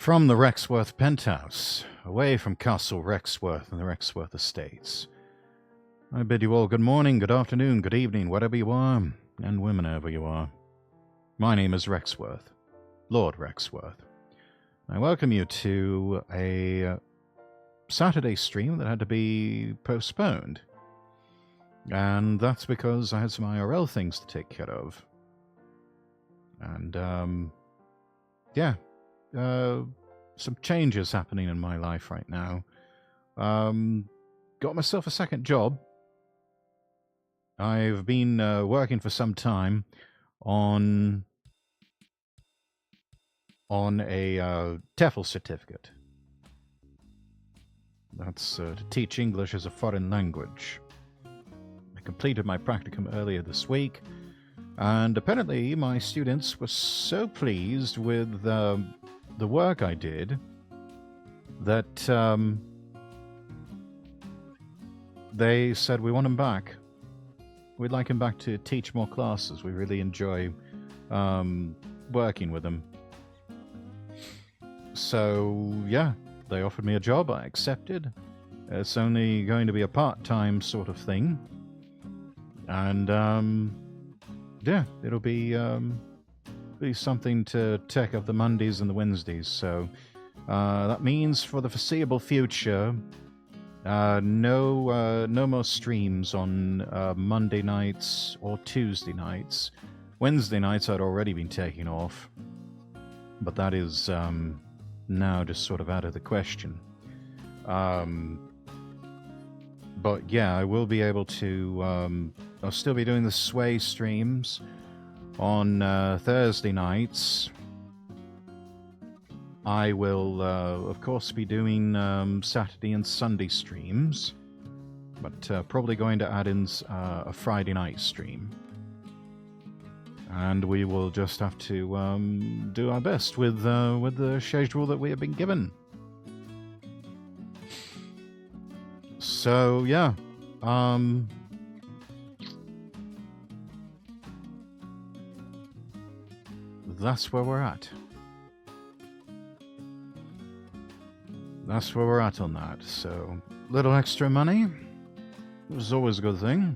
From the Rexworth Penthouse, away from Castle Rexworth and the Rexworth Estates, I bid you all good morning, good afternoon, good evening, whatever you are, and whenever you are. My name is Rexworth, Lord Rexworth. I welcome you to a Saturday stream that had to be postponed. And that's because I had some IRL things to take care of. And, some changes happening in my life right now. Got myself a second job. I've been working for some time on a TEFL certificate. That's to teach English as a foreign language. I completed my practicum earlier this week, and apparently my students were so pleased with the work I did that they said, we want him back. We'd like him back to teach more classes. We really enjoy working with him. So, yeah, they offered me a job. I accepted. It's only going to be a part-time sort of thing. And, yeah, it'll be something to take up the Mondays and the Wednesdays. So that means for the foreseeable future, no more streams on Monday nights or Tuesday nights. Wednesday nights I'd already been taking off, but that is now just sort of out of the question. But yeah, I will be able to. I'll still be doing the Sway streams on Thursday nights. I will, of course, be doing Saturday and Sunday streams, but probably going to add in a Friday night stream. And we will just have to do our best with the schedule that we have been given. So, yeah. That's where we're at. That's where we're at on that. So, little extra money is always a good thing.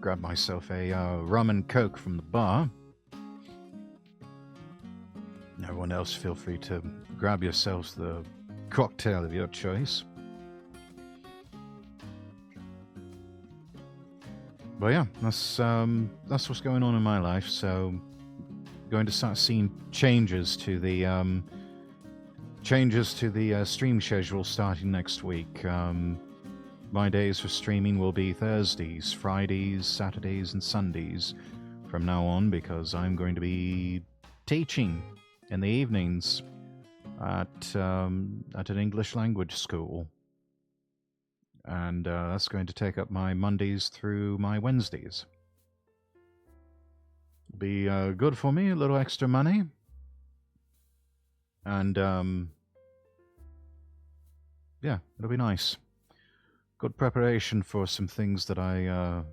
Grab myself a rum and coke from the bar. Everyone else, feel free to grab yourselves the cocktail of your choice. But yeah, that's what's going on in my life. So, going to start seeing changes to the stream schedule starting next week. My days for streaming will be Thursdays, Fridays, Saturdays, and Sundays from now on, because I'm going to be teaching in the evenings at an English language school. And that's going to take up my Mondays through my Wednesdays. Be good for me, a little extra money. And yeah, it'll be nice. Good preparation for some things that I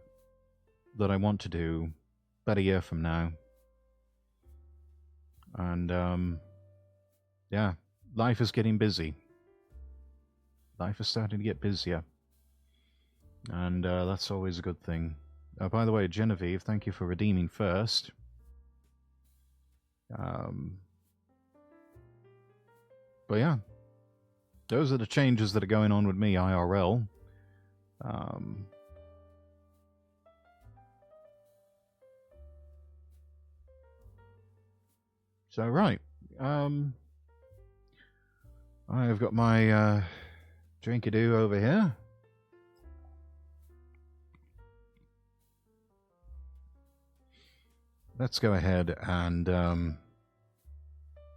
want to do about a year from now. And yeah, life is getting busy. Life is starting to get busier. And that's always a good thing. By the way, Genevieve, thank you for redeeming first. But yeah, those are the changes that are going on with me IRL. So, right. I've got my drink-a-doo over here. Let's go ahead and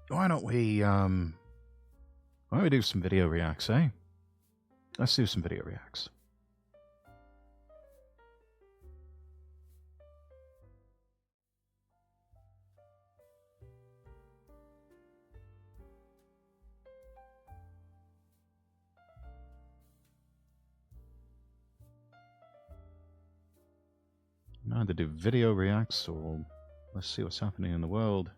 why don't we do some video reacts, eh? Let's do some video reacts. either do video reacts or let's see what's happening in the world.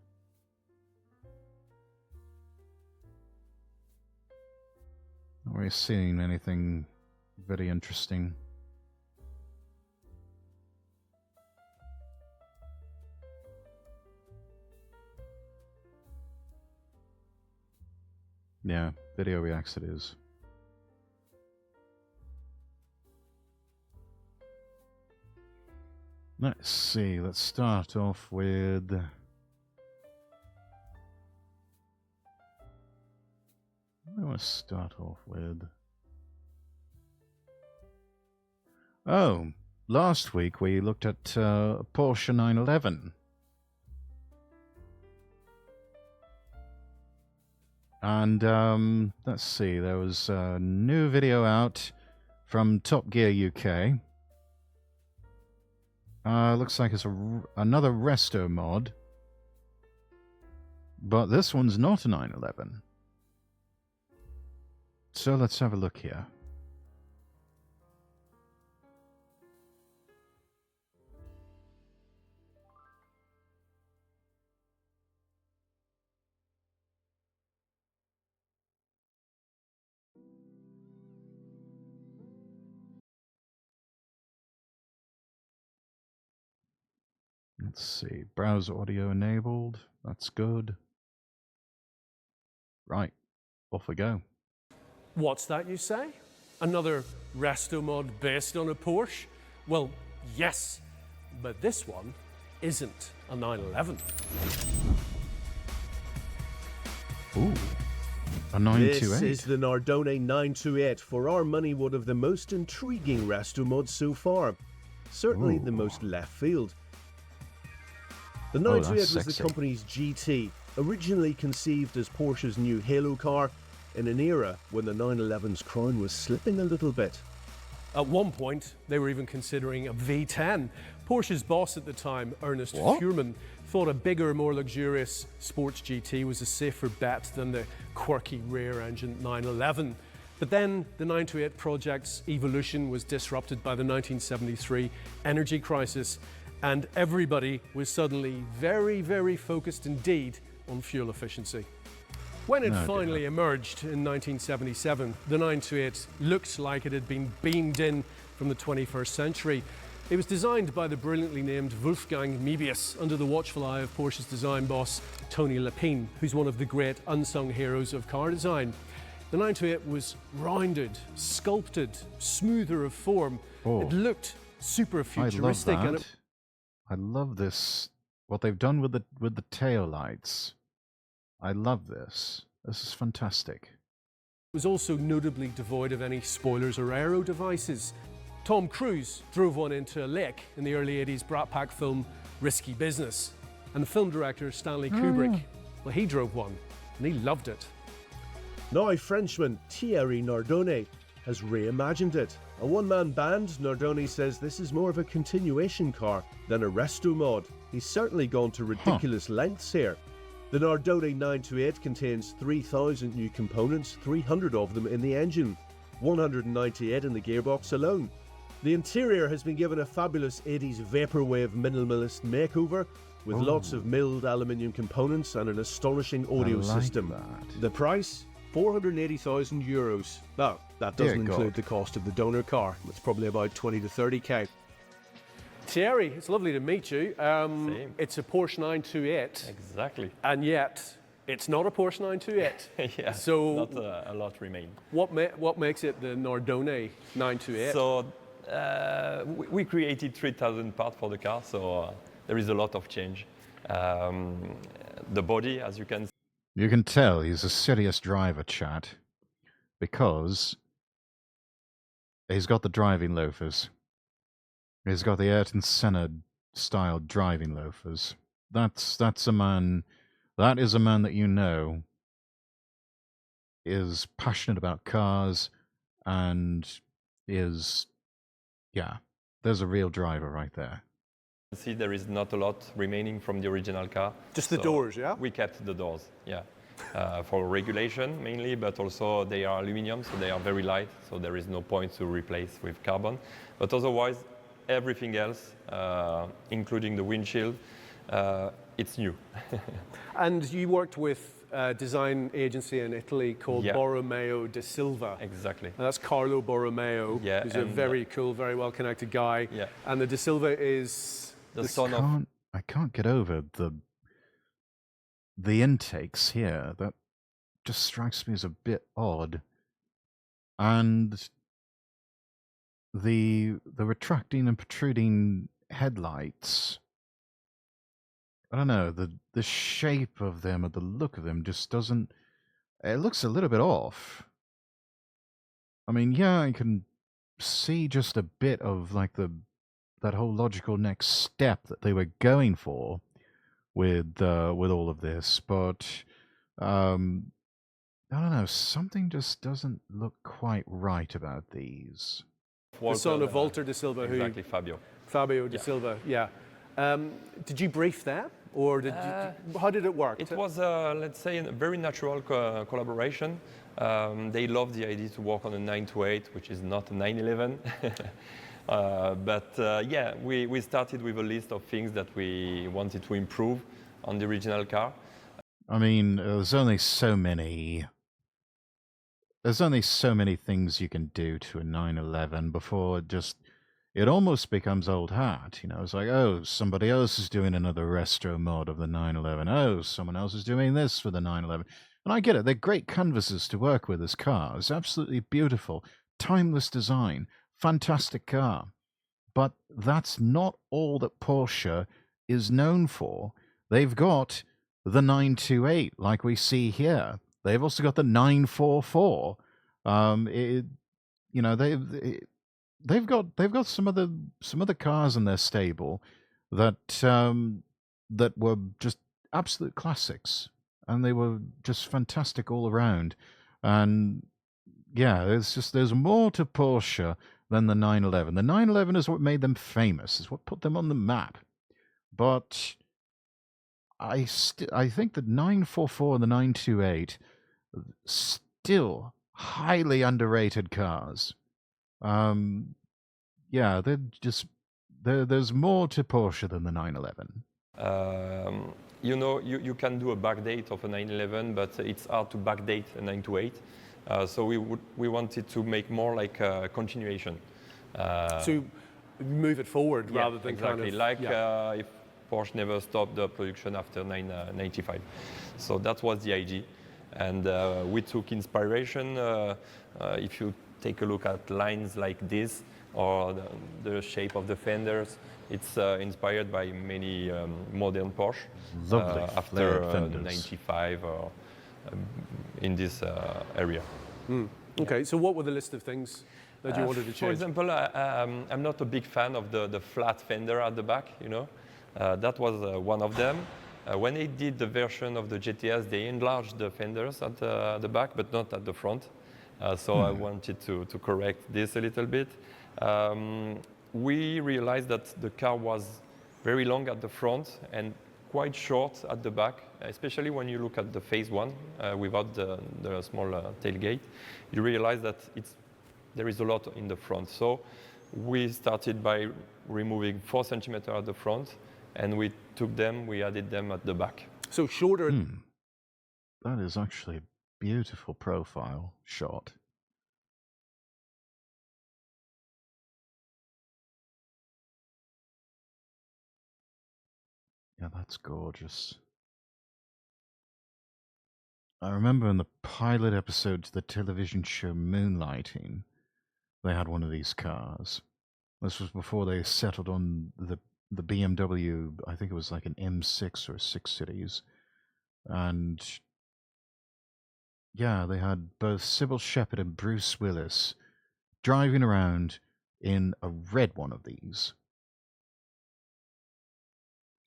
Not really seeing anything very interesting. Yeah, video reacts it is. Let's see, let's start off with... What do I want to start off with? Oh, last week we looked at Porsche 911. And let's see, there was a new video out from Top Gear UK. Looks like it's another resto mod. But this one's not a 911. So let's have a look here. Let's see, browse audio enabled. That's good. Right, off we go. What's that, you say? Another resto mod based on a Porsche? Well, yes, but this one isn't a 911. Ooh, a 928. This is the Nardone 928, for our money one of the most intriguing resto mods so far. Certainly the most left field. The 928 was the company's GT, originally conceived as Porsche's new halo car in an era when the 911's crown was slipping a little bit. At one point, they were even considering a V10. Porsche's boss at the time, Ernest Fuhrmann, thought a bigger, more luxurious sports GT was a safer bet than the quirky rear-engine 911. But then the 928 project's evolution was disrupted by the 1973 energy crisis, and everybody was suddenly very, very focused indeed on fuel efficiency. When it finally emerged in 1977, the 928 looked like it had been beamed in from the 21st century. It was designed by the brilliantly named Wolfgang Möbius under the watchful eye of Porsche's design boss Tony Lepine, who's one of the great unsung heroes of car design. The 928 was rounded, sculpted, smoother of form. It looked super futuristic. I love this. What they've done with the tail lights. I love this. This is fantastic. It was also notably devoid of any spoilers or aero devices. Tom Cruise drove one into a lake in the early 80s Brat Pack film Risky Business. And the film director Stanley Kubrick, well, he drove one and he loved it. Now Frenchman Thierry Nardone has reimagined it. A one-man band, Nardone says this is more of a continuation car than a resto mod. He's certainly gone to ridiculous lengths here. The Nardone 928 contains 3,000 new components, 300 of them in the engine, 198 in the gearbox alone. The interior has been given a fabulous 80s vaporwave minimalist makeover with lots of milled aluminium components and an astonishing audio system. The price? €480,000. Now, that doesn't include the cost of the donor car. It's probably about 20 to 30k. Thierry, it's lovely to meet you. It's a Porsche 928. Exactly. And yet, it's not a Porsche 928. Yeah, so not a lot remain. What makes it the Nardone 928? So we created 3,000 parts for the car, so there is a lot of change. The body, as you can see. You can tell he's a serious driver, chat, because he's got the driving loafers. He's got the Ayrton Senna-style driving loafers. That's a man. That is a man that you know is passionate about cars and is, yeah. There's a real driver right there. See, there is not a lot remaining from the original car. Just the doors, yeah? We kept the doors, yeah. For regulation mainly, but also they are aluminum, so they are very light, so there is no point to replace with carbon. But otherwise, everything else, including the windshield, it's new. And you worked with a design agency in Italy called Yeah. Borromeo de Silva. Exactly. And that's Carlo Borromeo, Yeah, who's a and, very cool, very well-connected guy. Yeah. And the de Silva is The son of I can't get over the intakes here. That just strikes me as a bit odd. And the retracting and protruding headlights. I don't know, the shape of them or the look of them just doesn't. It looks a little bit off. I mean, yeah, I can see just a bit of like that whole logical next step that they were going for with all of this, but I don't know, something just doesn't look quite right about these. the son of Walter de Silva, exactly, Fabio. Fabio de Yeah. Silva, yeah. Did you brief them, or how did it work? It was, let's say, a very natural collaboration. They loved the idea to work on a 928, which is not a 911. Yeah, we started with a list of things that we wanted to improve on the original car. I mean, there's only so many things you can do to a 911 before it almost becomes old hat. You know, it's like, oh, somebody else is doing another resto mod of the 911. Oh, someone else is doing this for the 911. And I get it. They're great canvases to work with as cars. Absolutely beautiful. Timeless design. Fantastic car. But that's not all that Porsche is known for. They've got the 928, like we see here. They've also got the 944. They've got some other cars in their stable that were just absolute classics, and they were just fantastic all around. And yeah, there's more to Porsche than the 911. The 911 is what made them famous, is what put them on the map. But I think the 944 and the 928 still highly underrated cars. Yeah, there's more to Porsche than the 911. You know, you can do a backdate of a 911, but it's hard to backdate a 928. So we wanted to make more like a continuation. To move it forward rather than exactly. kind of... If Porsche never stopped the production after 995. So that was the idea. And we took inspiration. If you take a look at lines like this, or the shape of the fenders, it's inspired by many modern Porsche. Lovely after fenders. 95 or in this area. Okay, so what were the list of things that you wanted to change? For example, I'm not a big fan of the flat fender at the back, you know. That was one of them. When they did the version of the GTS, they enlarged the fenders at the back, but not at the front. So I wanted to correct this a little bit. We realized that the car was very long at the front and quite short at the back, especially when you look at the phase one without the small tailgate. You realize that there is a lot in the front. So we started by removing 4 centimeters at the front, and we added them at the back. So shorter. That is actually a beautiful profile shot. Yeah, that's gorgeous. I remember in the pilot episode to the television show Moonlighting, they had one of these cars. This was before they settled on the BMW, I think it was like an M6 or a 6 Series. And yeah, they had both Sybil Shepherd and Bruce Willis driving around in a red one of these.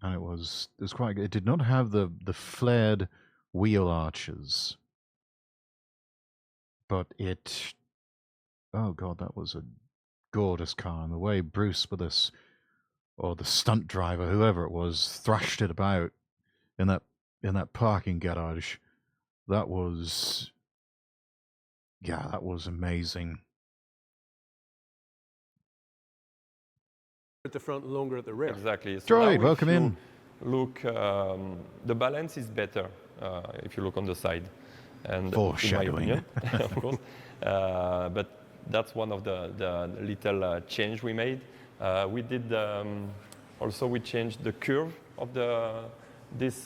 And it was quite good. It did not have the flared wheel arches, but oh god, that was a gorgeous car. And the way Bruce Willis, or the stunt driver, whoever it was, thrashed it about in that parking garage, that was amazing. At the front and longer at the rear. Exactly. So Droid, now welcome if you in. Look, the balance is better if you look on the side. And Foreshadowing. in my opinion, of course. But that's one of the little change we made. We did also we changed the curve of this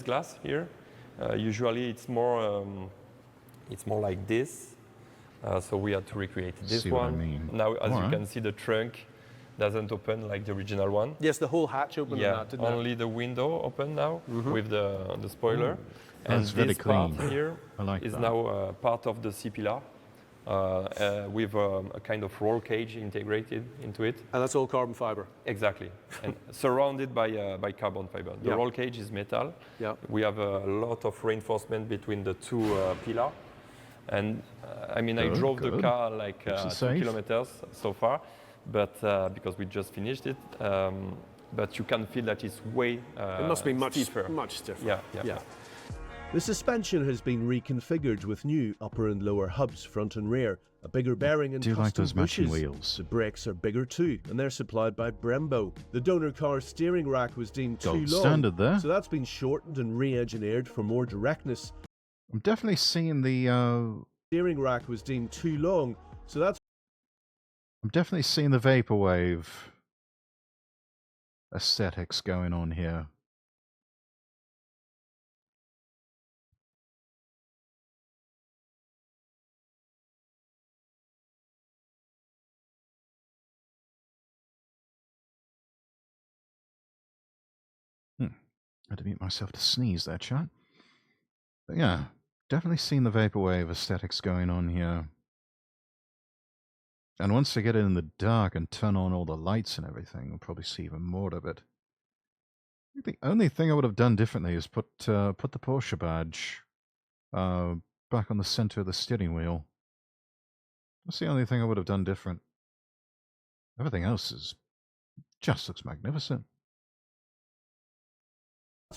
glass here. Usually it's more like this. So we had to recreate this See one. what I mean. Now, as you Alright. can see, the trunk doesn't open like the original one. Yes, the whole hatch opened on that, didn't only the window open now with the spoiler. And That's very this part clean. here I like is that. now part of the C-pillar with a kind of roll cage integrated into it. And that's all carbon fiber. Exactly, and surrounded by carbon fiber. The Yeah. roll cage is metal. Yeah. We have a lot of reinforcement between the two pillars. And I mean, I Good, drove the good. car like Keeps it 2 safe. kilometers so far, but because we just finished it. But you can feel that it's way It must be much stiffer. stiffer. Yeah. The suspension has been reconfigured with new upper and lower hubs, front and rear, a bigger bearing and Do you like custom those matching bushes. wheels? The brakes are bigger too, and they're supplied by Brembo. The donor car's steering rack was deemed too Gold long, standard there. so that's been shortened and re-engineered for more directness. I'm definitely seeing the Steering rack was deemed too long, so that's vaporwave aesthetics going on here. I had to mute myself to sneeze there, chat. But yeah, definitely seen the vaporwave aesthetics going on here. And once they get it in the dark and turn on all the lights and everything, we'll probably see even more of it. I think the only thing I would have done differently is put the Porsche badge back on the center of the steering wheel. That's the only thing I would have done different. Everything else just looks magnificent.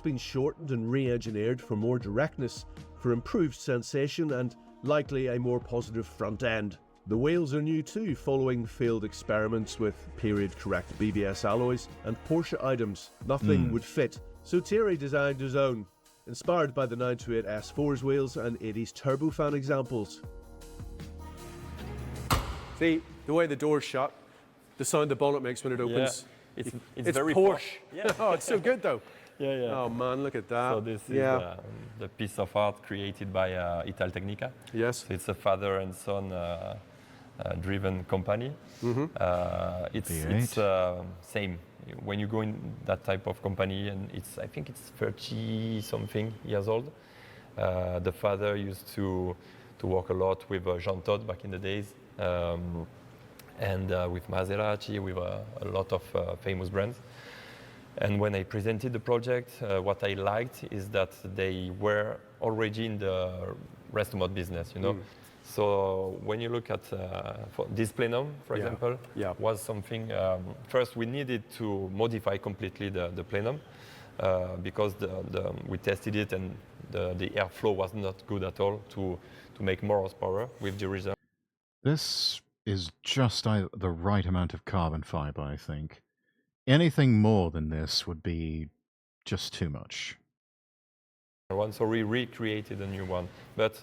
been shortened and re-engineered for more directness, for improved sensation and likely a more positive front end. The wheels are new too, following failed experiments with period-correct BBS alloys and Porsche items. Nothing would fit, so Thierry designed his own, inspired by the 928 S4's wheels and 80s turbofan examples. See, the way the door's shut, the sound the bonnet makes when it opens. Yeah. It's It's very Porsche. Yeah. Oh, it's so good though. Yeah. Oh man, look at that. So this is the piece of art created by Italtecnica. Yes. So it's a father and son driven company. It's same. When you go in that type of company, and I think it's 30 something years old. The father used to work a lot with Jean Todt back in the days, and with Maserati, with a lot of famous brands. And when I presented the project, what I liked is that they were already in the resto-mod business, you know. So when you look at this plenum, for example, was something. First, we needed to modify completely the plenum because we tested it and the airflow was not good at all to make more horsepower with the original. This is just the right amount of carbon fiber, I think. Anything more than this would be just too much. So we recreated a new one, but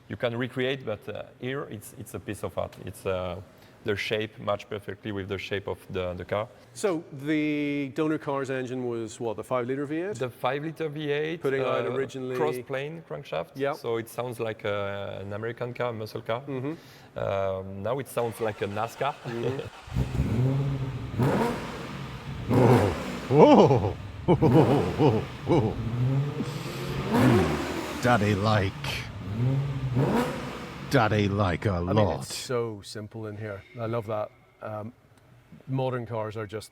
you can recreate. But here it's a piece of art. It's the shape matched perfectly with the shape of the car. So the donor car's engine was what, the 5-litre V8? The 5-liter V8, Putting out originally cross-plane crankshaft. Yeah. So it sounds like an American car, a muscle car. Now it sounds like a NASCAR. Whoa! Whoa! Daddy like a I mean, lot. it's so simple in here. I love that. Modern cars are just,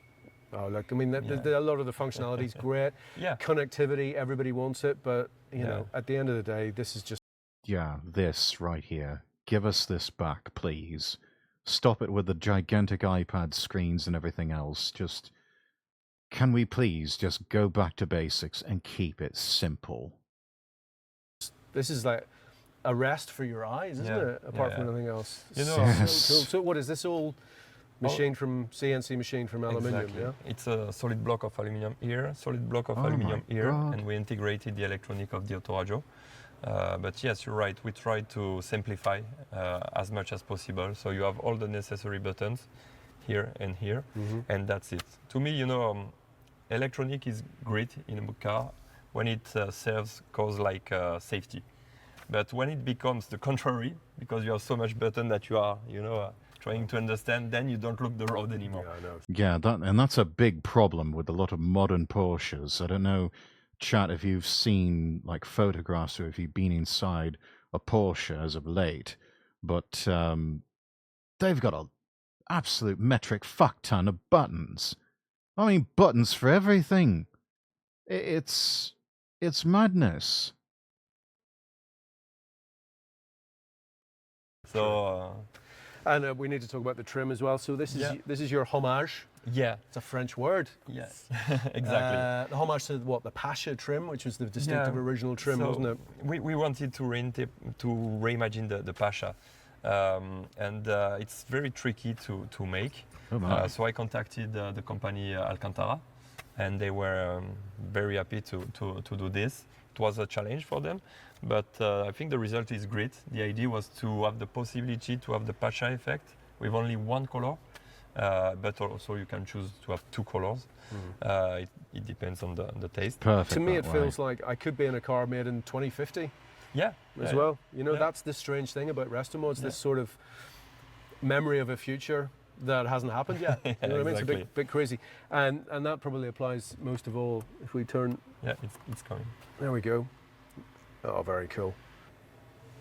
a lot of the functionality is great. Yeah. Connectivity, everybody wants it, but you know, at the end of the day, this is just. Yeah, this right here. Give us this back, please. Stop it with the gigantic iPad screens and everything else. Just, can we please just go back to basics and keep it simple? This is like a rest for your eyes, isn't it? Apart from anything else. You know, So what is this all Machine from CNC machine from aluminium, Exactly. yeah? It's a solid block of aluminium here, solid block of Oh aluminium my here, God. and we integrated the electronic of the autoradio. But yes, you're right. We tried to simplify as much as possible. So you have all the necessary buttons here and here, and that's it. To me, you know, electronic is great in a car when it serves cause like safety. But when it becomes the contrary, because you have so much button that you are, you know, trying to understand, then you don't look the road anymore. Yeah, I know. Yeah, that's a big problem with a lot of modern Porsches. I don't know, chat, if you've seen like photographs or if you've been inside a Porsche as of late, but they've got an absolute metric fuck ton of buttons. I mean, buttons for everything. It's madness. So And we need to talk about the trim as well. So this is your homage. yeah, It's a French word. yes, exactly. The homage to what, the Pasha trim, which was the distinctive Yeah. original trim, So wasn't it? We wanted to reimagine the Pasha, and it's very tricky to make. Oh my. So I contacted the company Alcantara, and they were very happy to do this. It was a challenge for them, but I think the result is great. The idea was to have the possibility to have the Pasha effect with only one color, but also you can choose to have two colors. It depends on the taste. Perfect. To me, that it way. feels like I could be in a car made in 2050 Yeah, as yeah. well. You know, Yeah. that's the strange thing about resto mods, Yeah. this sort of memory of a future that hasn't happened yet. You know what I mean? It's a exactly. bit crazy. And that probably applies most of all if we turn. Yeah, it's coming. There we go. Oh, very cool.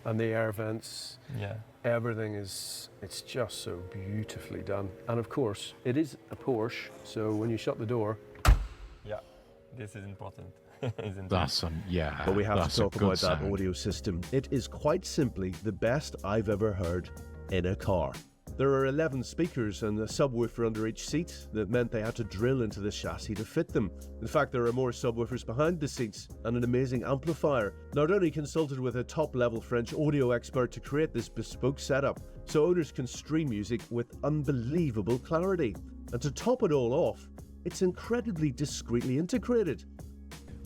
And the air vents, Yeah. everything it's just so beautifully done. And of course, it is a Porsche, so when you shut the door, Yeah, this is important. Isn't it? That's yeah. But we have that's to a talk good about that sound. audio system. It is quite simply the best I've ever heard in a car. There are 11 speakers and a subwoofer under each seat that meant they had to drill into the chassis to fit them. In fact, there are more subwoofers behind the seats and an amazing amplifier. Nardoni consulted with a top-level French audio expert to create this bespoke setup, so owners can stream music with unbelievable clarity. And to top it all off, it's incredibly discreetly integrated.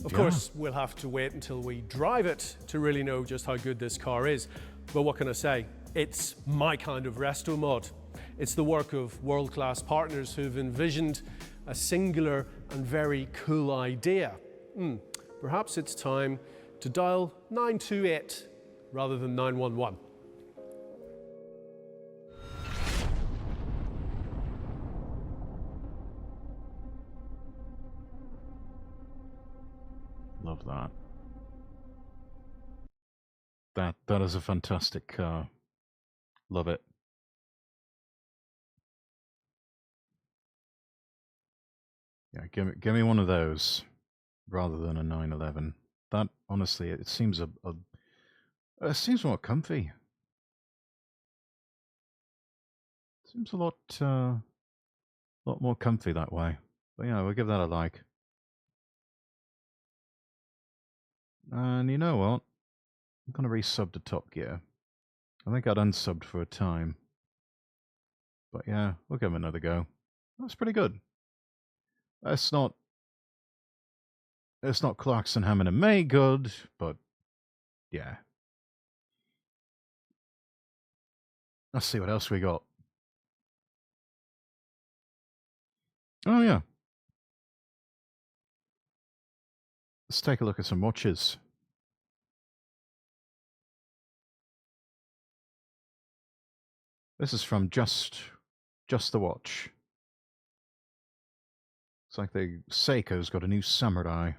of course, we'll have to wait until we drive it to really know just how good this car is. But what can I say? It's my kind of resto mod. It's the work of world-class partners who've envisioned a singular and very cool idea. Perhaps it's time to dial 928 rather than 911. Love that. That is a fantastic car. Love it. Yeah, give me one of those rather than a 911. That honestly, it seems it seems more comfy. Seems a lot more comfy that way. But yeah, we'll give that a like. And you know what? I'm gonna resub to Top Gear. I think I'd unsubbed for a time. But yeah, we'll give it another go. That's pretty good. It's not Clarkson, Hammond and May good, but yeah. Let's see what else we got. Oh yeah. Let's take a look at some watches. This is from Just the Watch. It's like Seiko's got a new Samurai.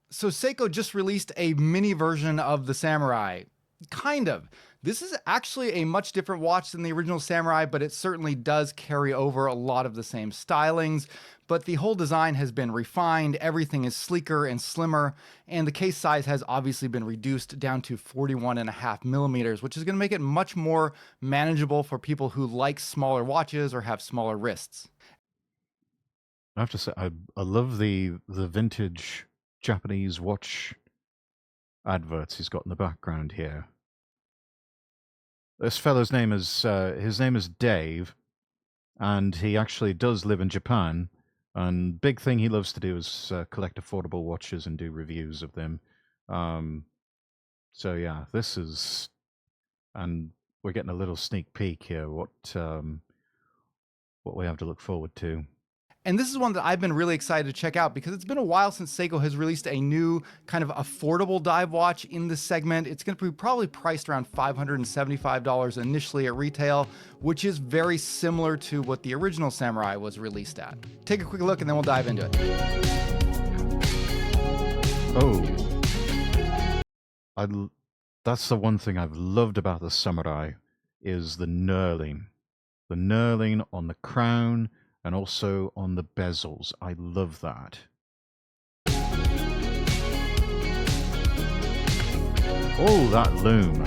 So Seiko just released a mini version of the Samurai. Kind of. This is actually a much different watch than the original Samurai, but it certainly does carry over a lot of the same stylings. But the whole design has been refined, everything is sleeker and slimmer, and the case size has obviously been reduced down to 41.5 millimeters, which is going to make it much more manageable for people who like smaller watches or have smaller wrists. I have to say, I love the vintage Japanese watch adverts he's got in the background here. This fellow's name is Dave, and he actually does live in Japan. And big thing he loves to do is collect affordable watches and do reviews of them. So yeah, this is, and we're getting a little sneak peek here what we have to look forward to. And this is one that I've been really excited to check out because it's been a while since Seiko has released a new kind of affordable dive watch in this segment. It's going to be probably priced around $575 initially at retail, which is very similar to what the original Samurai was released at. Take a quick look and then we'll dive into it. Oh, that's the one thing I've loved about the Samurai is the knurling. The knurling on the crown and also on the bezels. I love that. Oh, that loom.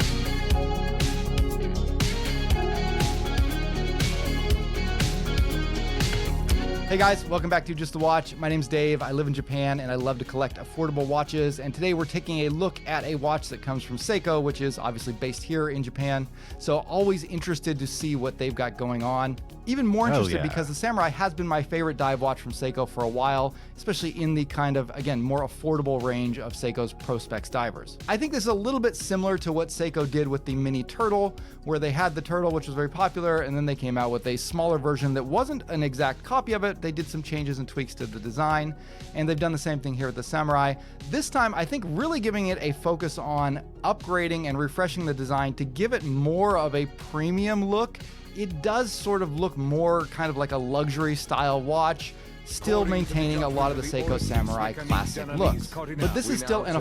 Hey guys, welcome back to Just the Watch. My name's Dave. I live in Japan and I love to collect affordable watches. And today we're taking a look at a watch that comes from Seiko, which is obviously based here in Japan. So always interested to see what they've got going on. Even more interested because the Samurai has been my favorite dive watch from Seiko for a while, especially in the kind of, again, more affordable range of Seiko's Pro Specs divers. I think this is a little bit similar to what Seiko did with the Mini Turtle, where they had the Turtle, which was very popular, and then they came out with a smaller version that wasn't an exact copy of it. They did some changes and tweaks to the design, and they've done the same thing here with the Samurai. This time, I think really giving it a focus on upgrading and refreshing the design to give it more of a premium look. It does sort of look more kind of like a luxury style watch, still maintaining a lot of the Seiko Samurai classic looks. But this is still an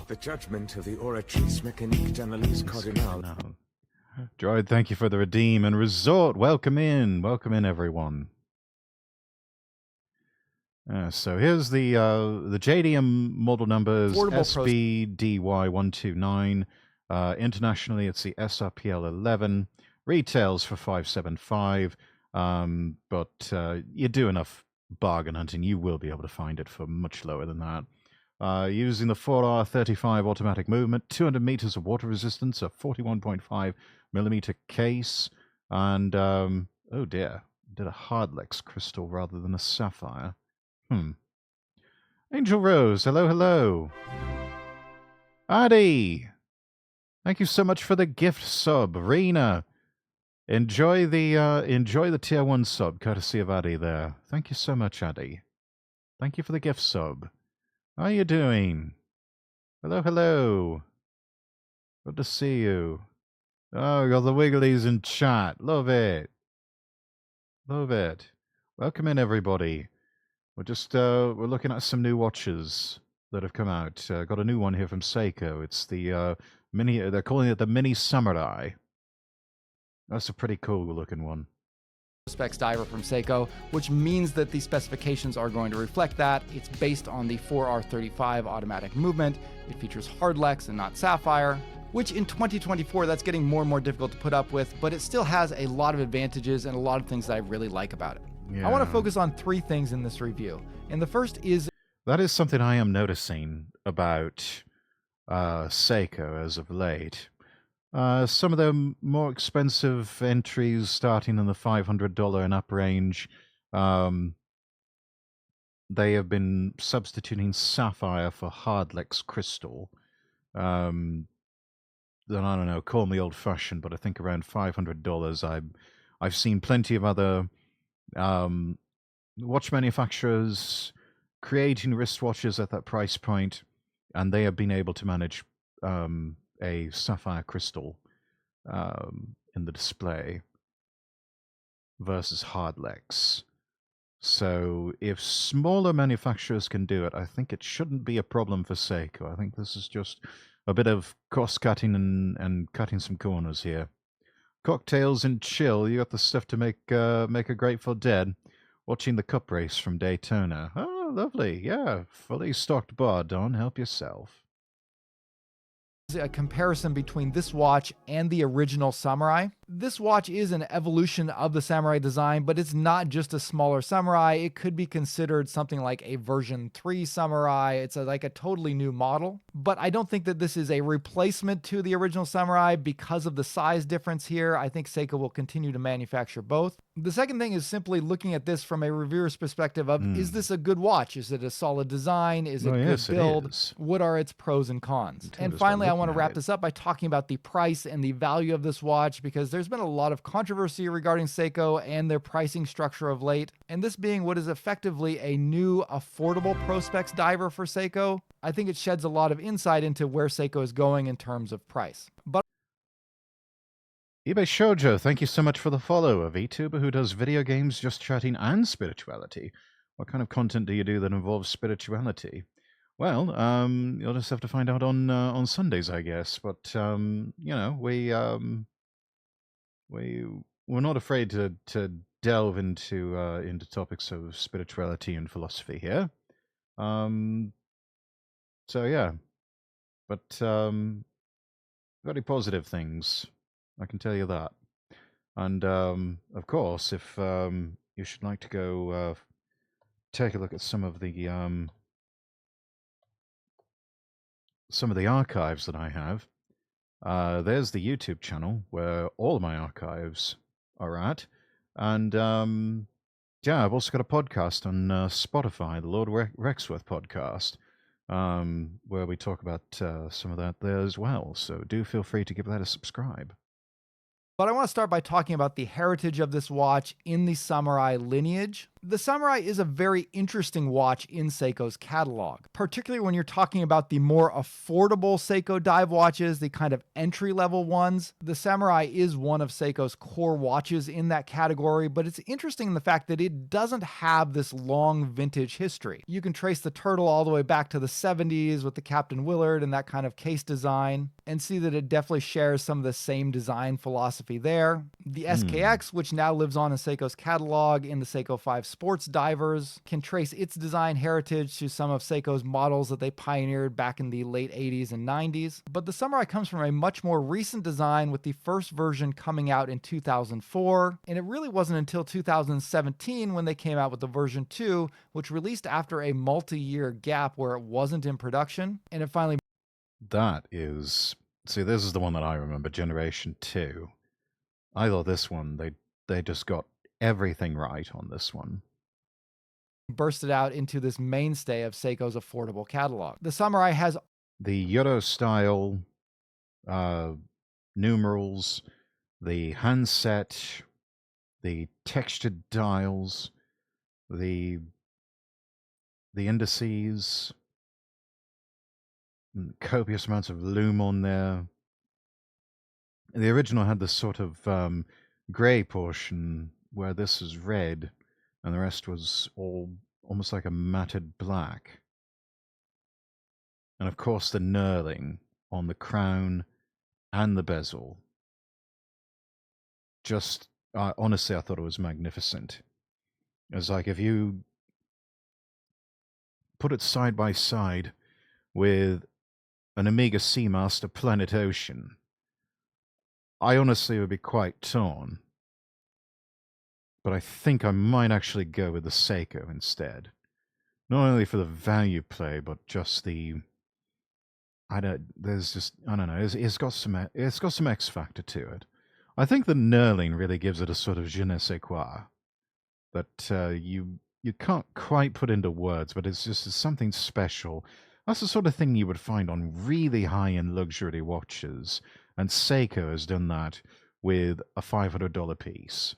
the judgment of the Oratrice Mécanique d'Analyse Cardinale. Droid, thank you for the redeem and resort. Welcome in everyone. So here's the JDM model numbers SBDY129. Internationally, it's the SRPL 11. Retails for $575. But you do enough bargain hunting, you will be able to find it for much lower than that. Using the 4R35 automatic movement, 200 meters of water resistance, a 41.5 millimeter case, and oh dear, did a Hardlex crystal rather than a sapphire. Angel Rose, hello. Addy, thank you so much for the gift sub. Rena, enjoy the tier 1 sub, courtesy of Addy there. Thank you so much, Addy. Thank you for the gift sub. How are you doing? Hello. Good to see you. Oh, we got the Wigglies in chat. Love it. Welcome in, everybody. We're looking at some new watches that have come out. Got a new one here from Seiko. It's the mini. They're calling it the Mini Samurai. That's a pretty cool looking one. Specs diver from Seiko, which means that the specifications are going to reflect that. It's based on the 4R35 automatic movement. It features Hardlex and not sapphire, which in 2024, that's getting more and more difficult to put up with, but it still has a lot of advantages and a lot of things that I really like about it. Yeah. I want to focus on 3 things in this review. And the first is... That is something I am noticing about Seiko as of late. Some of the more expensive entries starting in the $500 and up range, they have been substituting sapphire for Hardlex crystal. Then I don't know, call me old-fashioned, but I think around $500. I've seen plenty of other watch manufacturers creating wristwatches at that price point, and they have been able to manage a sapphire crystal in the display versus Hardlex. So if smaller manufacturers can do it, I think it shouldn't be a problem for Seiko. I think this is just a bit of cost-cutting and cutting some corners here. Cocktails and chill. You got the stuff to make a Grateful Dead. Watching the cup race from Daytona. Oh, lovely. Yeah, fully stocked bar, Don. Help yourself. A comparison between this watch and the original Samurai. This watch is an evolution of the Samurai design, but it's not just a smaller Samurai. It could be considered something like a version 3 Samurai. It's like a totally new model, but I don't think that this is a replacement to the original Samurai because of the size difference here. I think Seiko will continue to manufacture both. The second thing is simply looking at this from a reviewer's perspective of, is this a good watch? Is it a solid design? Is it Well, good yes, it build? is. What are its pros and cons? Until And you start finally, I want to looking at wrap it. this up by talking about the price and the value of this watch, because there's been a lot of controversy regarding Seiko and their pricing structure of late. And this being what is effectively a new affordable Prospex diver for Seiko, I think it sheds a lot of insight into where Seiko is going in terms of price. But eBay Shoujo, thank you so much for the follow. A VTuber who does video games, just chatting, and spirituality. What kind of content do you do that involves spirituality? Well, you'll just have to find out on Sundays, I guess. But you know, we're not afraid to delve into topics of spirituality and philosophy here. So yeah, but very positive things, I can tell you that. And of course, if you should like to go take a look at some of the archives that I have, there's the YouTube channel where all of my archives are at, and yeah, I've also got a podcast on Spotify, the Lord Rexworth podcast, where we talk about some of that there as well. So do feel free to give that a subscribe. I want to start by talking about the heritage of this watch in the Samurai lineage. The Samurai is a very interesting watch in Seiko's catalog, particularly when you're talking about the more affordable Seiko dive watches, the kind of entry-level ones. The Samurai is one of Seiko's core watches in that category, but it's interesting in the fact that it doesn't have this long vintage history. You can trace the turtle all the way back to the 70s with the Captain Willard and that kind of case design, and see that it definitely shares some of the same design philosophy there. The SKX, which now lives on in Seiko's catalog in the Seiko 5 sports divers, can trace its design heritage to some of Seiko's models that they pioneered back in the late 80s and 90s. But the Samurai comes from a much more recent design, with the first version coming out in 2004, and it really wasn't until 2017 when they came out with the version 2, which released after a multi-year gap where it wasn't in production, and it finally... That is... See, this is the one that I remember, Generation 2. I thought this one, they just got everything right on this one. bursted out into this mainstay of Seiko's affordable catalog. The Samurai has the Euro style numerals, the handset, the textured dials, the indices, copious amounts of lume on there. The original had this sort of grey portion where this is red and the rest was all almost like a matted black. And of course the knurling on the crown and the bezel. Just, honestly, I thought it was magnificent. It was like if you put it side by side with an Amiga Seamaster Planet Ocean, I honestly would be quite torn. But I think I might actually go with the Seiko instead. Not only for the value play, but just the... I don't know. It's got some X factor to it. I think the knurling really gives it a sort of je ne sais quoi that you can't quite put into words, but it's something special. That's the sort of thing you would find on really high-end luxury watches, and Seiko has done that with a $500 piece.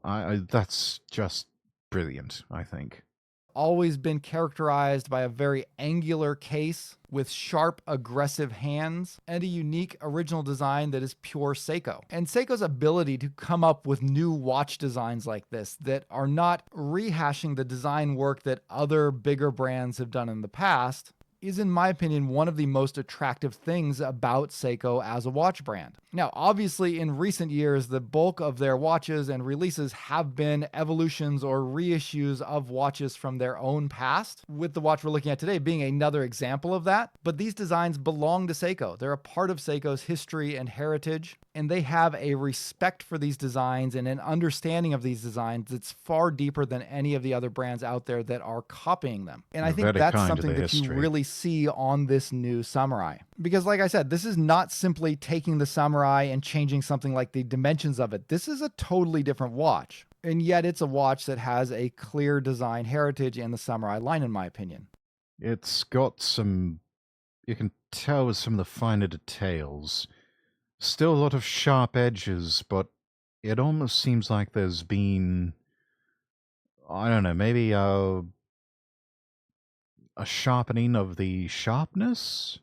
That's just brilliant, I think. Always been characterized by a very angular case with sharp, aggressive hands and a unique original design that is pure Seiko. And Seiko's ability to come up with new watch designs like this that are not rehashing the design work that other bigger brands have done in the past is, in my opinion, one of the most attractive things about Seiko as a watch brand. Now, obviously, in recent years, the bulk of their watches and releases have been evolutions or reissues of watches from their own past, with the watch we're looking at today being another example of that. But these designs belong to Seiko. They're a part of Seiko's history and heritage, and they have a respect for these designs and an understanding of these designs that's far deeper than any of the other brands out there that are copying them. And I think that's something that you really see on this new Samurai. Because like I said, this is not simply taking the Samurai and changing something like the dimensions of it. This is a totally different watch. And yet it's a watch that has a clear design heritage in the Samurai line, in my opinion. It's got some, you can tell with some of the finer details. Still a lot of sharp edges, but it almost seems like there's been, I don't know, maybe a sharpening of the sharpness?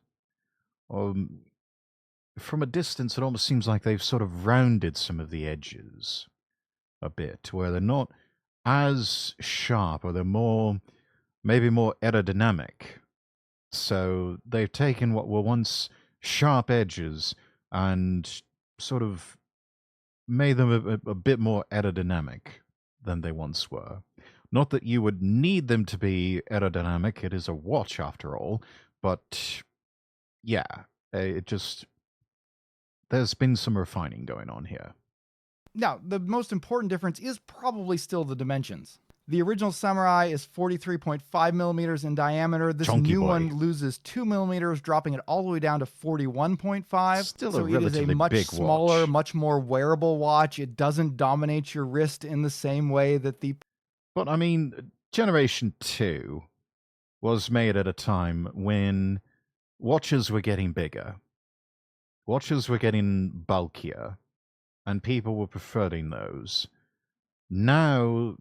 Or from a distance, it almost seems like they've sort of rounded some of the edges a bit, where they're not as sharp, or they're more, maybe more aerodynamic. So they've taken what were once sharp edges and sort of made them a bit more aerodynamic than they once were. Not that you would need them to be aerodynamic, it is a watch after all, but yeah, it just, there's been some refining going on here. Now, the most important difference is probably still the dimensions. The original Samurai is 43.5 millimeters in diameter. This new one loses 2 millimeters, dropping it all the way down to 41.5. Still so a relatively it is a much big smaller, watch. much more wearable watch. It doesn't dominate your wrist in the same way that the... But I mean, Generation 2 was made at a time when watches were getting bigger. Watches were getting bulkier, and people were preferring those. Now,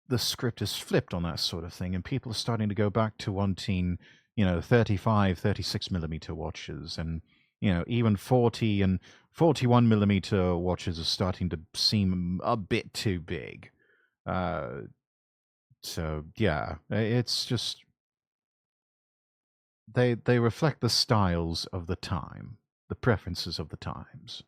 the script is flipped on that sort of thing, and people are starting to go back to wanting, 35, 36 millimeter watches, and, even 40 and 41 millimeter watches are starting to seem a bit too big. So, yeah, it's just, they reflect the styles of the time, the preferences of the times.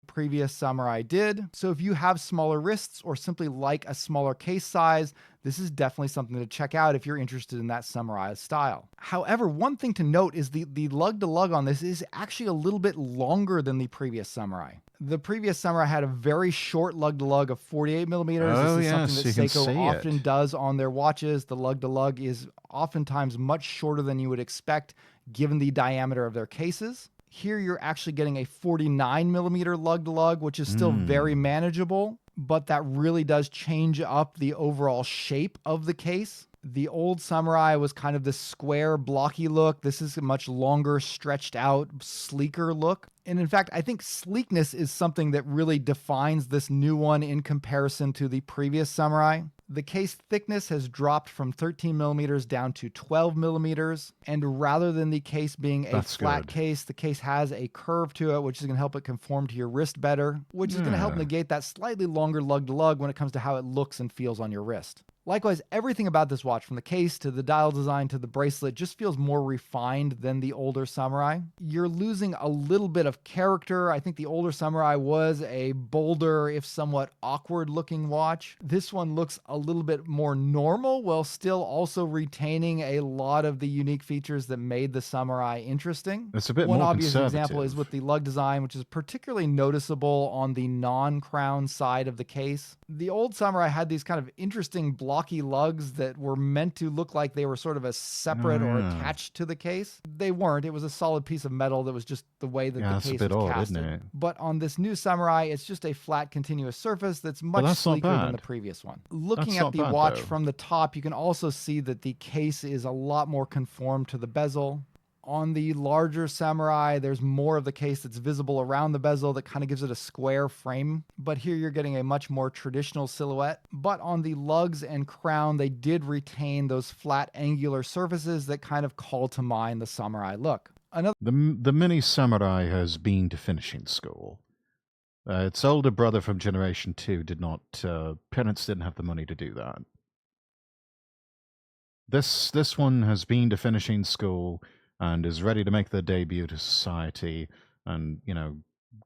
Previous Samurai did. So if you have smaller wrists or simply like a smaller case size, this is definitely something to check out if you're interested in that Samurai style. However, one thing to note is the lug-to-lug on this is actually a little bit longer than the previous Samurai. The previous Samurai had a very short lug-to-lug of 48 millimeters. This is something that Seiko often does on their watches. The lug-to-lug is oftentimes much shorter than you would expect given the diameter of their cases. Here you're actually getting a 49 millimeter lug-to-lug, which is still very manageable, but that really does change up the overall shape of the case. The old Samurai was kind of this square, blocky look. This is a much longer, stretched out, sleeker look. And in fact, I think sleekness is something that really defines this new one in comparison to the previous Samurai. The case thickness has dropped from 13 millimeters down to 12 millimeters. And rather than the case being a flat case, the case has a curve to it, which is going to help it conform to your wrist better, which is going to help negate that slightly longer lug-to-lug when it comes to how it looks and feels on your wrist. Likewise, everything about this watch, from the case to the dial design to the bracelet, just feels more refined than the older Samurai. You're losing a little bit of character. I think the older Samurai was a bolder, if somewhat awkward looking watch. This one looks a little bit more normal while still also retaining a lot of the unique features that made the Samurai interesting. It's a bit more conservative. One obvious example is with the lug design, which is particularly noticeable on the non-crown side of the case. The old Samurai had these kind of interesting blocky lugs that were meant to look like they were sort of a separate or attached to the case. They weren't. It was a solid piece of metal that was just the way that the case was casted. Isn't it? But on this new Samurai, it's just a flat, continuous surface that's much sleeker than the previous one. Looking at the watch from the top, you can also see that the case is a lot more conformed to the bezel. On the larger Samurai, there's more of the case that's visible around the bezel that kind of gives it a square frame. But here you're getting a much more traditional silhouette. But on the lugs and crown, they did retain those flat angular surfaces that kind of call to mind the Samurai look. The mini Samurai has been to finishing school. Its older brother from Generation 2 did not, parents didn't have the money to do that. This one has been to finishing school and is ready to make their debut to society, and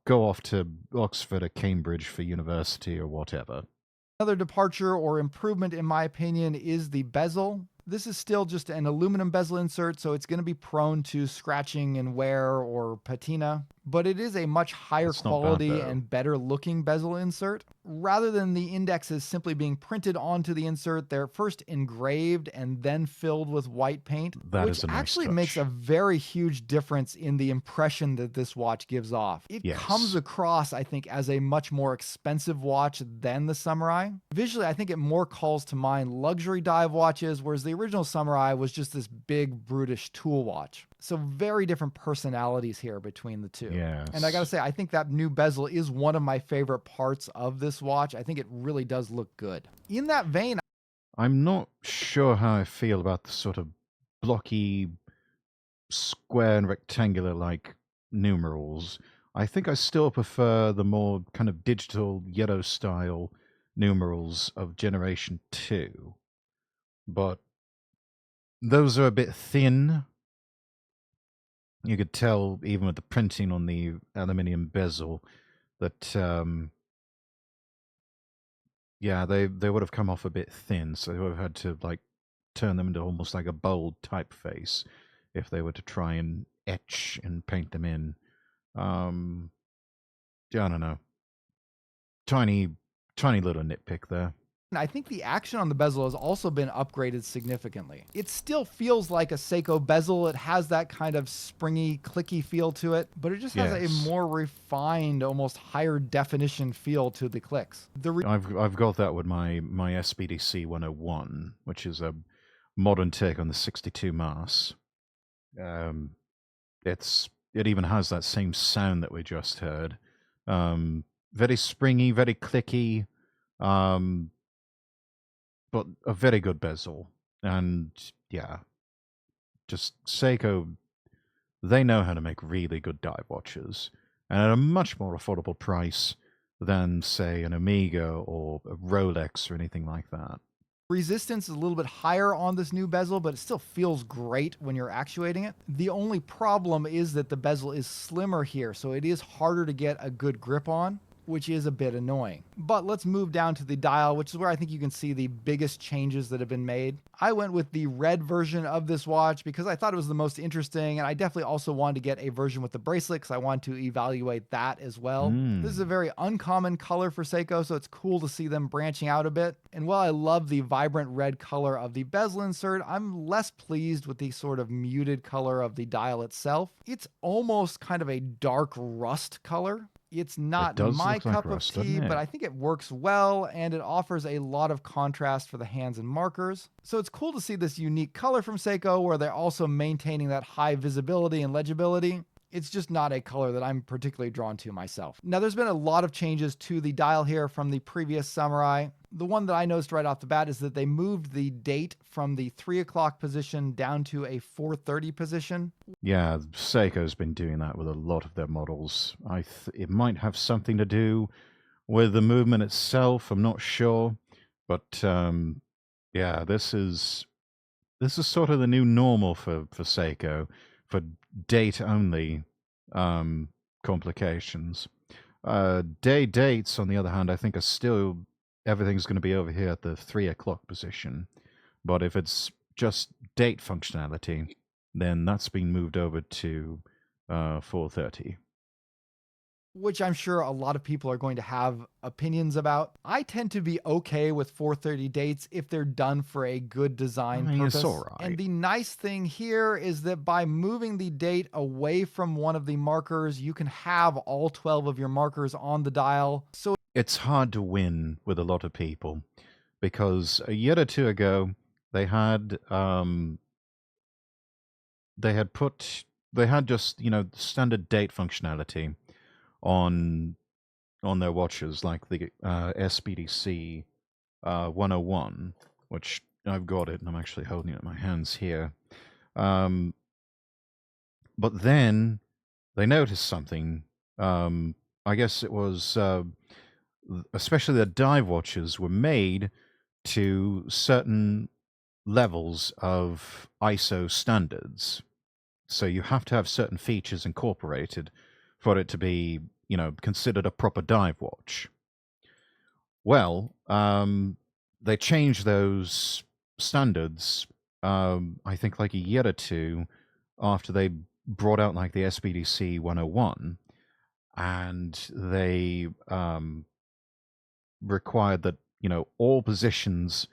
go off to Oxford or Cambridge for university or whatever. Another departure or improvement, in my opinion, is the bezel. This is still just an aluminum bezel insert, so it's going to be prone to scratching and wear or patina, but it is a much higher It's not bad, quality though. and better looking bezel insert. Rather than the indexes simply being printed onto the insert, they're first engraved and then filled with white paint, That which is a nice actually touch. makes a very huge difference in the impression that this watch gives off. It Yes. comes across, I think, as a much more expensive watch than the Samurai. Visually, I think it more calls to mind luxury dive watches, whereas the original Samurai was just this big, brutish tool watch. So very different personalities here between the two. Yes. And I gotta say, I think that new bezel is one of my favorite parts of this watch. I think it really does look good. In that vein, I'm not sure how I feel about the sort of blocky, square and rectangular-like numerals. I think I still prefer the more kind of digital yellow style numerals of Generation 2. But those are a bit thin. You could tell, even with the printing on the aluminium bezel, that yeah, they would have come off a bit thin, so they would have had to like turn them into almost like a bold typeface if they were to try and etch and paint them in. I don't know. Tiny little nitpick there. I think the action on the bezel has also been upgraded significantly. It still feels like a Seiko bezel. It has that kind of springy, clicky feel to it, but it just has Yes. a more refined, almost higher definition feel to the clicks. I've got that with my SBDC 101, which is a modern take on the 62 Mars. It even has that same sound that we just heard. Very springy, very clicky, but a very good bezel. And yeah, just Seiko, they know how to make really good dive watches, and at a much more affordable price than, say, an Omega or a Rolex or anything like that. Resistance is a little bit higher on this new bezel, but it still feels great when you're actuating it. The only problem is that the bezel is slimmer here, so it is harder to get a good grip on, which is a bit annoying. But let's move down to the dial, which is where I think you can see the biggest changes that have been made. I went with the red version of this watch because I thought it was the most interesting, and I definitely also wanted to get a version with the bracelet because I wanted to evaluate that as well. This is a very uncommon color for Seiko, so it's cool to see them branching out a bit. And while I love the vibrant red color of the bezel insert, I'm less pleased with the sort of muted color of the dial itself. It's almost kind of a dark rust color. It's not does my look like cup rust, of tea, doesn't it? but I think it works well, and it offers a lot of contrast for the hands and markers. So it's cool to see this unique color from Seiko where they're also maintaining that high visibility and legibility. It's just not a color that I'm particularly drawn to myself. Now, there's been a lot of changes to the dial here from the previous Samurai. The one that I noticed right off the bat is that they moved the date from the 3 o'clock position down to a 4:30 position. Yeah, Seiko's been doing that with a lot of their models. It might have something to do with the movement itself. I'm not sure, but yeah, this is sort of the new normal for Seiko for date only complications. Day dates, on the other hand, I think are still everything's going to be over here at the 3 o'clock position. But if it's just date functionality, then that's been moved over to 4:30. Which I'm sure a lot of people are going to have opinions about. I tend to be okay with 4:30 dates if they're done for a good design I mean, purpose. it's all right. And the nice thing here is that by moving the date away from one of the markers, you can have all 12 of your markers on the dial. So It's hard to win with a lot of people because a year or two ago they had just standard date functionality on their watches, like the SBDC 101, which I've got it and I'm actually holding it in my hands here. But then they noticed something. I guess it was especially the dive watches were made to certain levels of ISO standards. So you have to have certain features incorporated for it to be, considered a proper dive watch. Well, they changed those standards, I think like a year or two after they brought out like the SBDC 101, and they required that, all positions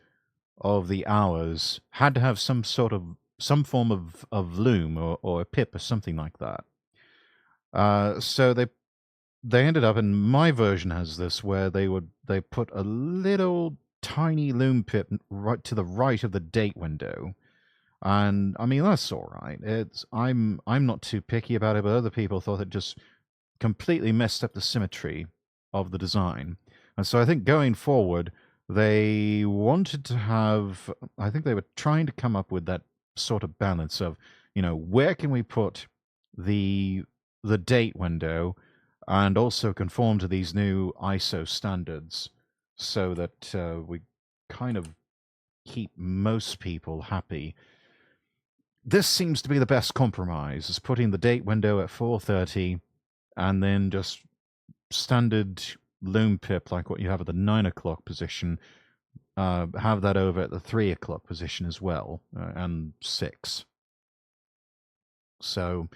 of the hours had to have some form of loom or a pip or something like that. So they ended up, and my version has this, where they put a little tiny loom pip right to the right of the date window. And I mean, that's all right. I'm not too picky about it, but other people thought it just completely messed up the symmetry of the design. And so I think going forward, they wanted to have, I think they were trying to come up with that sort of balance of, where can we put the date window and also conform to these new ISO standards so that we kind of keep most people happy. This seems to be the best compromise, is putting the date window at 4:30 and then just standard loom pip like what you have at the 9 o'clock position, have that over at the 3 o'clock position as well, and 6. So,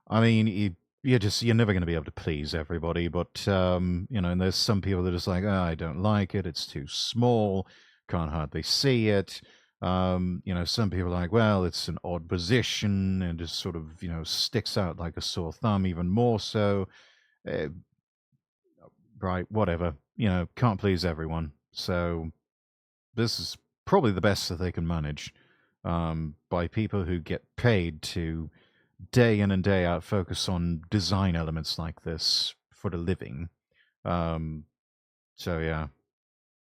I mean, you're never going to be able to please everybody, but, and there's some people that are just like, oh, I don't like it, it's too small, can't hardly see it. Some people are like, well, it's an odd position and just sort of, sticks out like a sore thumb, even more so. Right, whatever. Can't please everyone. So this is probably the best that they can manage, by people who get paid to day in and day out focus on design elements like this for a living. So yeah.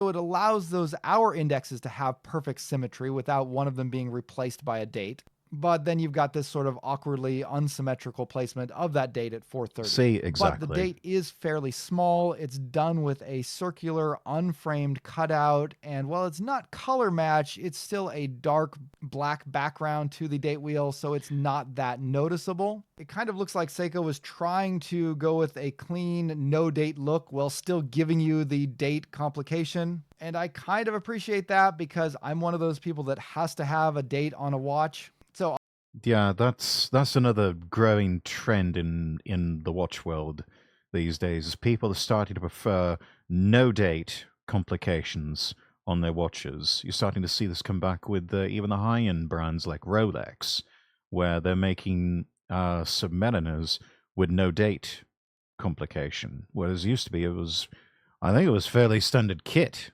So it allows those hour indexes to have perfect symmetry without one of them being replaced by a date. But then you've got this sort of awkwardly unsymmetrical placement of that date at 4:30. See, exactly. But the date is fairly small. It's done with a circular, unframed cutout. And while it's not color match, it's still a dark black background to the date wheel, so it's not that noticeable. It kind of looks like Seiko was trying to go with a clean, no date look while still giving you the date complication. And I kind of appreciate that because I'm one of those people that has to have a date on a watch. So yeah, that's another growing trend in the watch world these days. Is people are starting to prefer no date complications on their watches. You're starting to see this come back with even the high-end brands like Rolex, where they're making Submariners with no date complication. Whereas it used to be, I think it was fairly standard kit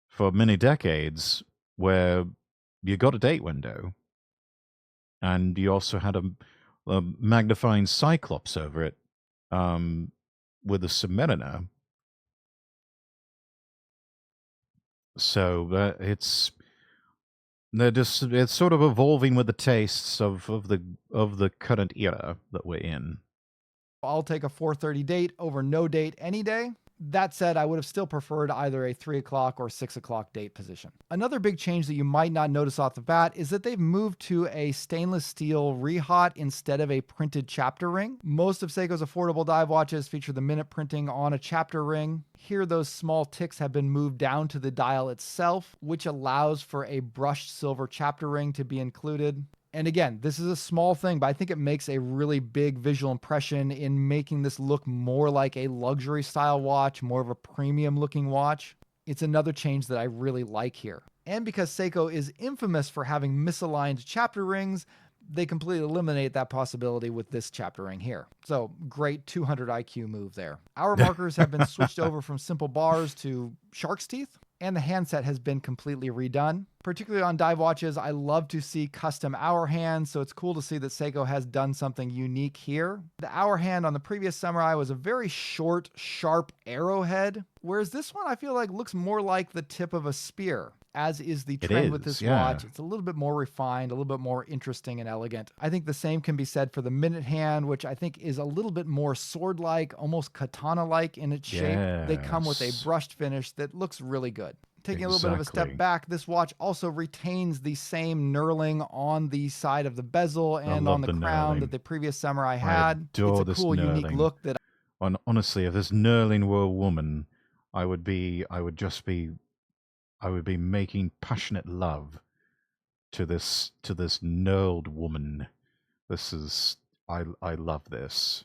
for many decades, where you got a date window. And you also had a magnifying Cyclops over it, with a Submariner. So it's sort of evolving with the tastes of the current era that we're in. I'll take a 4:30 date over no date any day. That said, I would have still preferred either a 3 o'clock or 6 o'clock date position. Another big change that you might not notice off the bat is that they've moved to a stainless steel rehaut instead of a printed chapter ring. Most of Seiko's affordable dive watches feature the minute printing on a chapter ring. Here, those small ticks have been moved down to the dial itself, which allows for a brushed silver chapter ring to be included. And again, this is a small thing, but I think it makes a really big visual impression in making this look more like a luxury style watch, more of a premium looking watch. It's another change that I really like here. And because Seiko is infamous for having misaligned chapter rings, they completely eliminate that possibility with this chapter ring here. So great 200 IQ move there. Hour markers have been switched over from simple bars to shark's teeth. And the handset has been completely redone. Particularly on dive watches, I love to see custom hour hands, so it's cool to see that Seiko has done something unique here. The hour hand on the previous Samurai was a very short, sharp arrowhead, whereas this one I feel like looks more like the tip of a spear, as is the trend with this watch. It's a little bit more refined, a little bit more interesting and elegant. I think the same can be said for the minute hand, which I think is a little bit more sword-like, almost katana-like in its shape. They come with a brushed finish that looks really good. Taking a little bit of a step back, this watch also retains the same knurling on the side of the bezel and on the crown that the previous Samurai had. Adore it's a cool, unique look that honestly, if this knurling were a woman, I would be making passionate love to this knurled woman. This is I love this.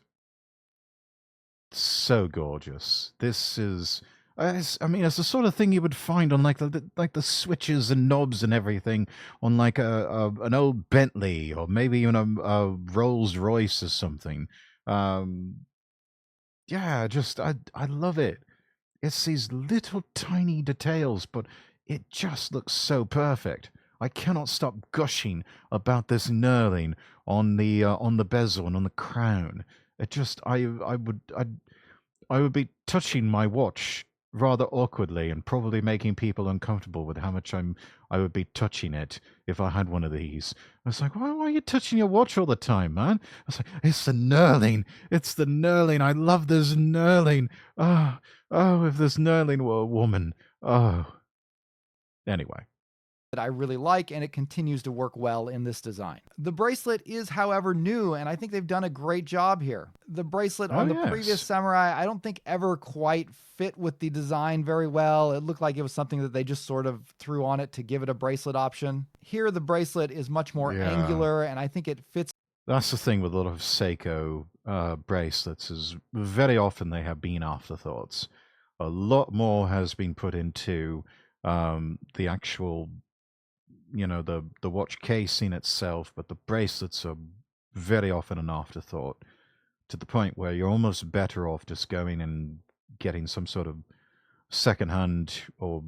So gorgeous. This is it's the sort of thing you would find on like the switches and knobs and everything on like an old Bentley or maybe even a Rolls Royce or something. Yeah, just I love it. It's these little tiny details, but it just looks so perfect. I cannot stop gushing about this knurling on the bezel and on the crown. It just I would be touching my watch rather awkwardly and probably making people uncomfortable with how much I would be touching it if I had one of these. I was like, why are you touching your watch all the time, man? I was like, it's the knurling. It's the knurling. I love this knurling. Oh, if this knurling were a woman. Oh. Anyway. That I really like, and it continues to work well in this design. The bracelet is, however, new, and I think they've done a great job here. The bracelet on the previous Samurai, I don't think ever quite fit with the design very well. It looked like it was something that they just sort of threw on it to give it a bracelet option. Here, the bracelet is much more angular, and I think it fits. That's the thing with a lot of Seiko bracelets, is very often they have been afterthoughts. A lot more has been put into the actual, the watch casing itself, but the bracelets are very often an afterthought, to the point where you're almost better off just going and getting some sort of second-hand or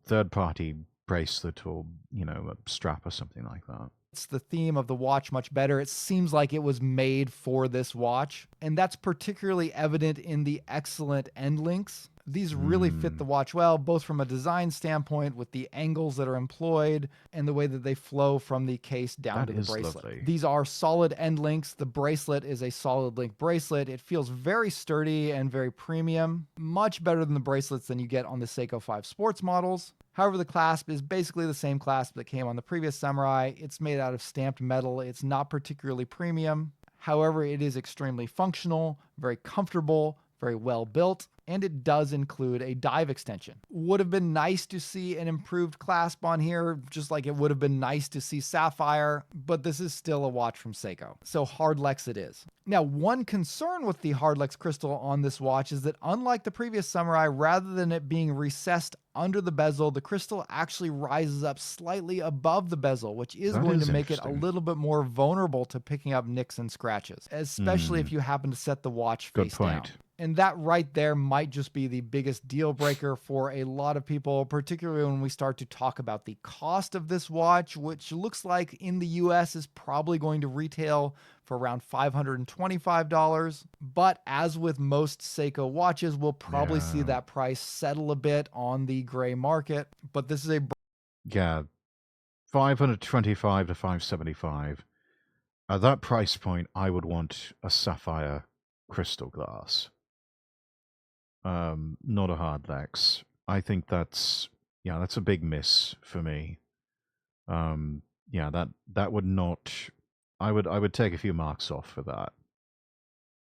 third-party bracelet or, a strap or something like that. It's the theme of the watch much better. It seems like it was made for this watch, and that's particularly evident in the excellent end links. These really fit the watch well, both from a design standpoint with the angles that are employed and the way that they flow from the case down to the bracelet. Lovely. These are solid end links. The bracelet is a solid link bracelet. It feels very sturdy and very premium, much better than the bracelets than you get on the Seiko 5 Sports models. However, the clasp is basically the same clasp that came on the previous Samurai. It's made out of stamped metal. It's not particularly premium. However, it is extremely functional, very comfortable, very well built, and it does include a dive extension. Would have been nice to see an improved clasp on here, just like it would have been nice to see Sapphire, but this is still a watch from Seiko, so Hardlex it is. Now, one concern with the Hardlex crystal on this watch is that unlike the previous Samurai, rather than it being recessed under the bezel, the crystal actually rises up slightly above the bezel, which is going to make it a little bit more vulnerable to picking up nicks and scratches, especially if you happen to set the watch face down. And that right there might just be the biggest deal breaker for a lot of people, particularly when we start to talk about the cost of this watch, which looks like in the US is probably going to retail for around $525. But as with most Seiko watches, we'll probably see that price settle a bit on the gray market. But this is a... Yeah, $525 to $575. At that price point, I would want a sapphire crystal glass. Not a Hardlex. I think that's a big miss for me. That would not. I would take a few marks off for that.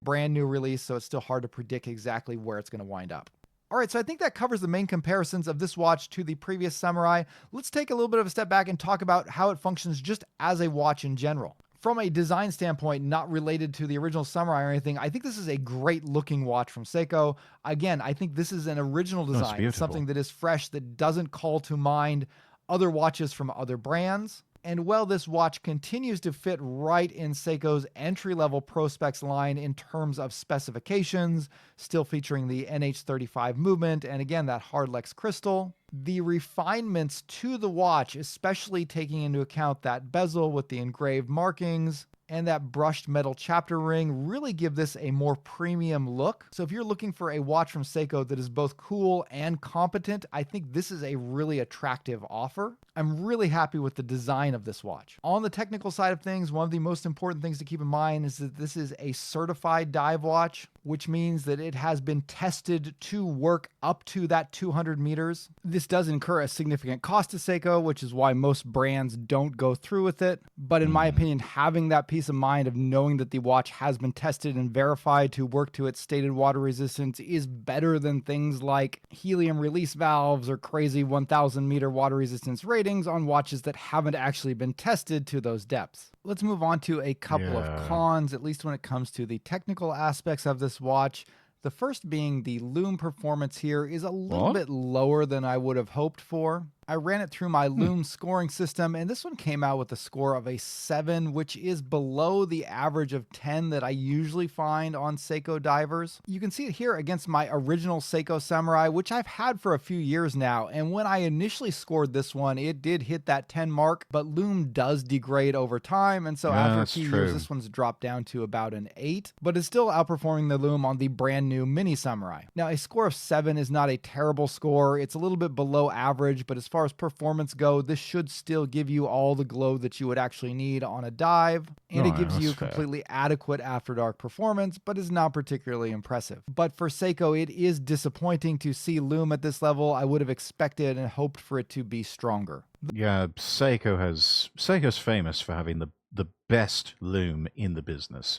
Brand new release, so it's still hard to predict exactly where it's going to wind up. All right, so I think that covers the main comparisons of this watch to the previous Samurai. Let's take a little bit of a step back and talk about how it functions just as a watch in general. From a design standpoint, not related to the original Samurai or anything, I think this is a great looking watch from Seiko. Again, I think this is an original design, something that is fresh, that doesn't call to mind other watches from other brands. And while this watch continues to fit right in Seiko's entry-level Prospex line in terms of specifications, still featuring the NH35 movement and again that Hardlex crystal, the refinements to the watch, especially taking into account that bezel with the engraved markings, and that brushed metal chapter ring really give this a more premium look. So if you're looking for a watch from Seiko that is both cool and competent, I think this is a really attractive offer. I'm really happy with the design of this watch. On the technical side of things, one of the most important things to keep in mind is that this is a certified dive watch, which means that it has been tested to work up to that 200 meters. This does incur a significant cost to Seiko, which is why most brands don't go through with it. But in my opinion, having that peace of mind of knowing that the watch has been tested and verified to work to its stated water resistance is better than things like helium release valves or crazy 1,000 meter water resistance ratings on watches that haven't actually been tested to those depths. Let's move on to a couple of cons, at least when it comes to the technical aspects of this watch. The first being the lume performance here is a little bit lower than I would have hoped for. I ran it through my lume scoring system, and this one came out with a score of a 7, which is below the average of 10 that I usually find on Seiko divers. You can see it here against my original Seiko Samurai, which I've had for a few years now, and when I initially scored this one, it did hit that 10 mark, but lume does degrade over time, and so after a few years, this one's dropped down to about an 8, but is still outperforming the lume on the brand new Mini Samurai. Now, a score of 7 is not a terrible score. It's a little bit below average, but as far as performance go, this should still give you all the glow that you would actually need on a dive, and it gives you completely adequate after dark performance, but is not particularly impressive. But for Seiko, it is disappointing to see lume at this level. I would have expected and hoped for it to be stronger. Yeah, Seiko's famous for having the best lume in the business.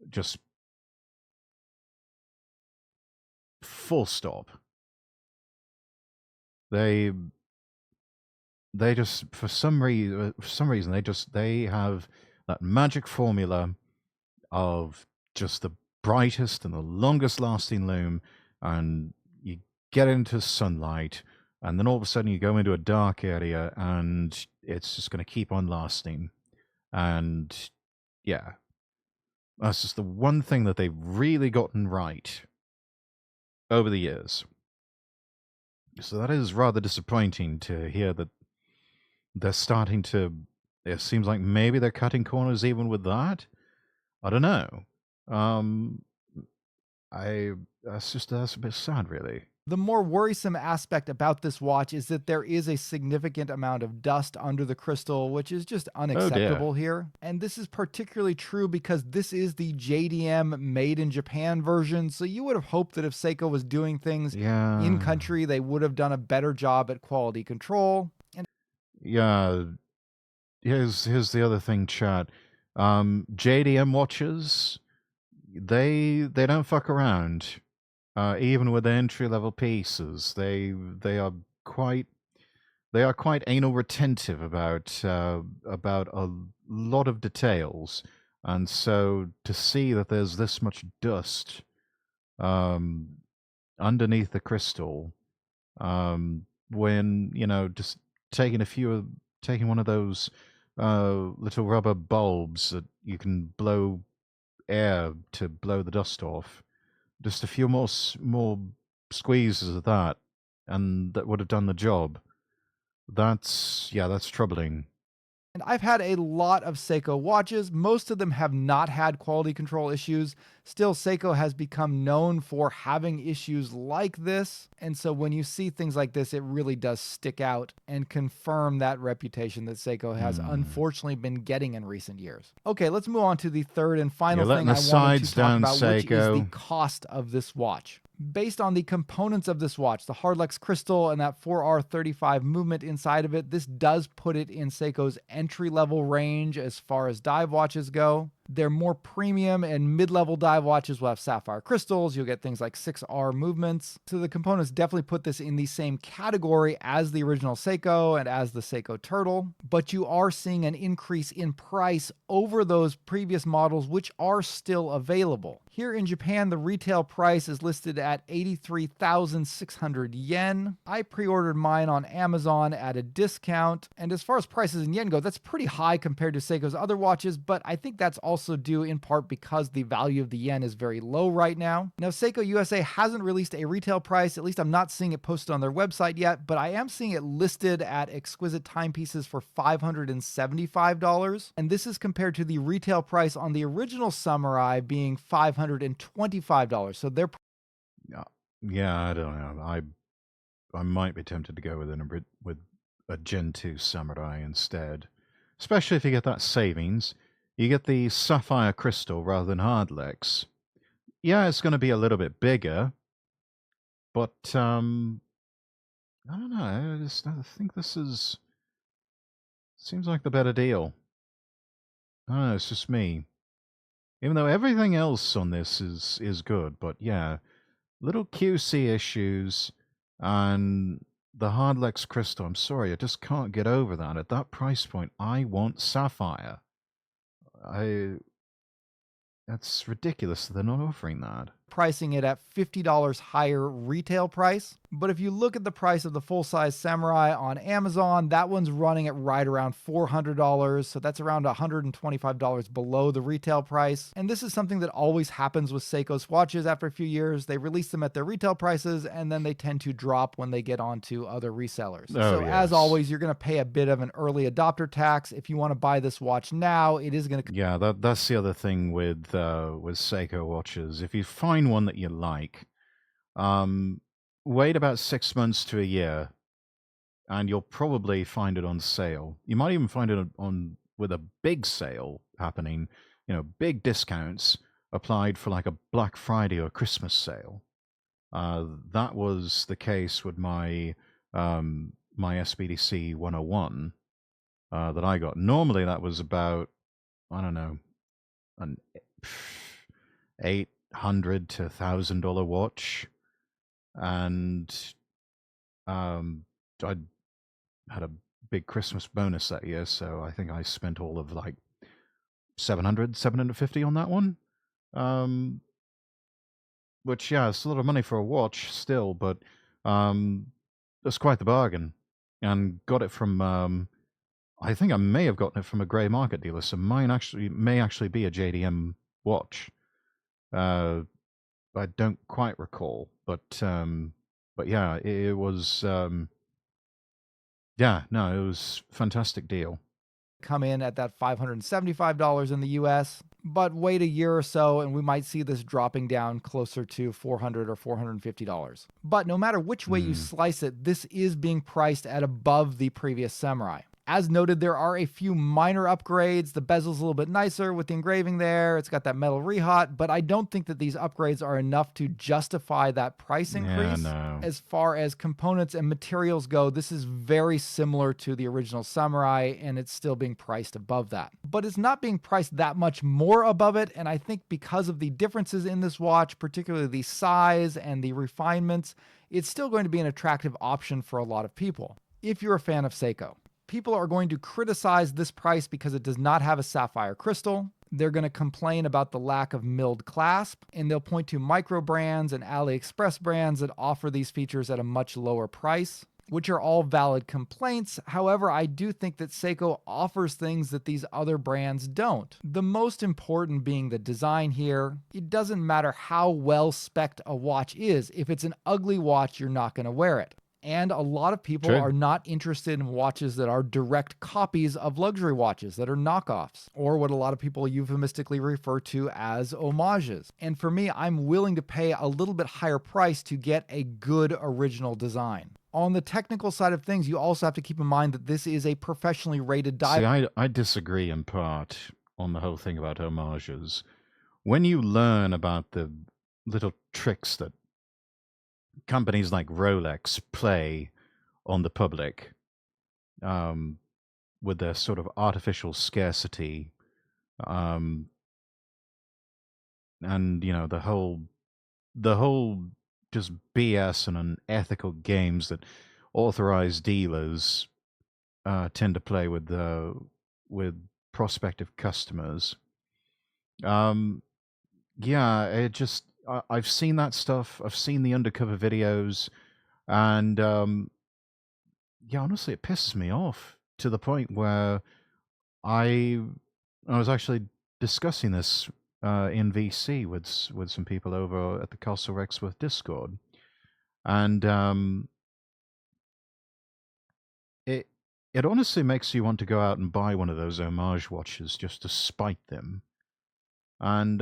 Just full stop. They just for some reason they have that magic formula of just the brightest and the longest lasting lume, and you get into sunlight and then all of a sudden you go into a dark area and it's just going to keep on lasting. And yeah, that's just the one thing that they've really gotten right over the years. So that is rather disappointing to hear that they're starting to, it seems like maybe they're cutting corners even with that. I don't know. That's a bit sad, really. The more worrisome aspect about this watch is that there is a significant amount of dust under the crystal, which is just unacceptable here. And this is particularly true because this is the JDM made in Japan version. So you would have hoped that if Seiko was doing things in country, they would have done a better job at quality control. And here's the other thing, chat. JDM watches, they don't fuck around. Even with the entry-level pieces, they are quite anal retentive about a lot of details, and so to see that there's this much dust underneath the crystal, when just taking one of those little rubber bulbs that you can blow air to blow the dust off. Just a few more squeezes of that, and that would have done the job. That's troubling. And I've had a lot of Seiko watches. Most of them have not had quality control issues. Still, Seiko has become known for having issues like this. And so when you see things like this, it really does stick out and confirm that reputation that Seiko has unfortunately been getting in recent years. Okay, let's move on to the third and final thing I wanted to talk about, which is the cost of this watch. Based on the components of this watch, the Hardlex crystal and that 4R35 movement inside of it, this does put it in Seiko's entry-level range as far as dive watches go. They're more premium, and mid-level dive watches will have sapphire crystals. You'll get things like 6R movements. So the components definitely put this in the same category as the original Seiko and as the Seiko Turtle. But you are seeing an increase in price over those previous models, which are still available. Here in Japan, the retail price is listed at 83,600 yen. I pre-ordered mine on Amazon at a discount. And as far as prices in yen go, that's pretty high compared to Seiko's other watches, but I think that's also also due in part because the value of the yen is very low right now. Now, Seiko USA hasn't released a retail price, at least I'm not seeing it posted on their website yet, but I am seeing it listed at Exquisite Timepieces for $575, and this is compared to the retail price on the original Samurai being $525. So they're Yeah, I don't know. I might be tempted to go with a Gen 2 Samurai instead. Especially if you get that savings. You get the sapphire crystal rather than hardlex. Yeah, it's going to be a little bit bigger, but I don't know. I think this seems like the better deal. I don't know, it's just me. Even though everything else on this is good, but yeah, little QC issues and the hardlex crystal. I'm sorry, I just can't get over that. At that price point, I want sapphire. That's ridiculous that they're not offering that. pricing it at $50 higher retail price. But if you look at the price of the full-size Samurai on Amazon, that one's running at right around $400. So that's around $125 below the retail price. And this is something that always happens with Seiko's watches after a few years. They release them at their retail prices, and then they tend to drop when they get onto other resellers. Oh, so yes. as always, you're going to pay a bit of an early adopter tax. If you want to buy this watch now, it is going to... Yeah, that's the other thing with Seiko watches. If you find one that you like, wait about 6 months to a year, and you'll probably find it on sale. You might even find it on with a big sale happening, big discounts applied for like a Black Friday or Christmas sale. That was the case with my my SBDC 101 that I got. Normally that was about, I don't know, an $800 to $1,000 watch, and I had a big Christmas bonus that year, so I think I spent all of like $750 on that one. Which, yeah, it's a lot of money for a watch still, but that's quite the bargain. And got it from, I think I may have gotten it from a grey market dealer, so mine may actually be a JDM watch. I don't quite recall, but yeah, it was, it was a fantastic deal. come in at that $575 in the US, but wait a year or so and we might see this dropping down closer to $400 or $450. But no matter which way you slice it, this is being priced at above the previous Samurai. As noted, there are a few minor upgrades. The bezel's a little bit nicer with the engraving there. It's got that metal rehaut, but I don't think that these upgrades are enough to justify that price increase. No. As far as components and materials go, this is very similar to the original Samurai, and it's still being priced above that. But it's not being priced that much more above it, and I think because of the differences in this watch, particularly the size and the refinements, it's still going to be an attractive option for a lot of people. If you're a fan of Seiko, people are going to criticize this price because it does not have a sapphire crystal. They're going to complain about the lack of milled clasp, and they'll point to micro brands and AliExpress brands that offer these features at a much lower price, which are all valid complaints. However, I do think that Seiko offers things that these other brands don't. The most important being the design here. It doesn't matter how well spec'd a watch is. If it's an ugly watch, you're not going to wear it. And a lot of people True. are not interested in watches that are direct copies of luxury watches that are knockoffs, or what a lot of people euphemistically refer to as homages. And for me, I'm willing to pay a little bit higher price to get a good original design. On the technical side of things, you also have to keep in mind that this is a professionally rated dive. See, I disagree in part on the whole thing about homages. When you learn about the little tricks that companies like Rolex play on the public, with their sort of artificial scarcity, and the whole just BS and unethical games that authorized dealers tend to play with prospective customers. I've seen that stuff. I've seen the undercover videos, and honestly, it pisses me off to the point where I was actually discussing this in VC with some people over at the Castle Rexworth Discord, and it honestly makes you want to go out and buy one of those homage watches just to spite them, and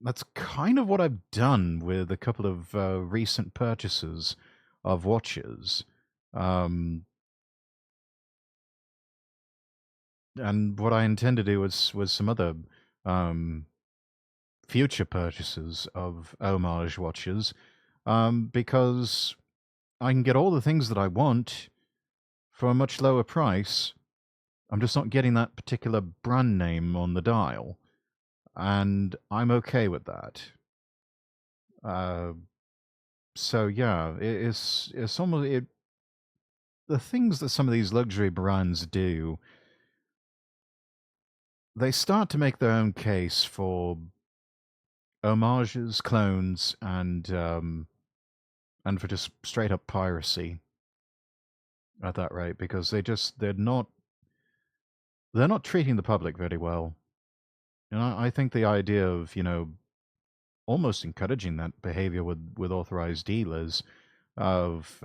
that's kind of what I've done with a couple of recent purchases of watches. And what I intend to do was some other future purchases of homage watches, because I can get all the things that I want for a much lower price. I'm just not getting that particular brand name on the dial, and I'm okay with that. So yeah, it's almost the things that some of these luxury brands do. They start to make their own case for homages, clones, and for just straight up piracy at that rate, because they're not treating the public very well. And I think the idea of, almost encouraging that behavior with authorized dealers of,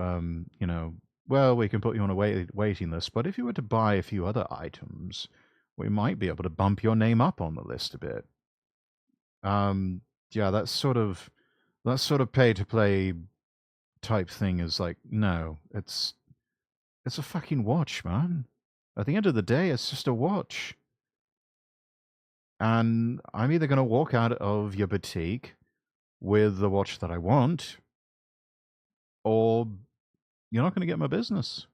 well, we can put you on a waiting list, but if you were to buy a few other items, we might be able to bump your name up on the list a bit. Yeah, that sort of pay to play type thing is like, no, it's a fucking watch, man. At the end of the day, it's just a watch. And I'm either going to walk out of your boutique with the watch that I want, or you're not going to get my business.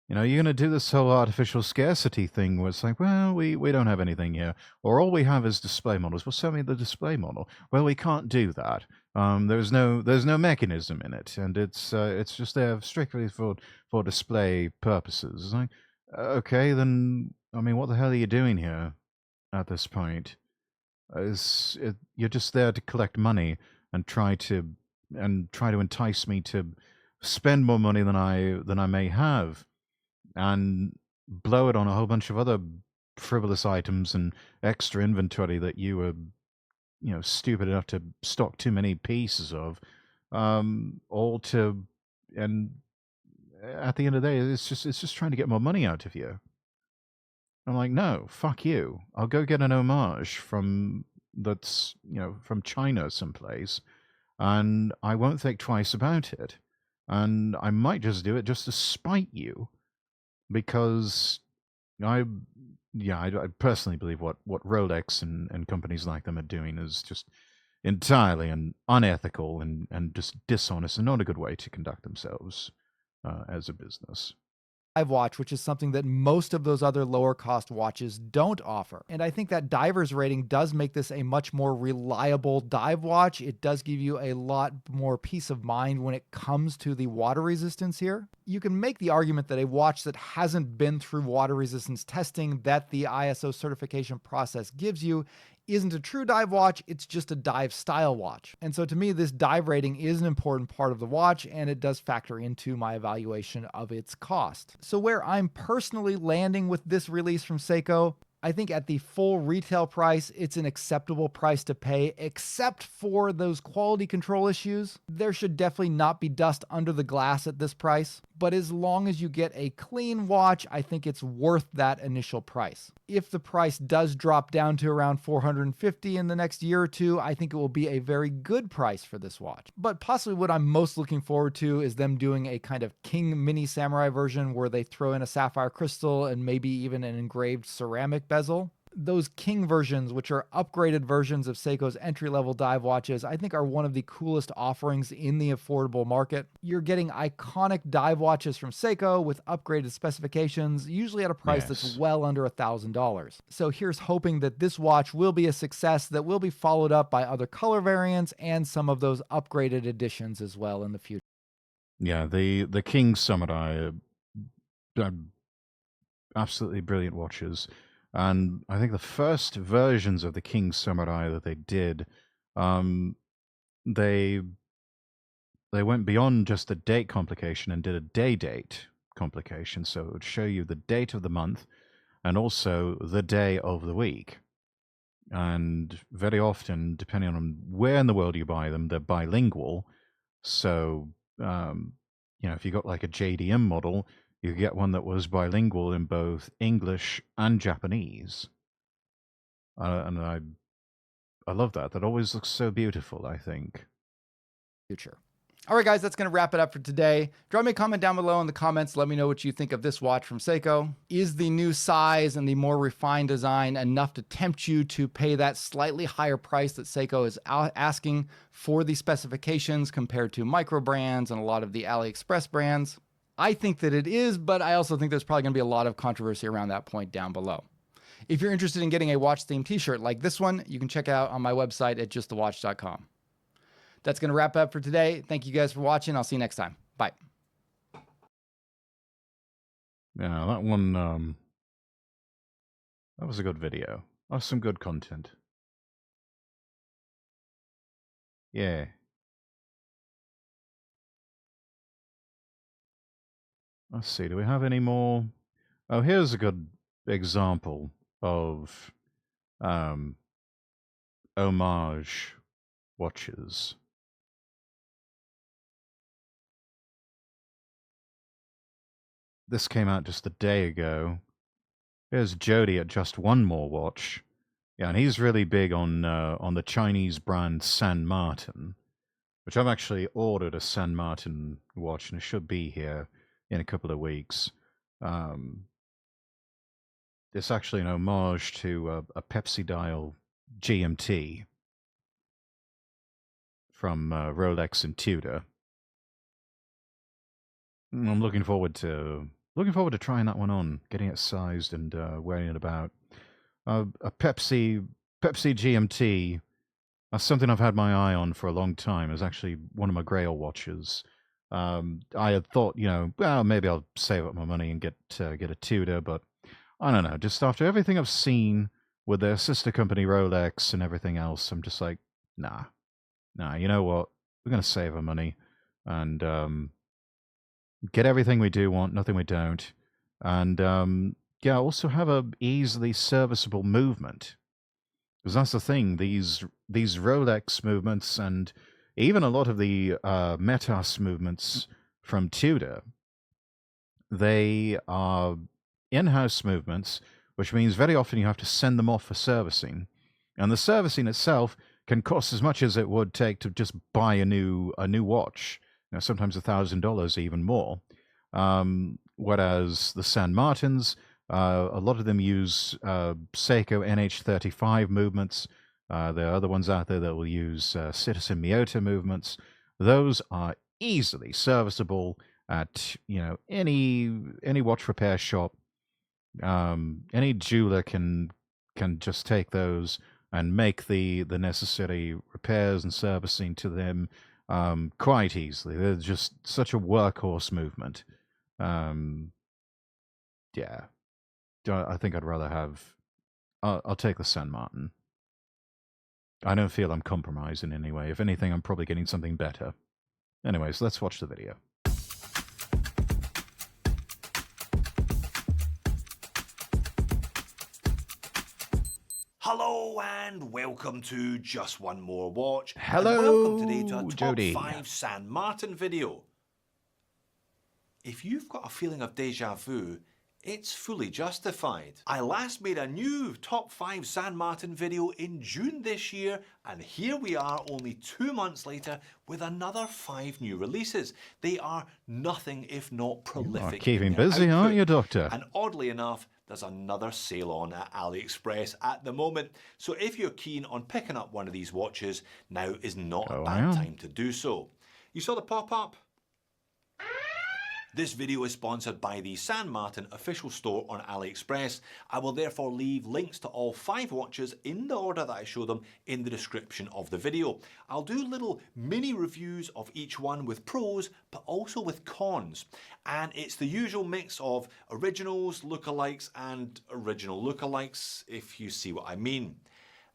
You're going to do this whole artificial scarcity thing where it's like, well, we don't have anything here. Or all we have is display models. Well, sell me the display model. Well, we can't do that. There's no mechanism in it, and it's just there strictly for display purposes. It's like, okay, then, I mean, what the hell are you doing here at this point? You're just there to collect money and try to entice me to spend more money than I may have, and blow it on a whole bunch of other frivolous items and extra inventory that you were, stupid enough to stock too many pieces of, all to, and at the end of the day, it's just trying to get more money out of you. I'm like, no, fuck you. I'll go get an homage from from China someplace, and I won't think twice about it. And I might just do it just to spite you, because I personally believe what Rolex and companies like them are doing is just entirely unethical and just dishonest, and not a good way to conduct themselves as a business. Dive watch, which is something that most of those other lower cost watches don't offer. And I think that diver's rating does make this a much more reliable dive watch. It does give you a lot more peace of mind when it comes to the water resistance here. You can make the argument that a watch that hasn't been through water resistance testing that the ISO certification process gives you isn't a true dive watch, it's just a dive style watch. And so to me, this dive rating is an important part of the watch, and it does factor into my evaluation of its cost. So where I'm personally landing with this release from Seiko, I think at the full retail price, it's an acceptable price to pay, except for those quality control issues. There should definitely not be dust under the glass at this price, but as long as you get a clean watch, I think it's worth that initial price. If the price does drop down to around $450 in the next year or two, I think it will be a very good price for this watch. But possibly what I'm most looking forward to is them doing a kind of King Mini Samurai version where they throw in a sapphire crystal and maybe even an engraved ceramic bezel. Those King versions, which are upgraded versions of Seiko's entry-level dive watches, I think are one of the coolest offerings in the affordable market. You're getting iconic dive watches from Seiko with upgraded specifications, usually at a price that's well under $1,000. So here's hoping that this watch will be a success that will be followed up by other color variants and some of those upgraded editions as well in the future. Yeah, the King Samurai are absolutely brilliant watches. And I think the first versions of the King Samurai that they did, they went beyond just the date complication and did a day date complication. So it would show you the date of the month, and also the day of the week. And very often, depending on where in the world you buy them, they're bilingual. So, if you got like a JDM model, you could get one that was bilingual in both English and Japanese. And I love that. That always looks so beautiful, I think. Future. All right, guys, that's going to wrap it up for today. Drop me a comment down below in the comments. Let me know what you think of this watch from Seiko. Is the new size and the more refined design enough to tempt you to pay that slightly higher price that Seiko is asking for the specifications compared to micro brands and a lot of the AliExpress brands? I think that it is, but I also think there's probably going to be a lot of controversy around that point down below. If you're interested in getting a watch-themed t-shirt like this one, you can check it out on my website at justthewatch.com. That's going to wrap up for today. Thank you guys for watching. I'll see you next time. Bye. Yeah, that one, that was a good video. That was some good content. Yeah. Let's see, do we have any more? Oh, here's a good example of homage watches. This came out just a day ago. Here's Jody at Just One More Watch. Yeah, and he's really big on the Chinese brand San Martin, which I've actually ordered a San Martin watch, and it should be here in a couple of weeks. It's actually an homage to a Pepsi dial GMT from Rolex and Tudor. I'm looking forward to trying that one on, getting it sized and wearing it about. A Pepsi GMT. That's something I've had my eye on for a long time. It's actually one of my Grail watches. I had thought, well, maybe I'll save up my money and get a Tudor, but I don't know. Just after everything I've seen with their sister company Rolex and everything else, I'm just like, nah. You know what? We're gonna save our money and get everything we do want, nothing we don't, and also have a easily serviceable movement. Because that's the thing, these Rolex movements and even a lot of the Metas movements from Tudor, they are in-house movements, which means very often you have to send them off for servicing, and the servicing itself can cost as much as it would take to just buy a new watch. Sometimes $1,000, even more. Whereas the San Martins, a lot of them use Seiko NH35 movements. There are other ones out there that will use Citizen Miyota movements. Those are easily serviceable at any watch repair shop. Any jeweler can just take those and make the necessary repairs and servicing to them quite easily. They're just such a workhorse movement. Yeah. I think I'd rather have... I'll take the San Martin. I don't feel I'm compromising in any way. If anything, I'm probably getting something better. Anyways, let's watch the video. Hello and welcome to Just One More Watch. Hello, and welcome today to a top Jody. 5 San Martin video. If you've got a feeling of deja vu, it's fully justified. I last made a new top 5 San Martin video in June this year, and here we are only 2 months later with another 5 new releases. They are nothing if not prolific. You are keeping in their busy, aren't output. you, Doctor? And oddly enough, there's another sale on at AliExpress at the moment. So if you're keen on picking up one of these watches, now is not a bad time to do so. You saw the pop-up? This video is sponsored by the San Martin official store on AliExpress. I will therefore leave links to all 5 watches in the order that I show them in the description of the video. I'll do little mini reviews of each one with pros, but also with cons. And it's the usual mix of originals, lookalikes, and original lookalikes, if you see what I mean.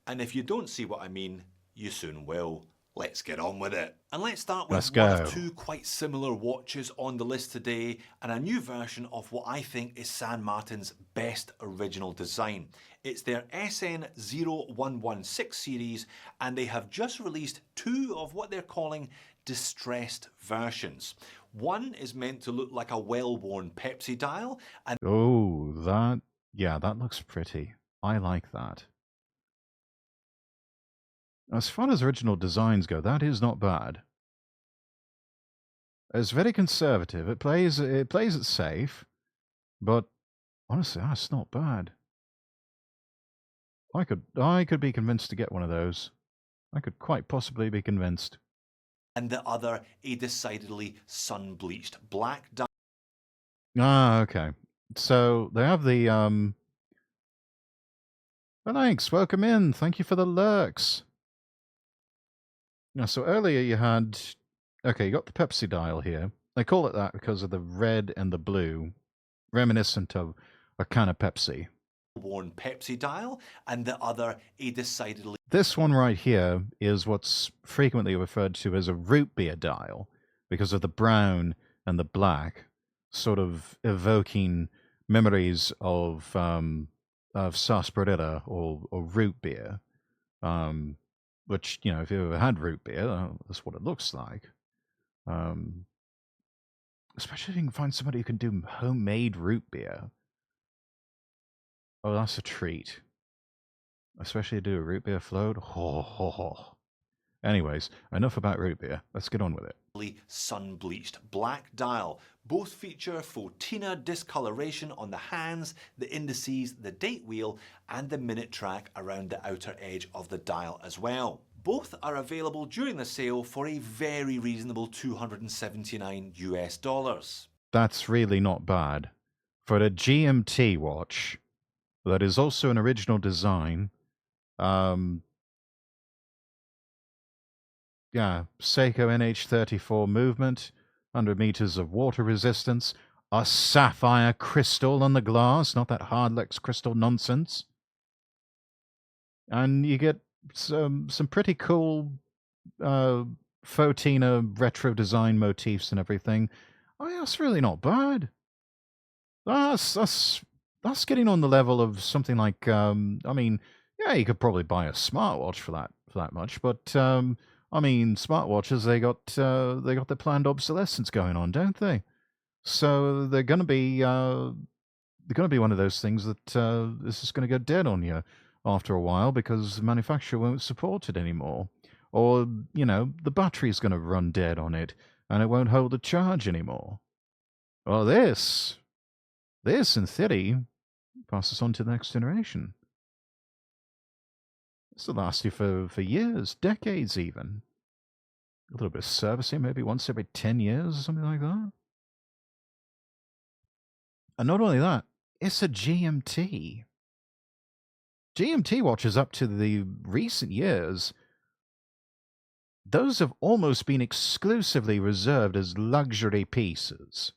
And if you don't see what I mean, you soon will. Let's get on with it. And let's start with Let's one go. of two quite similar watches on the list today, and a new version of what I think is San Martin's best original design. It's their SN0116 series, and they have just released two of what they're calling distressed versions. One is meant to look like a well-worn Pepsi dial, and Oh, that looks pretty. I like that. As far as original designs go, that is not bad. It's very conservative. It plays it safe, but honestly, that's not bad. I could be convinced to get one of those. I could quite possibly be convinced. and the other a decidedly sun-bleached black dial. Ah, okay. So they have the well, thanks. Welcome in. Thank you for the lurks. Now, so earlier you had, okay, you got the Pepsi dial here. They call it that because of the red and the blue, reminiscent of a can of Pepsi. Worn Pepsi dial, and the other a decidedly This one right here is what's frequently referred to as a root beer dial because of the brown and the black, sort of evoking memories of sarsaparilla or root beer. Which, you know, if you ever had root beer, that's what it looks like. Especially if you can find somebody who can do homemade root beer. Oh, that's a treat. Especially to do a root beer float. Oh. Anyways, enough about root beer. Let's get on with it. sun-bleached black dial. Both feature Fotina discoloration on the hands, the indices, the date wheel, and the minute track around the outer edge of the dial as well. Both are available during the sale for a very reasonable $279 US. That's really not bad. For a GMT watch that is also an original design, yeah, Seiko NH34 movement, 100 meters of water resistance, a sapphire crystal on the glass, not that Hardlex crystal nonsense. And you get some pretty cool Fotina retro design motifs and everything. Oh, yeah, that's really not bad. That's getting on the level of something like I mean, yeah, you could probably buy a smartwatch for that much, but I mean, smartwatches they got the planned obsolescence going on, don't they? So they're going to be one of those things that is just going to go dead on you after a while because the manufacturer won't support it anymore, or you know the battery's going to run dead on it and it won't hold the charge anymore. Well, this in theory passes on to the next generation. This will last you for years, decades even. A little bit of servicing, maybe once every 10 years or something like that. And not only that, it's a GMT. GMT watches up to the recent years, those have almost been exclusively reserved as luxury pieces.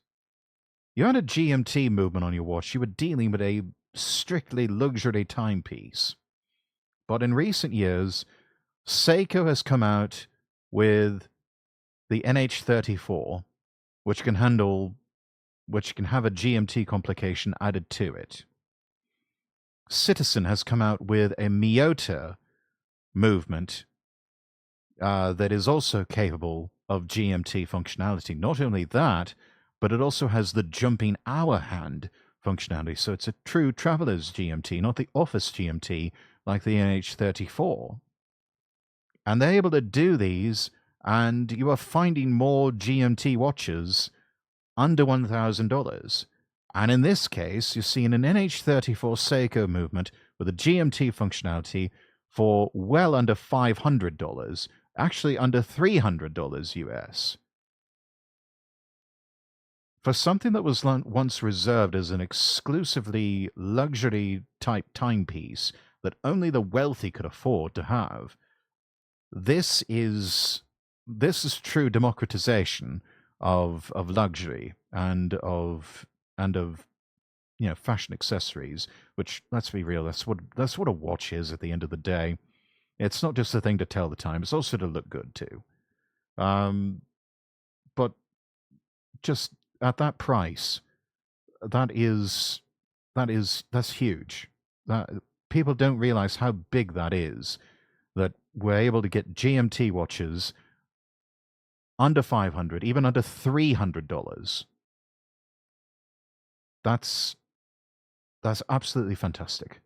You had a GMT movement on your watch, you were dealing with a strictly luxury timepiece. But in recent years, Seiko has come out with the NH34, which can have a GMT complication added to it. Citizen has come out with a Miyota movement that is also capable of GMT functionality. Not only that, but it also has the jumping hour hand functionality. So it's a true traveler's GMT, not the office GMT like the NH34. And they're able to do these, and you are finding more GMT watches under $1,000. And in this case, you're seeing an NH34 Seiko movement with a GMT functionality for well under $500, actually under $300 US. For something that was once reserved as an exclusively luxury type timepiece that only the wealthy could afford to have, this is true democratization of luxury and of you know fashion accessories. Which, let's be real, that's what a watch is at the end of the day. It's not just a thing to tell the time; it's also to look good too. But just at that price, that's huge. That people don't realize how big that is. That we're able to get GMT watches under $500, even under $300. That's absolutely fantastic.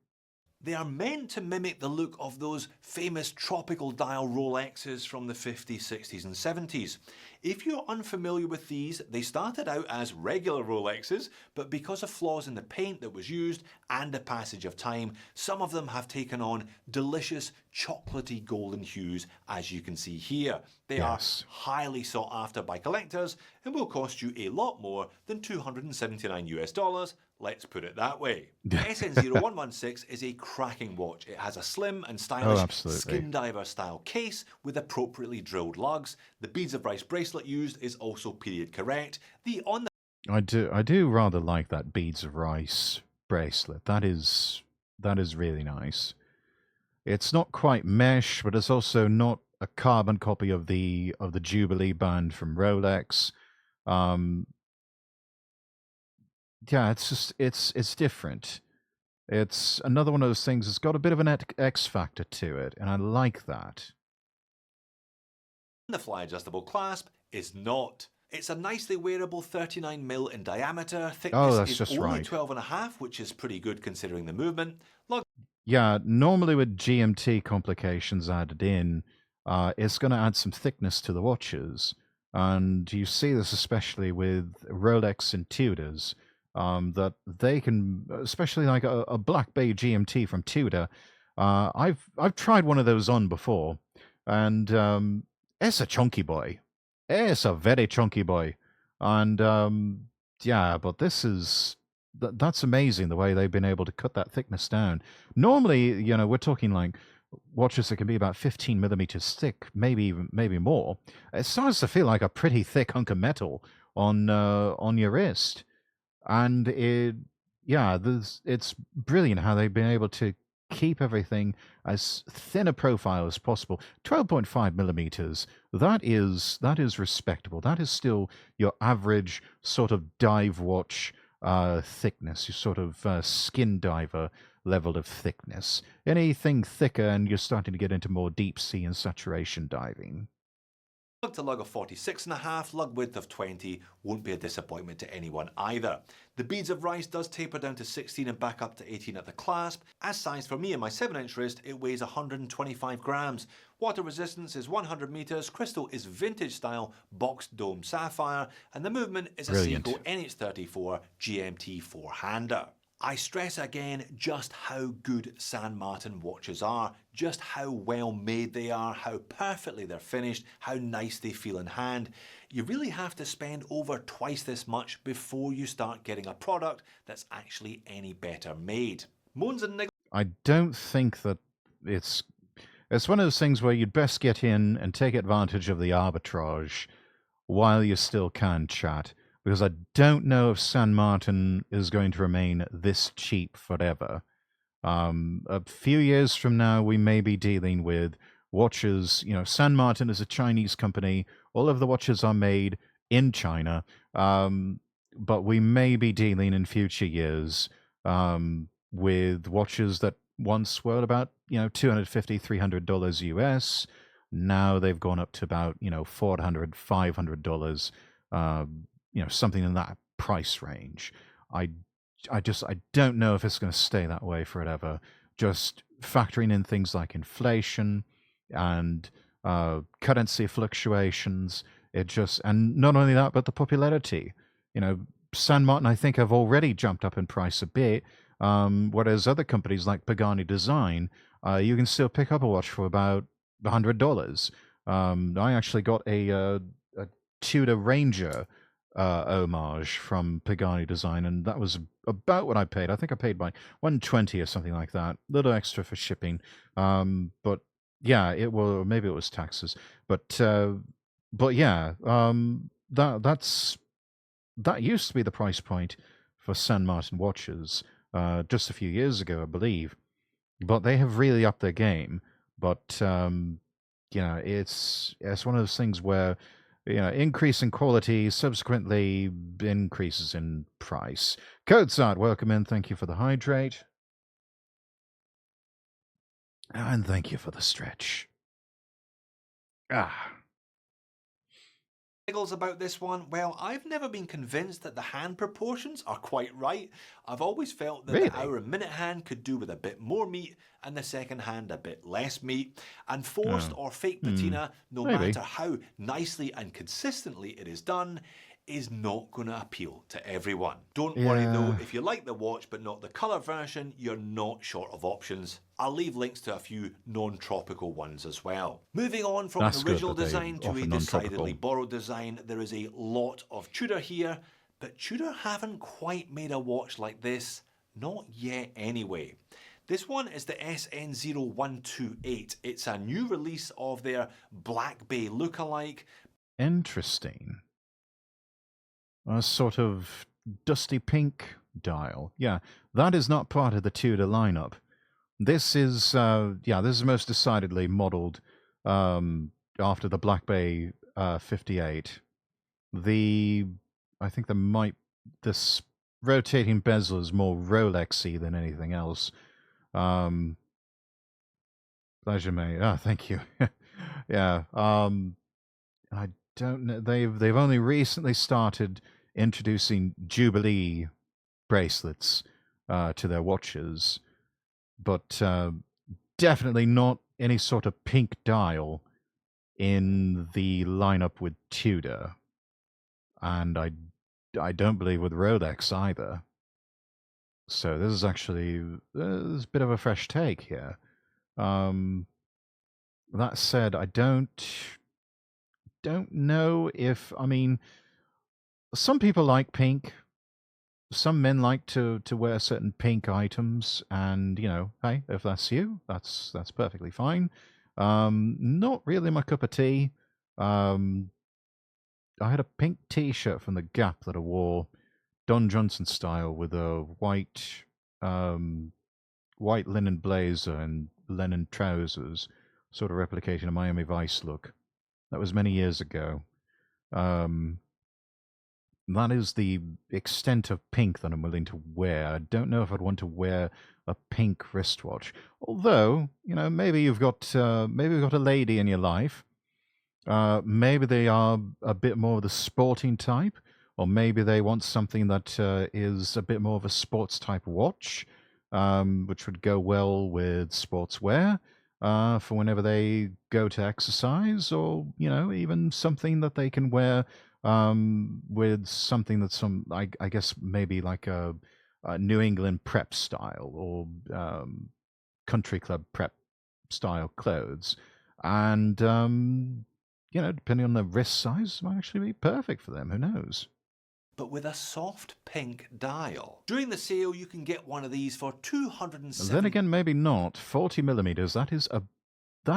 They are meant to mimic the look of those famous tropical dial Rolexes from the 50s, 60s and 70s. If you're unfamiliar with these, they started out as regular Rolexes, but because of flaws in the paint that was used and the passage of time, some of them have taken on delicious chocolatey golden hues, as you can see here. They are highly sought after by collectors and will cost you a lot more than $279 US. Let's put it that way. SN0116 is a cracking watch. It has a slim and stylish skin diver style case with appropriately drilled lugs. The beads of rice bracelet used is also period correct. I do rather like that beads of rice bracelet. That is really nice. It's not quite mesh, but it's also not a carbon copy of the Jubilee band from Rolex. Yeah, it's just it's different. It's another one of those things. It's got a bit of an X factor to it, and I like that. The fly adjustable clasp is not. It's a nicely wearable 39mm in diameter. Thickness is only 12.5, which is pretty good considering the movement. Yeah, normally with GMT complications added in, it's going to add some thickness to the watches, and you see this especially with Rolex and Tudors. That they can, especially like a Black Bay GMT from Tudor. I've tried one of those on before, and it's a chunky boy. It's a very chunky boy, and yeah, but that's amazing the way they've been able to cut that thickness down. Normally, we're talking like watches that can be about 15 millimeters thick, maybe more. It starts to feel like a pretty thick hunk of metal on your wrist. And it's brilliant how they've been able to keep everything as thin a profile as possible. 12.5 millimeters, that is respectable. That is still your average sort of dive watch thickness, your sort of skin diver level of thickness. Anything thicker and you're starting to get into more deep sea and saturation diving. Lug to lug of 46.5, lug width of 20 won't be a disappointment to anyone either. The beads of rice does taper down to 16 and back up to 18 at the clasp. As sized for me and my 7-inch wrist, it weighs 125 grams. Water resistance is 100 meters, crystal is vintage style boxed dome sapphire, and the movement is a Seiko NH34 GMT 4-hander. I stress again just how good San Martin watches are, just how well made they are, how perfectly they're finished, how nice they feel in hand. You really have to spend over twice this much before you start getting a product that's actually any better made. Moans and niggles. I don't think that it's one of those things where you'd best get in and take advantage of the arbitrage while you still can, chat. Because I don't know if San Martin is going to remain this cheap forever. A few years from now, we may be dealing with watches. San Martin is a Chinese company. All of the watches are made in China. But we may be dealing in future years with watches that once were about $250, $300 US. Now they've gone up to about $400, $500. Something in that price range. I don't know if it's going to stay that way forever. Just factoring in things like inflation and currency fluctuations. And not only that, but the popularity. San Martin, I think, have already jumped up in price a bit. Whereas other companies like Pagani Design, you can still pick up a watch for about $100. I actually got a Tudor Ranger homage from Pagani Design, and that was about what I paid. I think I paid by $120 or something like that. A little extra for shipping. But yeah, maybe it was taxes. But yeah, that used to be the price point for San Martin watches just a few years ago, I believe. But they have really upped their game. But it's one of those things where increase in quality subsequently increases in price. Codesart, welcome in. Thank you for the hydrate. And thank you for the stretch. About this one, well, I've never been convinced that the hand proportions are quite right. I've always felt that Really? the hour and minute hand could do with a bit more meat and the second hand a bit less meat. And forced or fake patina, no Maybe. matter how nicely and consistently it is done, is not going to appeal to everyone. Don't worry though, if you like the watch but not the colour version, you're not short of options. I'll leave links to a few non-tropical ones as well. Moving on from That's an original good that they design to offer a decidedly non-tropical. borrowed design, there is a lot of Tudor here, but Tudor haven't quite made a watch like this, not yet anyway. This one is the SN0128. It's a new release of their Black Bay lookalike. Interesting. A sort of dusty pink dial. Yeah, that is not part of the Tudor lineup. This is, this is most decidedly modeled after the Black Bay 58. I think this rotating bezel is more Rolex-y than anything else. Pleasure, mate. Thank you. Yeah. I don't know. They've only recently started introducing Jubilee bracelets to their watches, but definitely not any sort of pink dial in the lineup with Tudor, and I don't believe with Rolex either. So this is actually there's a bit of a fresh take here. That said, I don't know if, I mean, some people like pink. Some men like to wear certain pink items, and hey, if that's you, that's perfectly fine. Not really my cup of tea. I had a pink T-shirt from the Gap that I wore, Don Johnson style, with a white linen blazer and linen trousers, sort of replicating a Miami Vice look. That was many years ago. That is the extent of pink that I'm willing to wear. I don't know if I'd want to wear a pink wristwatch. Although, maybe you've got a lady in your life. Maybe they are a bit more of the sporting type, or maybe they want something that is a bit more of a sports type watch, which would go well with sportswear for whenever they go to exercise, or even something that they can wear with something that's I guess maybe like a New England prep style, or country club prep style clothes, and depending on the wrist size, might actually be perfect for them. Who knows? But with a soft pink dial. During the sale, you can get one of these for $207. Then again, maybe not. 40 millimeters. That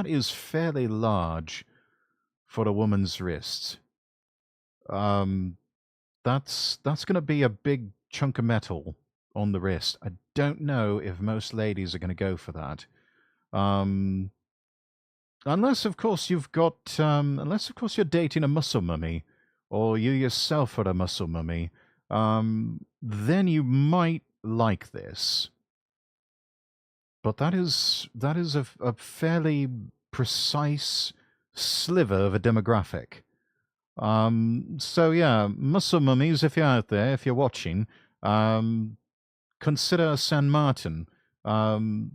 is fairly large for a woman's wrist. That's going to be a big chunk of metal on the wrist. I don't know if most ladies are going to go for that. Unless of course you're dating a muscle mummy, or you yourself are a muscle mummy, then you might like this. But that is a fairly precise sliver of a demographic. So yeah, muscle mummies, if you're out there, if you're watching, consider San Martin, the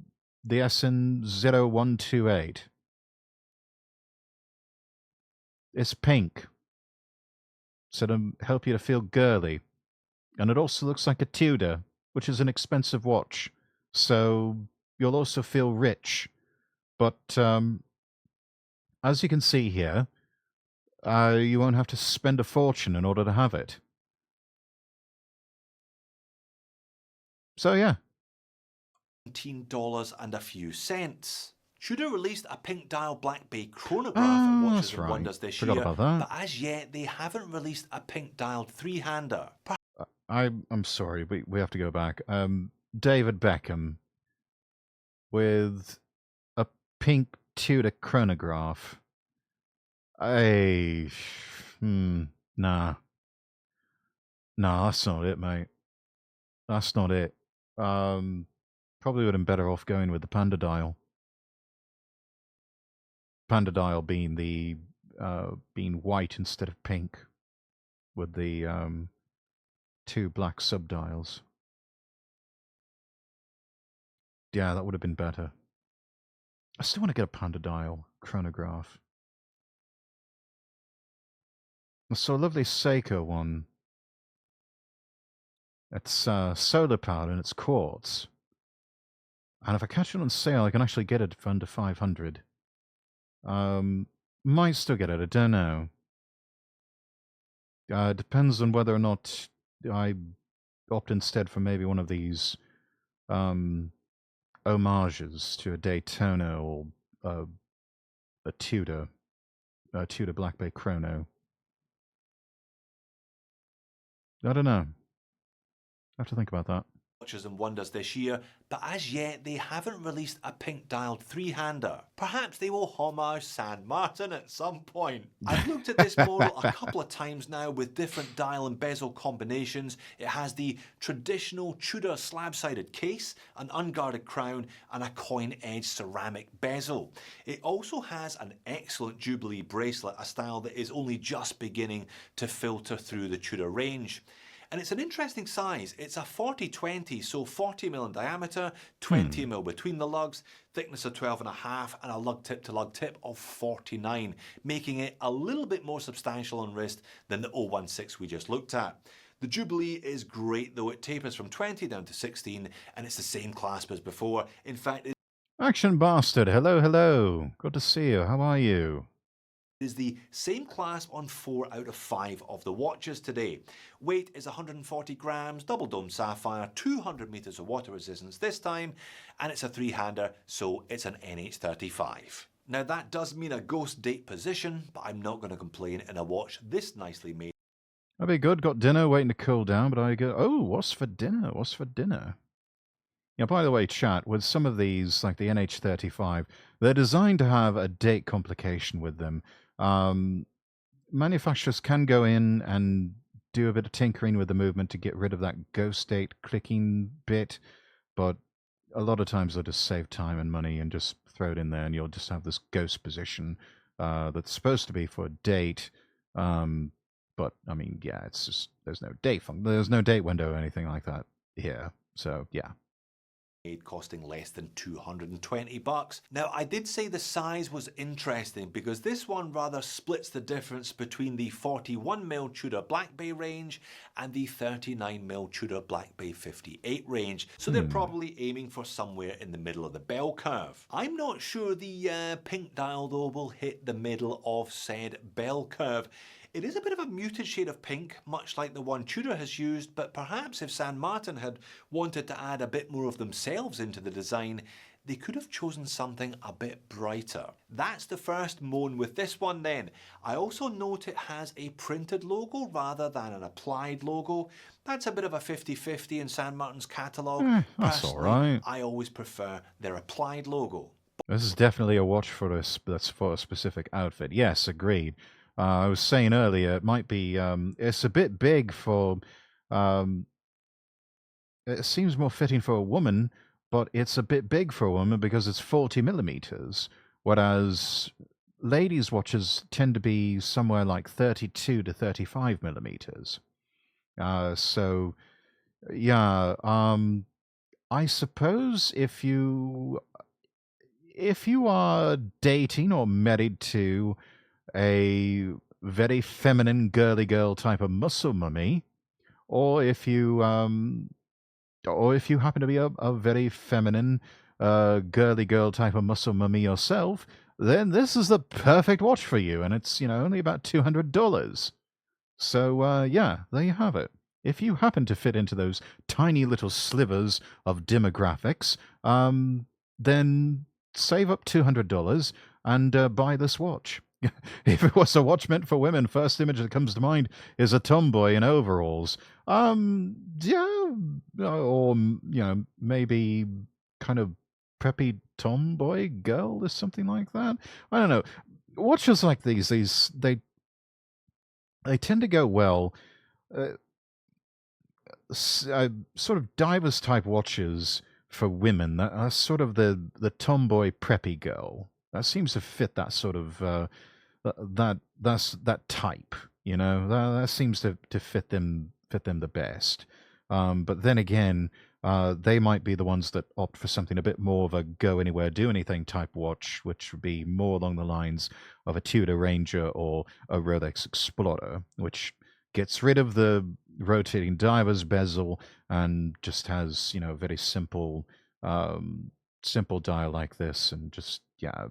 SN0128. It's pink, so to help you to feel girly. And it also looks like a Tudor, which is an expensive watch. So you'll also feel rich. But as you can see here, you won't have to spend a fortune in order to have it. So yeah. $19 and a few cents. Tudor released a pink dial Black Bay chronograph at Watches and Wonders this year, about that. but as yet they haven't released a pink dialed three-hander. I'm sorry, we have to go back. David Beckham with a pink Tudor chronograph. I, nah. Nah, that's not it, mate. That's not it. Probably would have been better off going with the Panda Dial. Panda Dial being being white instead of pink, with the 2 black subdials. Yeah, that would have been better. I still want to get a Panda Dial chronograph. I saw a lovely Seiko one. It's solar powered and it's quartz. And if I catch it on sale, I can actually get it for under 500. Might still get it, I don't know. Depends on whether or not I opt instead for maybe one of these homages to a Daytona or a Tudor Black Bay Chrono. I don't know. I have to think about that. Watches and wonders this year, but as yet they haven't released a pink dialed 3-hander. Perhaps they will homage San Martin at some point. I've looked at this model a couple of times now with different dial and bezel combinations. It has the traditional Tudor slab-sided case, an unguarded crown and a coin-edged ceramic bezel. It also has an excellent Jubilee bracelet, a style that is only just beginning to filter through the Tudor range. And it's an interesting size. It's a 40-20, so 40mm in diameter, 20mm between the lugs, thickness of 12.5, and a lug tip to lug tip of 49, making it a little bit more substantial on wrist than the 016 we just looked at. The Jubilee is great though. It tapers from 20 down to 16, and it's the same clasp as before. In fact, Action Bastard, hello, hello. Good to see you. How are you? is the same clasp on 4 out of 5 of the watches today. Weight is 140 grams, double dome sapphire, 200 meters of water resistance this time, and it's a 3-hander, so it's an NH35. Now that does mean a ghost date position, but I'm not going to complain in a watch this nicely made. That'd be good. Got dinner waiting to cool down, but I go, oh, what's for dinner? What's for dinner? Yeah, by the way, chat, with some of these, like the NH35, they're designed to have a date complication with them. Manufacturers can go in and do a bit of tinkering with the movement to get rid of that ghost date clicking bit, but a lot of times they'll just save time and money and just throw it in there, and you'll just have this ghost position that's supposed to be for a date. But I mean, yeah, it's just there's no date window or anything like that here. So yeah. Costing less than 220 bucks. Now, I did say the size was interesting because this one rather splits the difference between the 41mm Tudor Black Bay range and the 39mm Tudor Black Bay 58 range. So they're probably aiming for somewhere in the middle of the bell curve. I'm not sure the pink dial though will hit the middle of said bell curve. It is a bit of a muted shade of pink, much like the one Tudor has used, but perhaps if San Martin had wanted to add a bit more of themselves into the design, they could have chosen something a bit brighter. That's the first moan with this one then. I also note it has a printed logo rather than an applied logo. That's a bit of a 50-50 in San Martin's catalogue. That's alright. I always prefer their applied logo. This is definitely a watch that's for a specific outfit. Yes, agreed. I was saying earlier, it might be, it's a bit big for, it seems more fitting for a woman, but it's a bit big for a woman because it's 40mm, whereas ladies' watches tend to be somewhere like 32 to 35mm. So, yeah, I suppose if you are dating or married to a very feminine girly girl type of muscle mummy, or if you happen to be a very feminine girly girl type of muscle mummy yourself, then this is the perfect watch for you, and it's only about $200. So yeah, there you have it. If you happen to fit into those tiny little slivers of demographics, then save up $200 and buy this watch. If it was a watch meant for women, first image that comes to mind is a tomboy in overalls. Yeah, or maybe kind of preppy tomboy girl or something like that. I don't know. watches like these they tend to go well. Uh, sort of divers type watches for women. That's sort of the tomboy preppy girl. That seems to fit that sort of that type. You know, that seems to fit them the best. But then again, they might be the ones that opt for something a bit more of a go anywhere, do anything type watch, which would be more along the lines of a Tudor Ranger or a Rolex Explorer, which gets rid of the rotating diver's bezel and just has, you know, a very simple dial like this, and just, yeah, I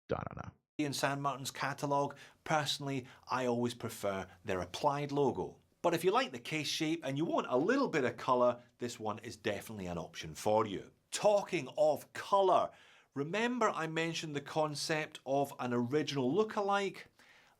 don't know. In San Martin's catalogue, personally, I always prefer their applied logo. But if you like the case shape and you want a little bit of colour, this one is definitely an option for you. Talking of colour, remember I mentioned the concept of an original lookalike?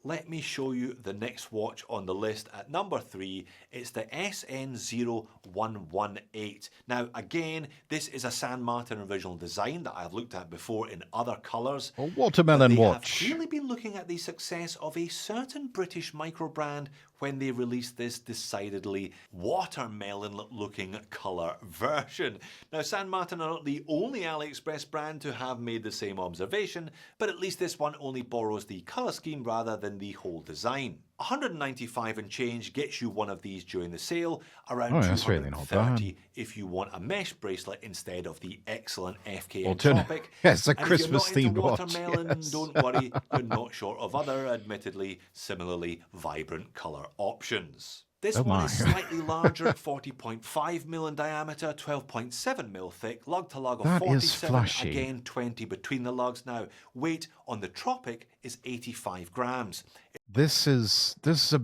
Let me show you the next watch on the list at number 3. It's the SN0118. Now again, this is a San Martin original design that I've looked at before in other colours. A watermelon watch. They have clearly been looking at the success of a certain British micro brand when they released this decidedly watermelon looking colour version. Now San Martin are not the only AliExpress brand to have made the same observation, but at least this one only borrows the colour scheme rather than the whole design. 195 and change gets you one of these during the sale, around 230 if you want a mesh bracelet instead of the excellent FKN Tropic. Yes, a and Christmas if you're not into themed watch. watermelon, Yes. don't worry, you're not short of other, admittedly, similarly vibrant colour options. This one is slightly larger at 40.5mm in diameter, 12.7mm thick, lug to lug of That 47, is flashy. again 20 between the lugs. Now, weight on the Tropic is 85 grams. This is a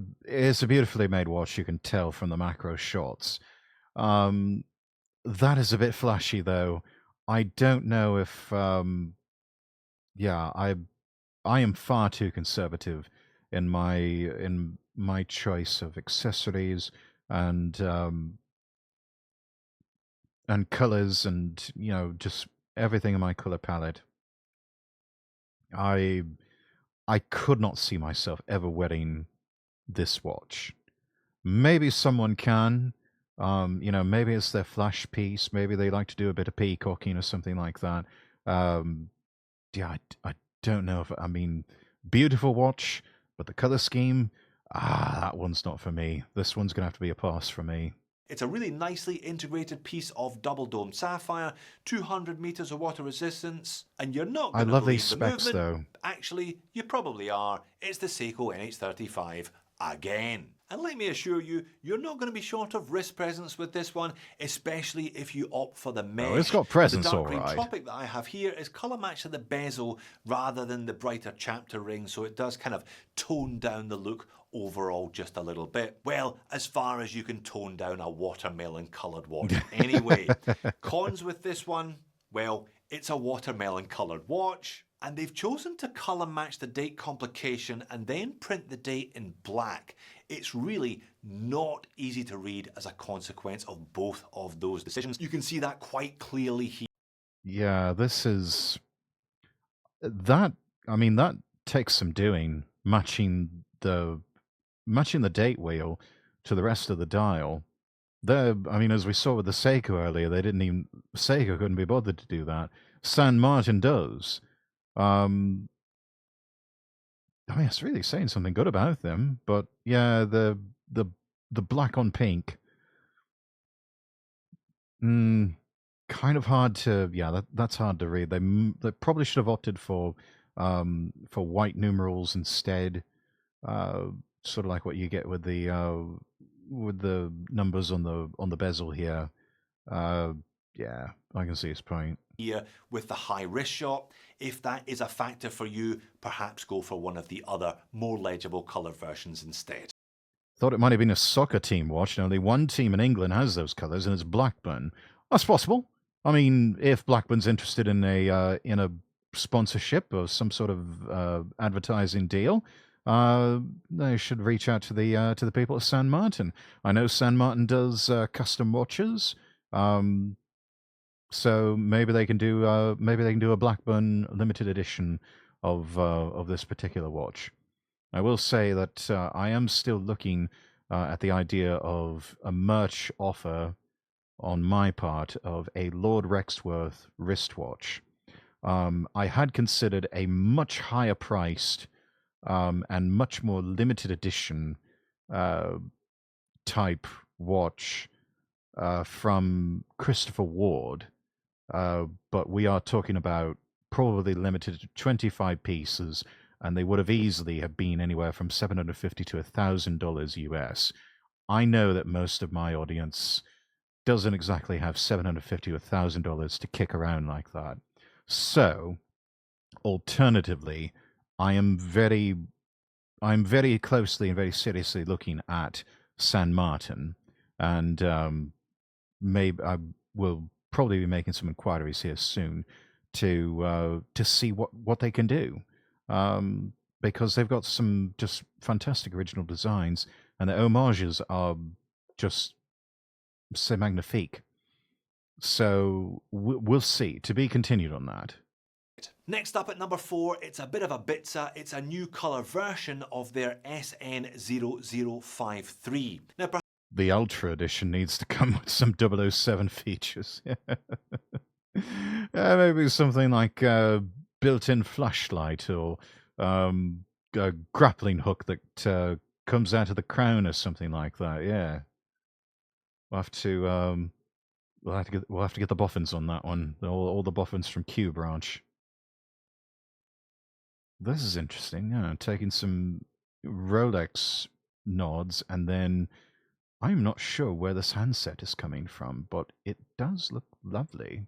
beautifully made watch. You can tell from the macro shots. That is a bit flashy though. I don't know if yeah, I am far too conservative in my choice of accessories and colors, and you know, just everything in my color palette. I could not see myself ever wearing this watch. Maybe someone can. You know, maybe it's their flash piece. Maybe they like to do a bit of peacocking or something like that. Yeah, I don't know if, I mean, beautiful watch, but the color scheme, that one's not for me. This one's gonna have to be a pass for me. It's a really nicely integrated piece of double domed sapphire, 200 meters of water resistance, and you're not going to love believe these the specs, movement. though. Actually, you probably are. It's the Seiko NH35 again. And let me assure you, you're not going to be short of wrist presence with this one, especially if you opt for the mesh. Oh, it's got presence, the dark green all right. Tropic that I have here is colour matched to the bezel rather than the brighter chapter ring, so it does kind of tone down the look overall just a little bit. Well, as far as you can tone down a watermelon coloured watch anyway. Cons with this one, well, it's a watermelon coloured watch, and they've chosen to colour match the date complication and then print the date in black. It's really not easy to read as a consequence of both of those decisions. You can see that quite clearly here. Yeah, this is that. I mean, that takes some doing, matching the date wheel to the rest of the dial. There, I mean, as we saw with the Seiko earlier, Seiko couldn't be bothered to do that. San Martin does. I mean, it's really saying something good about them. But yeah, the black on pink, kind of hard to. Yeah, that's hard to read. They probably should have opted for white numerals instead. Sort of like what you get with the numbers on the bezel here. Yeah, I can see his point. Here with the high wrist shot. If that is a factor for you, perhaps go for one of the other more legible colour versions instead. Thought it might have been a soccer team watch. Only one team in England has those colours, and it's Blackburn. That's possible. I mean, if Blackburn's interested in a sponsorship or some sort of advertising deal, they should reach out to the people at San Martin. I know San Martin does custom watches. So maybe they can do a Blackburn limited edition of this particular watch. I will say that I am still looking at the idea of a merch offer on my part of a Lord Rexworth wristwatch. I had considered a much higher priced and much more limited edition type watch from Christopher Ward, but we are talking about probably limited to 25 pieces, and they would have easily have been anywhere from $750 to $1,000 US. I know that most of my audience doesn't exactly have $750 to $1,000 to kick around like that. So, alternatively, I'm very closely and very seriously looking at San Martin, and maybe I will probably be making some inquiries here soon to see what they can do, because they've got some just fantastic original designs, and the homages are just c'est magnifique. So we'll see. To be continued on that. Next up at number 4, it's a bit of a bitzer. It's a new colour version of their SN0053. Now, the Ultra Edition needs to come with some 007 features. Maybe something like a built-in flashlight, or a grappling hook that comes out of the crown or something like that. Yeah, we'll have to get the boffins on that one. All the boffins from Q Branch. This is interesting. Taking some Rolex nods, and then I'm not sure where this handset is coming from, but it does look lovely.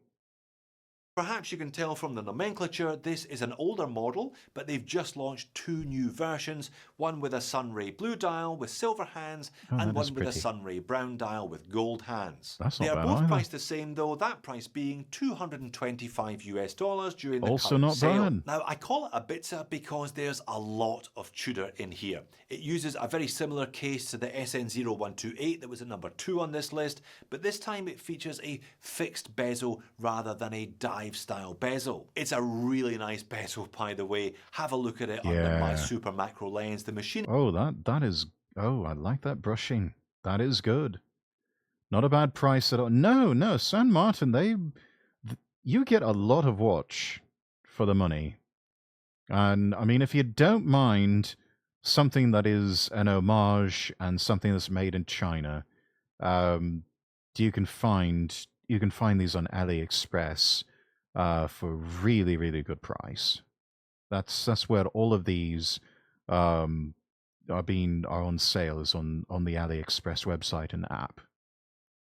Perhaps you can tell from the nomenclature this is an older model, but they've just launched 2 new versions, one with a Sunray blue dial with silver hands, and one with a Sunray brown dial with gold hands. They are both priced the same though, that price being $225 US during the current sale. Now, I call it a bitzer because there's a lot of Tudor in here. It uses a very similar case to the SN0128 that was at number 2 on this list, but this time it features a fixed bezel rather than a dive style bezel. It's a really nice bezel, by the way. Have a look at it under my super macro lens. The machine. Oh, that is. Oh, I like that brushing. That is good. Not a bad price at all. No, San Martin. You get a lot of watch for the money, and I mean, if you don't mind something that is an homage and something that's made in China, you can find these on AliExpress. For really, really good price. That's where all of these are on sale, is on the AliExpress website and app.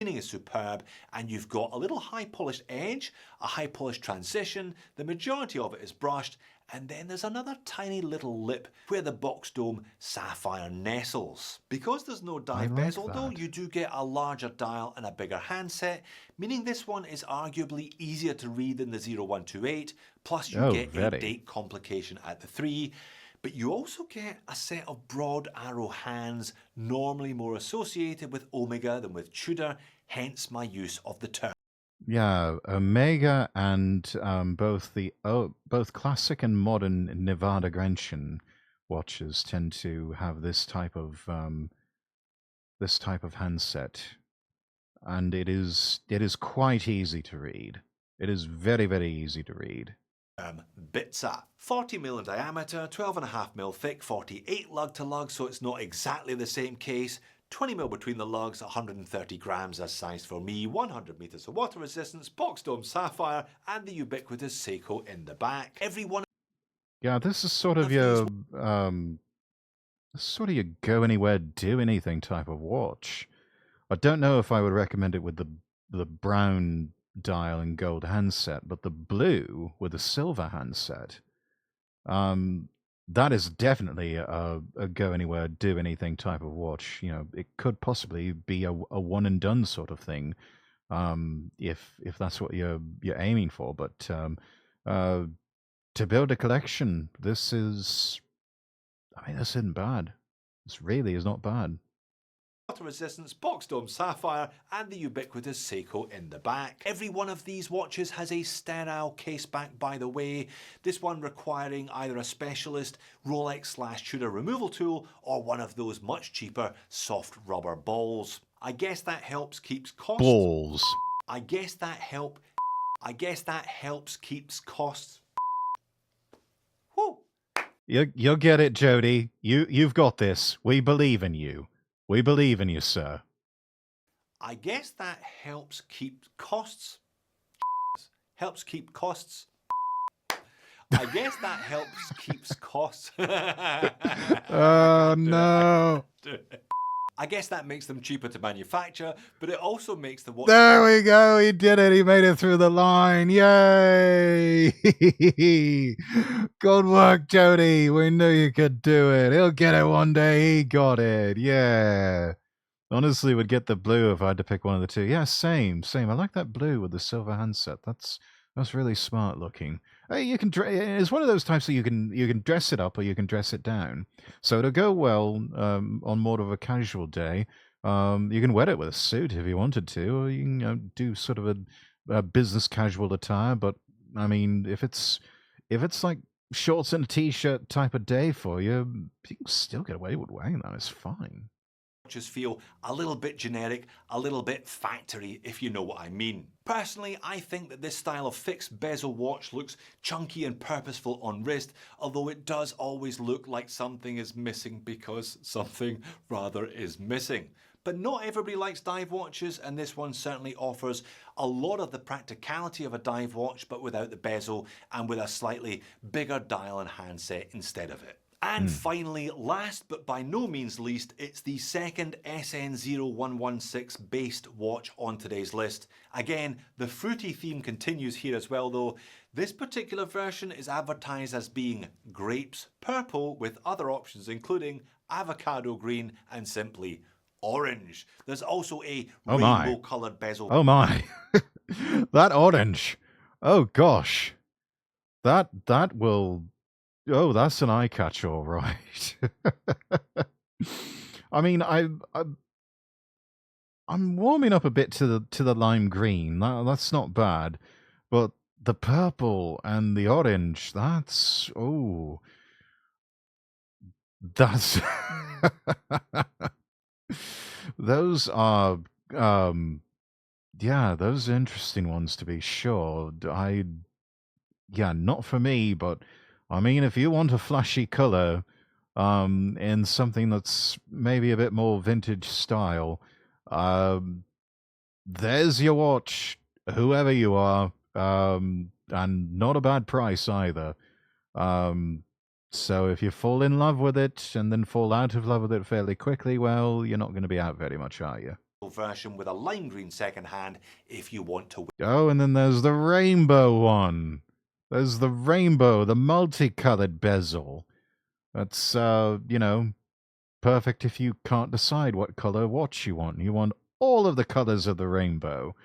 Is superb, and you've got a little high polished edge, a high polished transition. The majority of it is brushed, and then there's another tiny little lip where the box dome sapphire nestles. Because there's no dive bezel though, you do get a larger dial and a bigger handset, meaning this one is arguably easier to read than the 0128, plus you get a date complication at the 3. But you also get a set of broad arrow hands, normally more associated with Omega than with Tudor, hence my use of the term. Yeah, Omega and both classic and modern Nevada Gentian watches tend to have this type of handset, and it is quite easy to read. It is very, very easy to read. Bitzer. 40mm in diameter, 12.5mm thick, 48 lug to lug, so it's not exactly the same case. 20mm between the lugs, 130 grams as sized for me, 100 meters of water resistance, box dome sapphire, and the ubiquitous Seiko in the back. Everyone. Yeah, this is sort of your go anywhere, do anything type of watch. I don't know if I would recommend it with the brown dial and gold handset, but the blue with the silver handset, that is definitely a go anywhere, do anything type of watch. You know, it could possibly be a one and done sort of thing, if that's what you're aiming for. But to build a collection, this isn't bad. This really is not bad. water resistance box dome sapphire, and the ubiquitous Seiko in the back. Every one of these watches has a sterile case back, by the way, this one requiring either a specialist Rolex/Tudor removal tool or one of those much cheaper soft rubber balls. I guess that helps keeps costs. Balls. I guess that helps keeps costs. Whew. You'll get it, Jody. You've got this. We believe in you. We believe in you, sir. I guess that helps keep costs. Helps keep costs. I guess that helps keeps costs. Oh, no. I guess that makes them cheaper to manufacture, but it also makes the watch... There we go. He did it. He made it through the line. Yay. Good work, Jody. We knew you could do it. He'll get it one day. He got it. Yeah. Honestly, would get the blue if I had to pick one of the two. Yeah, same. I like that blue with the silver handset. That's really smart looking. Hey, you can it's one of those types that you can dress it up or you can dress it down. So to go well on more of a casual day, you can wear it with a suit if you wanted to, or you can do sort of a business casual attire. But I mean, if it's like shorts and a t-shirt type of day for you, you can still get away with wearing that. It's fine. Watches feel a little bit generic, a little bit factory, if you know what I mean. Personally, I think that this style of fixed bezel watch looks chunky and purposeful on wrist, although it does always look like something is missing because something rather is missing. But not everybody likes dive watches, and this one certainly offers a lot of the practicality of a dive watch, but without the bezel and with a slightly bigger dial and handset instead of it. And finally, last but by no means least, it's the second SN0116 based watch on today's list. Again, the fruity theme continues here as well though. This particular version is advertised as being grapes purple with other options including avocado green and simply orange. There's also a rainbow coloured bezel. Oh my. That orange. Oh gosh. That will... Oh, that's an eye catcher, all right. I mean, I'm warming up a bit to the lime green. That's not bad, but the purple and the orange, that's those are yeah, those are interesting ones to be sure. Yeah, not for me, but I mean, if you want a flashy color in something that's maybe a bit more vintage style, there's your watch, whoever you are, and not a bad price either. So if you fall in love with it and then fall out of love with it fairly quickly, well, you're not going to be out very much, are you? Version with a lime green second hand if you want to. Oh, and then there's the rainbow one. There's the rainbow, the multicolored bezel. That's, you know, perfect if you can't decide what color watch you want. You want all of the colors of the rainbow.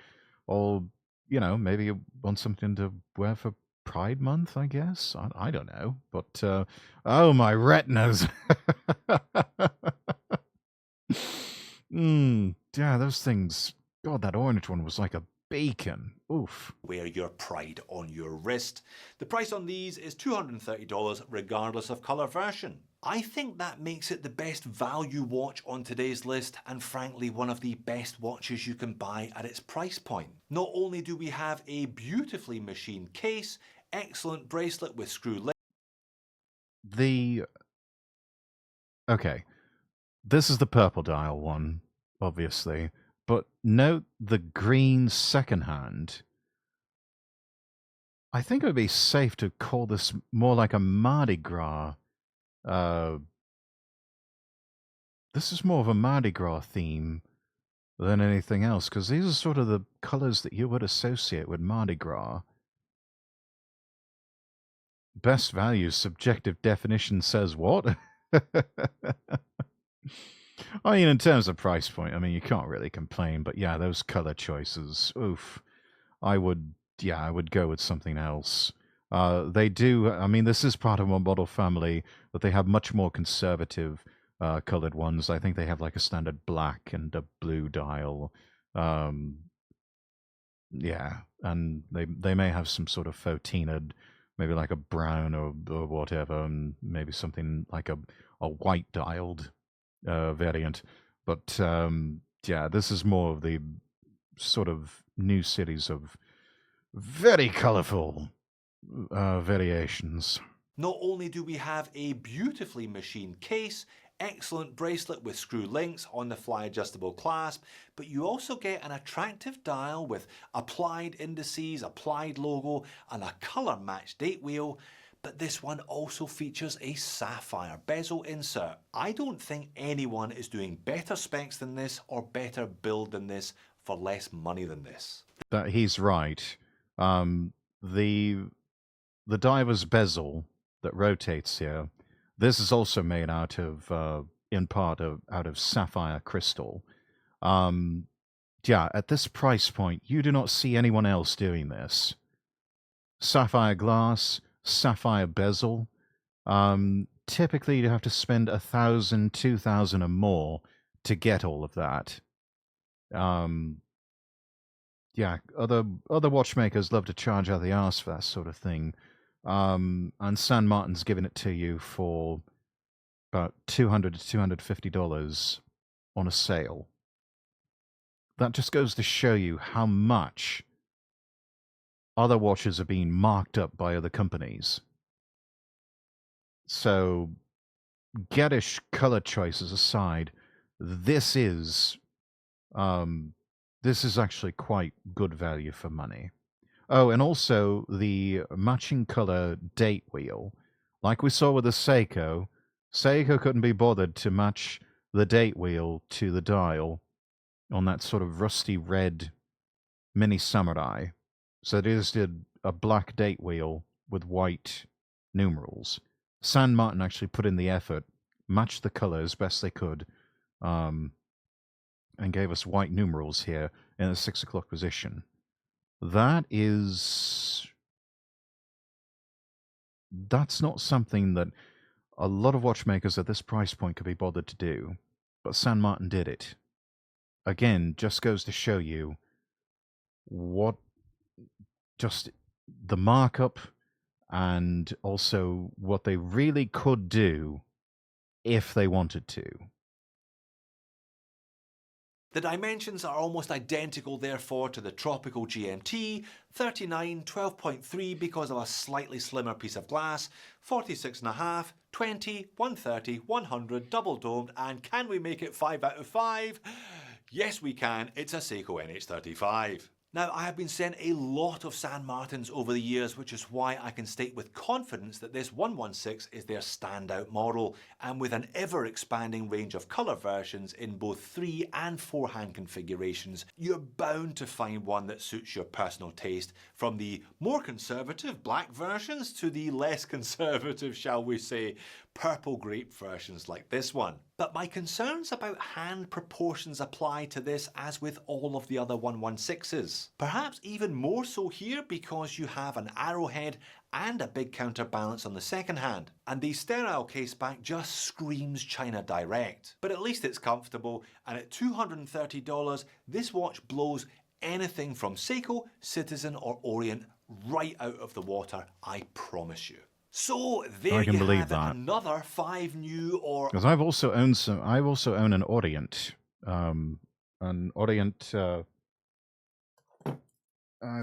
Or, you know, maybe you want something to wear for Pride Month, I guess. I don't know. But, oh, my retinas. Yeah, those things. God, that orange one was like a bacon. Oof. Wear your pride on your wrist. The price on these is $230 regardless of colour version. I think that makes it the best value watch on today's list and frankly one of the best watches you can buy at its price point. Not only do we have a beautifully machined case, excellent bracelet with screw link. Okay, this is the purple dial one, obviously. But note the green second hand. I think it would be safe to call this more like a Mardi Gras. This is more of a Mardi Gras theme than anything else, because these are sort of the colors that you would associate with Mardi Gras. Best value, subjective definition says what? I mean, in terms of price point, I mean, you can't really complain, but yeah, those color choices, oof. I would go with something else. They do, I mean, this is part of a model family, but they have much more conservative colored ones. I think they have like a standard black and a blue dial. Um, yeah, and they may have some sort of photinaed, maybe like a brown or whatever, and maybe something like a white dialed variant. But yeah, this is more of the sort of new series of very colorful variations. Not only do we have a beautifully machined case, excellent bracelet with screw links on the fly adjustable clasp, but you also get an attractive dial with applied indices, applied logo, and a colour matched date wheel. But this one also features a sapphire bezel insert. I don't think anyone is doing better specs than this or better build than this for less money than this. That he's right. The diver's bezel that rotates here, this is also made out of, in part, out of sapphire crystal. Yeah, at this price point, you do not see anyone else doing this. Sapphire glass, sapphire bezel. Typically, you have to spend 1,000, 2,000 or more to get all of that. Yeah, other watchmakers love to charge out the arse for that sort of thing. And San Martin's giving it to you for about $200 to $250 on a sale. That just goes to show you how much other watches are being marked up by other companies. So, gaddish color choices aside, this is actually quite good value for money. Oh, and also the matching color date wheel. Like we saw with the Seiko, Seiko couldn't be bothered to match the date wheel to the dial on that sort of rusty red mini samurai. So they just did a black date wheel with white numerals. San Martin actually put in the effort, matched the color as best they could, and gave us white numerals here in the 6 o'clock position. That's not something that a lot of watchmakers at this price point could be bothered to do, but San Martin did it. Again, just goes to show you what just the markup and also what they really could do if they wanted to. The dimensions are almost identical therefore to the Tropical GMT, 39, 12.3 because of a slightly slimmer piece of glass, 46.5, 20, 130, 100, double domed, and can we make it 5 out of 5? Yes we can, it's a Seiko NH35. Now, I have been sent a lot of San Martins over the years, which is why I can state with confidence that this 116 is their standout model, and with an ever-expanding range of colour versions in both 3 and 4-hand configurations, you're bound to find one that suits your personal taste, from the more conservative black versions to the less conservative, shall we say, purple grape versions like this one. But my concerns about hand proportions apply to this as with all of the other 116s. Perhaps even more so here because you have an arrowhead and a big counterbalance on the second hand. And the sterile caseback just screams China Direct. But at least it's comfortable, and at $230 this watch blows anything from Seiko, Citizen or Orient right out of the water, I promise you. So there you have it, another 5 new or... Because I've also own an Orient. I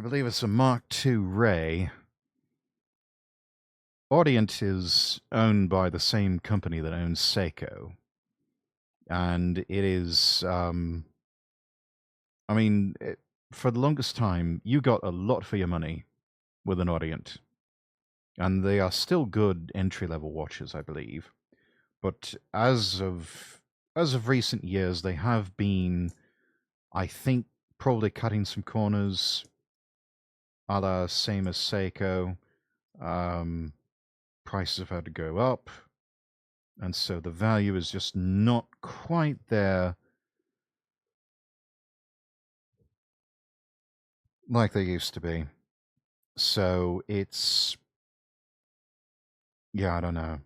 believe it's a Mark II Ray. Orient is owned by the same company that owns Seiko. And it is, for the longest time, you got a lot for your money with an Orient. And they are still good entry-level watches, I believe. But as of recent years, they have been, I think, probably cutting some corners, a la same as Seiko. Prices have had to go up, and so the value is just not quite there like they used to be. So it's... yeah, I don't know.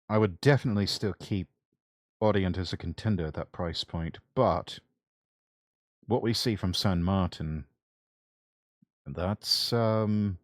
I would definitely still keep Orient as a contender at that price point, but what we see from San Martin, that's, I don't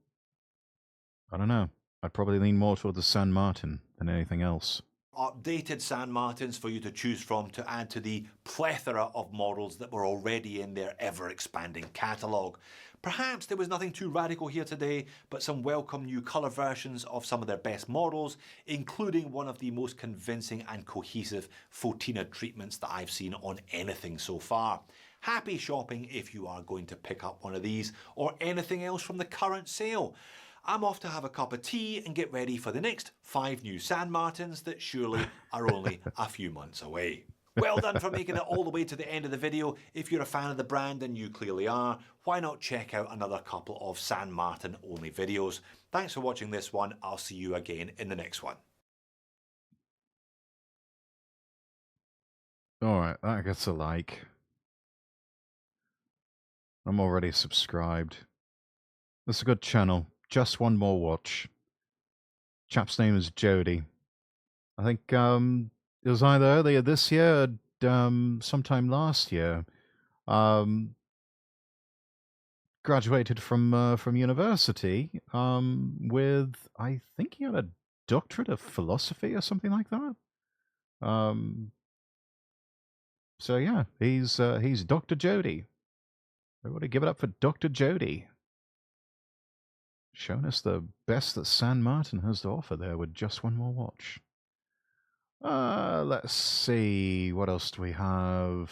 know. I'd probably lean more toward the San Martin than anything else. Updated San Martins for you to choose from to add to the plethora of models that were already in their ever-expanding catalogue. Perhaps there was nothing too radical here today, but some welcome new colour versions of some of their best models, including one of the most convincing and cohesive Fotina treatments that I've seen on anything so far. Happy shopping if you are going to pick up one of these or anything else from the current sale. I'm off to have a cup of tea and get ready for the next 5 new San Martins that surely are only a few months away. Well done for making it all the way to the end of the video. If you're a fan of the brand, and you clearly are, why not check out another couple of San Martin only videos. Thanks for watching this one. I'll see you again in the next one. Alright, that gets a like. I'm already subscribed. This is a good channel. Just one more watch. Chap's name is Jody. I think it was either earlier this year or sometime last year. Graduated from university with, I think he had a doctorate of philosophy or something like that. So yeah, he's Dr. Jody. Everybody give it up for Dr. Jody. Showing us the best that San Martin has to offer there with just one more watch. Let's see. What else do we have?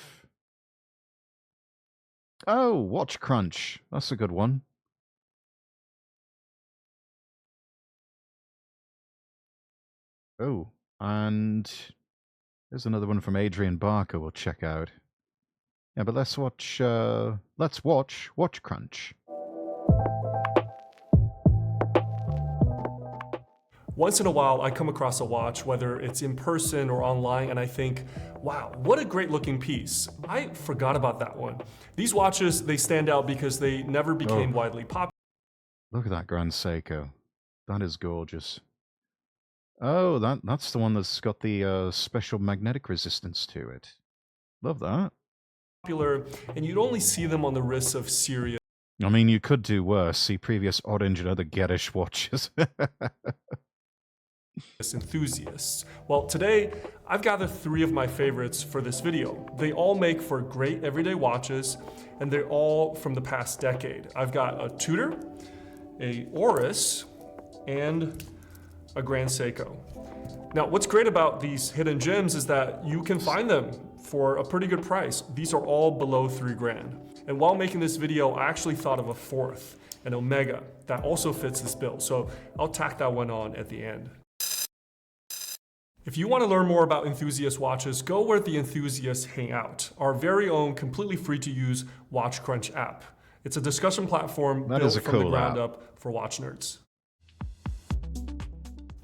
Oh, Watch Crunch. That's a good one. Oh, and there's another one from Adrian Barker we'll check out. Yeah, but let's watch Watch Crunch. Once in a while, I come across a watch, whether it's in person or online, and I think, wow, what a great looking piece. I forgot about that one. These watches, they stand out because they never became widely popular. Look at that Grand Seiko. That is gorgeous. Oh, that's the one that's got the special magnetic resistance to it. Love that. And you'd only see them on the wrists of serious I mean, you could do worse. See previous orange and other garish watches. enthusiasts. Well, today I've gathered 3 of my favorites for this video. They all make for great everyday watches, and they're all from the past decade. I've got a Tudor, a Oris, and a Grand Seiko. Now, what's great about these hidden gems is that you can find them for a pretty good price. These are all below $3,000. And while making this video, I actually thought of a 4th, an Omega, that also fits this bill. So I'll tack that one on at the end. If you want to learn more about enthusiast watches, go where the enthusiasts hang out. Our very own completely free to use Watch Crunch app. It's a discussion platform built from the ground up for watch nerds.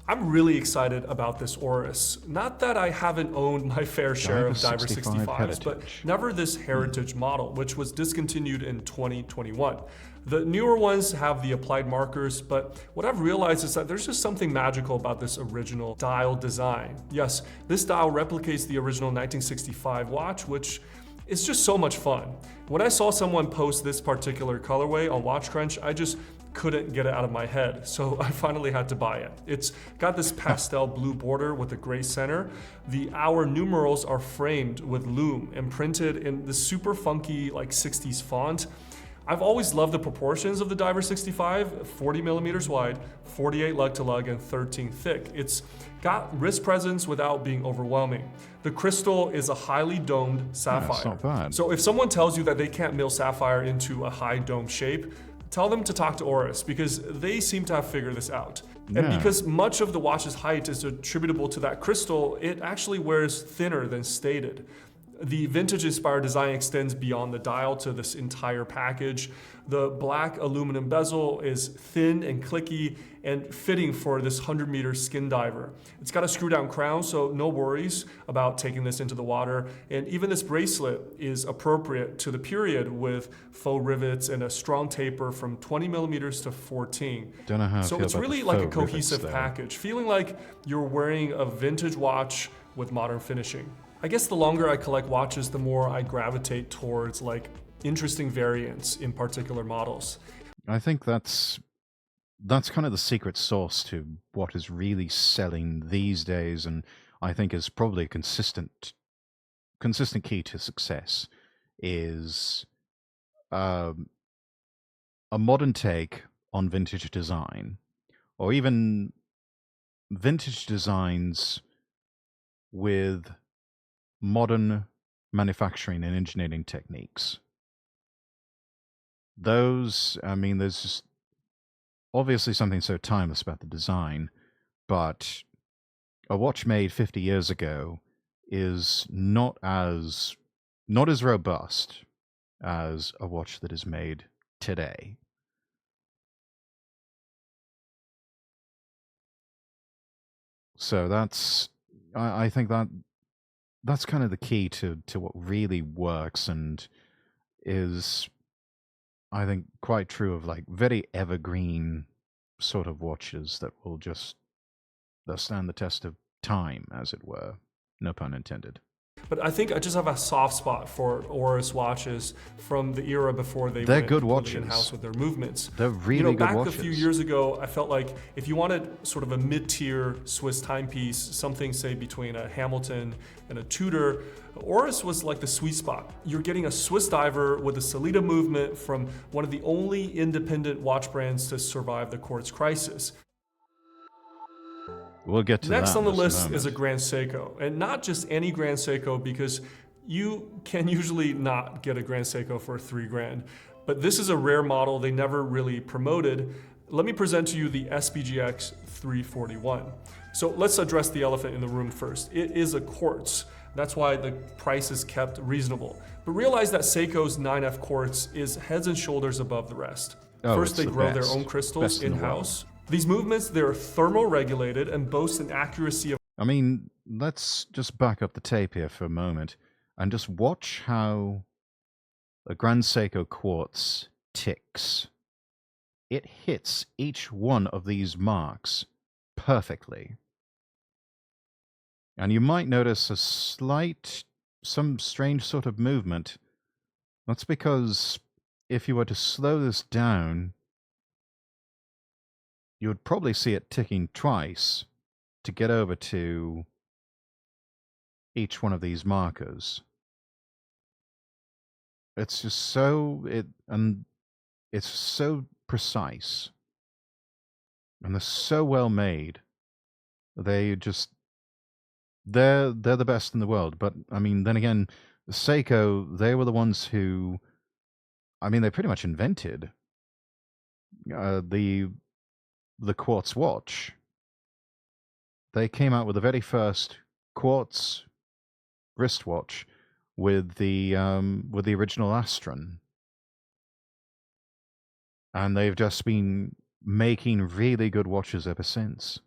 I'm really excited about this Oris. Not that I haven't owned my fair share of Diver 65s, but never this heritage model, which was discontinued in 2021. The newer ones have the applied markers, but what I've realized is that there's just something magical about this original dial design. Yes, this dial replicates the original 1965 watch, which is just so much fun. When I saw someone post this particular colorway on Watch Crunch, I just couldn't get it out of my head, so I finally had to buy it. It's got this pastel blue border with a gray center. The hour numerals are framed with lume and printed in the super funky like 60s font. I've always loved the proportions of the Diver 65, 40 millimeters wide, 48 lug to lug, and 13 thick. It's got wrist presence without being overwhelming. The crystal is a highly domed sapphire. That's not bad. So if someone tells you that they can't mill sapphire into a high dome shape, tell them to talk to Oris, because they seem to have figured this out. And because much of the watch's height is attributable to that crystal, it actually wears thinner than stated. The vintage-inspired design extends beyond the dial to this entire package. The black aluminum bezel is thin and clicky and fitting for this 100-meter skin diver. It's got a screw-down crown, so no worries about taking this into the water. And even this bracelet is appropriate to the period with faux rivets and a strong taper from 20 millimeters to 14. Don't know how I so feel it's about really the like a faux cohesive rivets, package, feeling like you're wearing a vintage watch with modern finishing. I guess the longer I collect watches, the more I gravitate towards like interesting variants in particular models. I think that's kind of the secret sauce to what is really selling these days, and I think is probably a consistent key to success is a modern take on vintage design, or even vintage designs with modern manufacturing and engineering techniques. Those, I mean, there's just obviously something so timeless about the design, but a watch made 50 years ago is not as robust as a watch that is made today. So I think that's kind of the key to what really works and is, I think, quite true of like very evergreen sort of watches that they'll stand the test of time, as it were. No pun intended. But I think I just have a soft spot for Oris watches from the era before they're good really watches in-house with their movements. They're really good back watches. a few years ago, I felt like if you wanted sort of a mid-tier Swiss timepiece, something say between a Hamilton and a Tudor, Oris was like the sweet spot. You're getting a Swiss diver with a Sellita movement from one of the only independent watch brands to survive the quartz crisis. We'll get to Next that on the in just a list moment. is a Grand Seiko, and not just any Grand Seiko, because you can usually not get a Grand Seiko for $3,000. But this is a rare model they never really promoted. Let me present to you the SBGX 341. So let's address the elephant in the room first. It is a quartz. That's why the price is kept reasonable. But realize that Seiko's 9F quartz is heads and shoulders above the rest. First, they grow their own crystals in-house. These movements, they're thermal-regulated and boast an accuracy of... I mean, let's just back up the tape here for a moment and just watch how the Grand Seiko quartz ticks. It hits each one of these marks perfectly. And you might notice some strange sort of movement. That's because if you were to slow this down, you would probably see it ticking twice to get over to each one of these markers. It's just it's so precise, and they're so well made. They're the best in the world. But I mean, then again, Seiko, they were the ones who, I mean, they pretty much invented the quartz watch. They came out with the very first quartz wristwatch with the original Astron, and they've just been making really good watches ever since.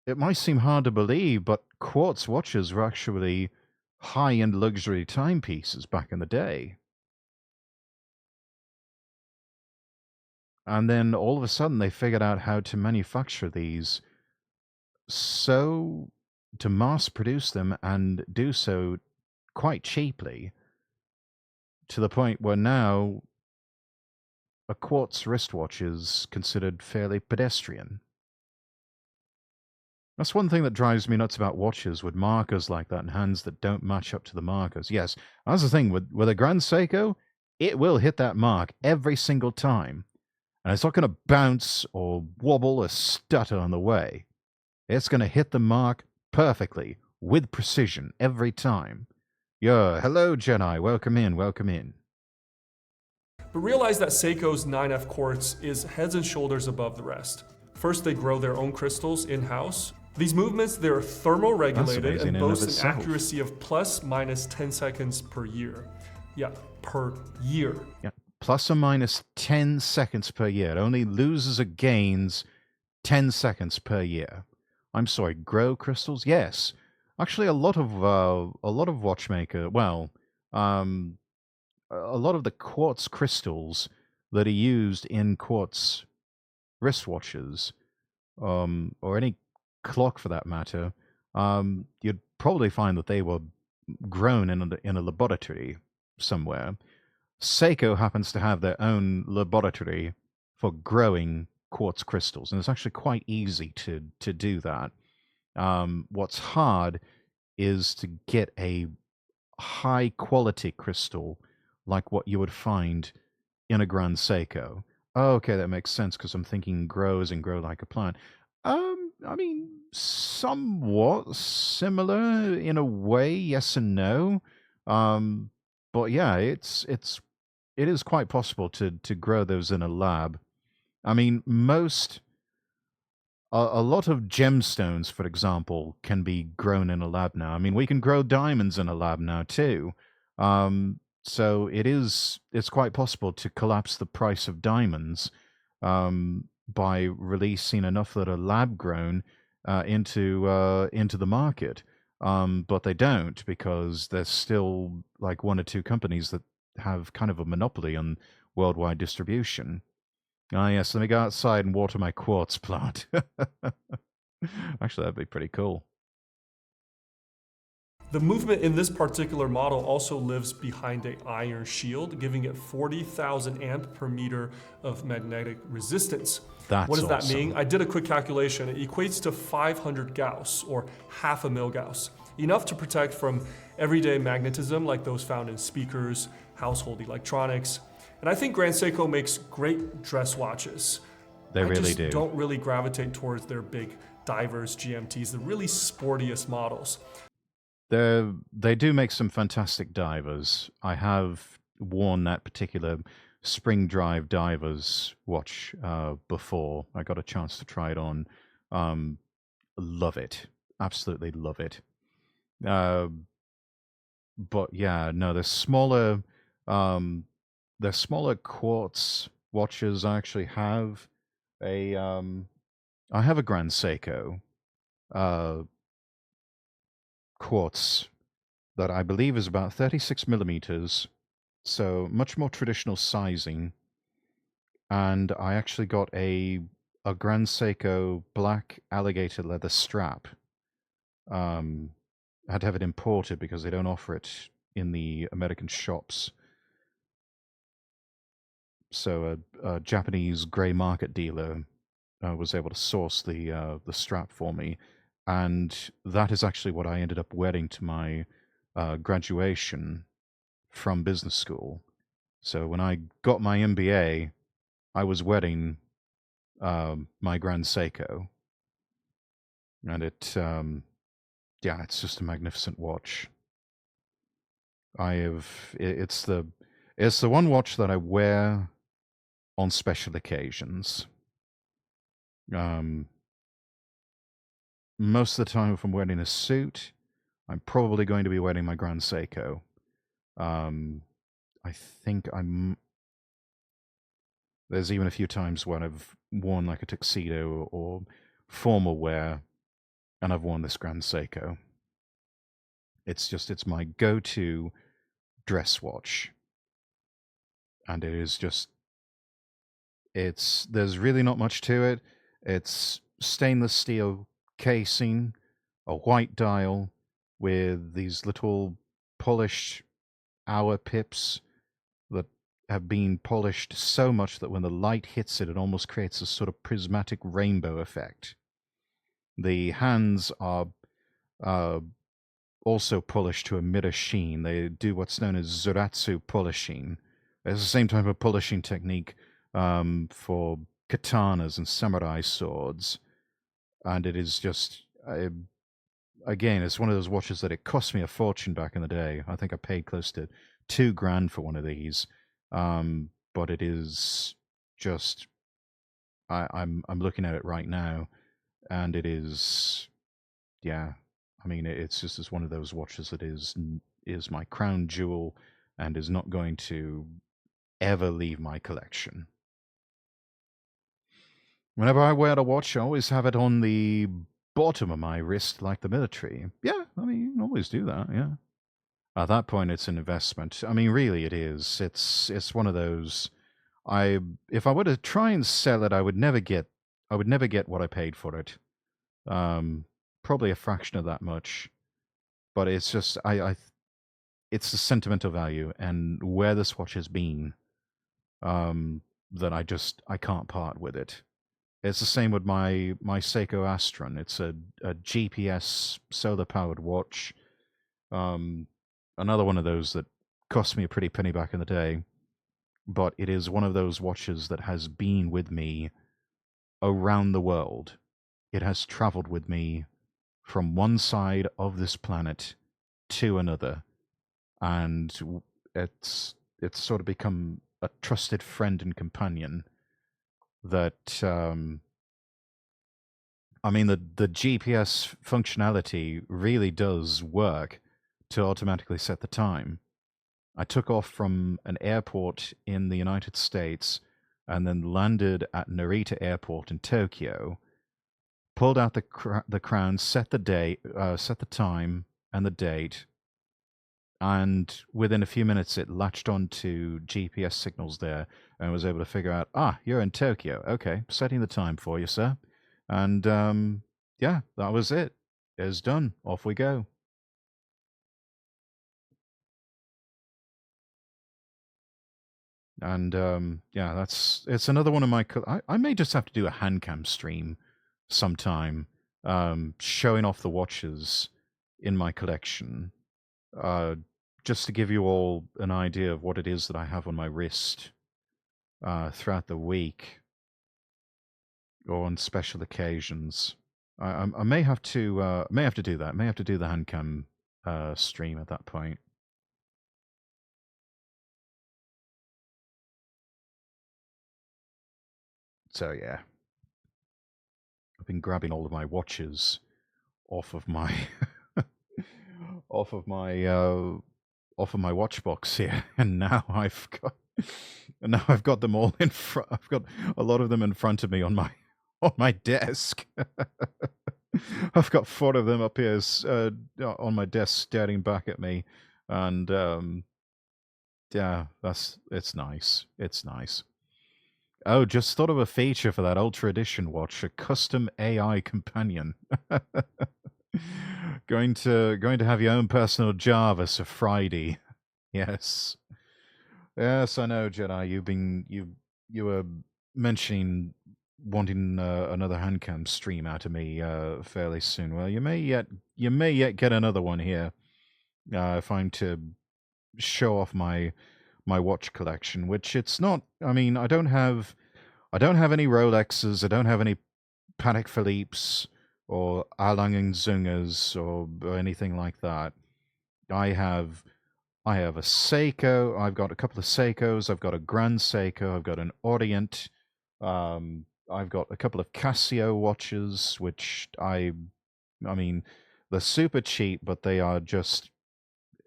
It might seem hard to believe, but quartz watches were actually high-end luxury timepieces back in the day. And then all of a sudden they figured out how to manufacture these to mass produce them and do so quite cheaply, to the point where now a quartz wristwatch is considered fairly pedestrian. That's one thing that drives me nuts about watches with markers like that and hands that don't match up to the markers. Yes, that's the thing with a Grand Seiko, it will hit that mark every single time. And it's not going to bounce or wobble or stutter on the way. It's going to hit the mark perfectly, with precision, every time. Hello, Jedi. Welcome in, welcome in. But realize that Seiko's 9F quartz is heads and shoulders above the rest. First, they grow their own crystals in-house. These movements, they're thermoregulated amazing and in and of boast an itself. accuracy of plus minus 10 seconds per year. Yeah, per year. Yeah, plus or minus 10 seconds per year. It only loses or gains 10 seconds per year. I'm sorry, grow crystals? Yes. Actually, a lot of watchmaker, well, a lot of the quartz crystals that are used in quartz wristwatches, or any clock for that matter, you'd probably find that they were grown in a laboratory somewhere. Seiko happens to have their own laboratory for growing quartz crystals, and it's actually quite easy to do that. What's hard is to get a high quality crystal like what you would find in a Grand Seiko. Oh, okay, that makes sense because I'm thinking grow as in grow like a plant. I mean, somewhat similar in a way, yes and no. But yeah, it is quite possible to grow those in a lab. I mean, a lot of gemstones, for example, can be grown in a lab now. I mean, we can grow diamonds in a lab now too. So it's quite possible to collapse the price of diamonds by releasing enough that are lab grown into the market. But they don't, because there's still like one or two companies that have kind of a monopoly on worldwide distribution. Ah, yes, let me go outside and water my quartz plant. Actually, that'd be pretty cool. The movement in this particular model also lives behind an iron shield, giving it 40,000 amp per meter of magnetic resistance. That's what does that awesome. mean? I did a quick calculation. It equates to 500 Gauss, or half a mil Gauss, enough to protect from everyday magnetism like those found in speakers, household electronics. And I think Grand Seiko makes great dress watches. They really do. I don't really gravitate towards their big divers, GMTs, the really sportiest models. They do make some fantastic divers. I have worn that particular spring drive divers watch before. I got a chance to try it on. Love it. Absolutely love it. But yeah, no, the smaller quartz watches. I actually have I have a Grand Seiko quartz that I believe is about 36 millimeters, so much more traditional sizing. And I actually got a Grand Seiko black alligator leather strap. I had to have it imported because they don't offer it in the American shops. So a Japanese grey market dealer was able to source the strap for me, and that is actually what I ended up wearing to my graduation from business school. So when I got my MBA, I was wearing my Grand Seiko, and it's just a magnificent watch. It's the one watch that I wear on special occasions. Most of the time, if I'm wearing a suit, I'm probably going to be wearing my Grand Seiko. I think there's even a few times when I've worn like a tuxedo or formal wear, and I've worn this Grand Seiko. It's my go-to dress watch. And it is just, there's really not much to it. It's stainless steel casing, a white dial with these little polished hour pips that have been polished so much that when the light hits it, it almost creates a sort of prismatic rainbow effect. The hands are also polished to a mirror sheen. They do what's known as Zuratsu polishing. It's the same type of polishing technique for katanas and samurai swords. And it is just, again, it's one of those watches that it cost me a fortune back in the day. I think I paid close to $2,000 for one of these. But it is just, I'm looking at it right now, and it is yeah, I mean, it's just as one of those watches that is my crown jewel and is not going to ever leave my collection. Whenever I wear a watch, I always have it on the bottom of my wrist like the military. Yeah, I mean, you can always do that, yeah. At that point, it's an investment. I mean, really, it is. It's one of those. If I were to try and sell it, I would never get what I paid for it. Probably a fraction of that much. But it's just it's the sentimental value and where this watch has been, that I can't part with it. It's the same with my Seiko Astron. It's a GPS solar powered watch. Another one of those that cost me a pretty penny back in the day, but it is one of those watches that has been with me around the world. It has traveled with me from one side of this planet to another, and it's sort of become a trusted friend and companion that I mean, the GPS functionality really does work to automatically set the time. I took off from an airport in the United States and then landed at Narita Airport in Tokyo, pulled out the crown, set the time and the date, and within a few minutes it latched onto GPS signals there and was able to figure out, you're in Tokyo. Okay, setting the time for you, sir. And yeah, that was it. It's done. Off we go. And yeah, it's another one of my. I may just have to do a hand cam stream sometime, showing off the watches in my collection, just to give you all an idea of what it is that I have on my wrist throughout the week or on special occasions. I may have to do that. I may have to do the hand cam stream at that point. So yeah, I've been grabbing all of my watches off of my off of my watch box here, and now I've got them all in front. I've got a lot of them in front of me on my desk. I've got 4 of them up here on my desk staring back at me, and yeah, it's nice. It's nice. Oh, just thought of a feature for that Ultra Edition watch, a custom AI companion. going to have your own personal Jarvis of Friday. Yes. Yes, I know, Jedi. You were mentioning wanting another handcam stream out of me fairly soon. Well, you may yet get another one here if I'm to show off my watch collection, which it's not. I mean, I don't have any Rolexes. I don't have any Patek Philippe's or A. Lange & Zungas or anything like that. I have a Seiko. I've got a couple of Seikos. I've got a Grand Seiko. I've got an Orient. I've got a couple of Casio watches, which I mean, they're super cheap, but they are just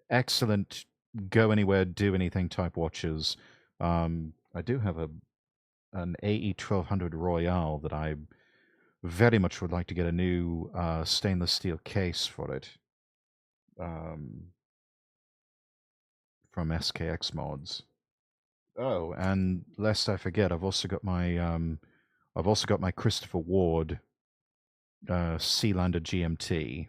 excellent, go anywhere, do anything type watches. I do have an AE 1200 Royale that I very much would like to get a new stainless steel case for it. From SKX Mods. Oh, and lest I forget, I've also got my Christopher Ward Sealander GMT.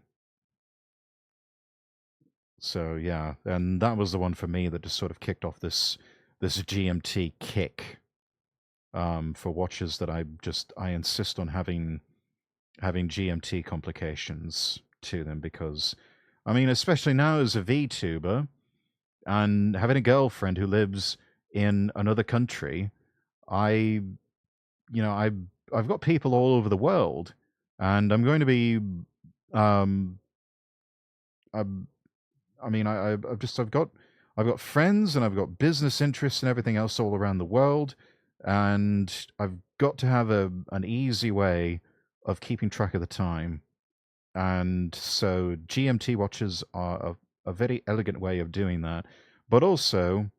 So yeah, and that was the one for me that just sort of kicked off this GMT kick for watches that I insist on having GMT complications to them, because I mean, especially now as a VTuber and having a girlfriend who lives in another country, I've got people all over the world, and I'm going to be I've got friends and I've got business interests and everything else all around the world, and I've got to have an easy way of keeping track of the time. And so GMT watches are a very elegant way of doing that. But also,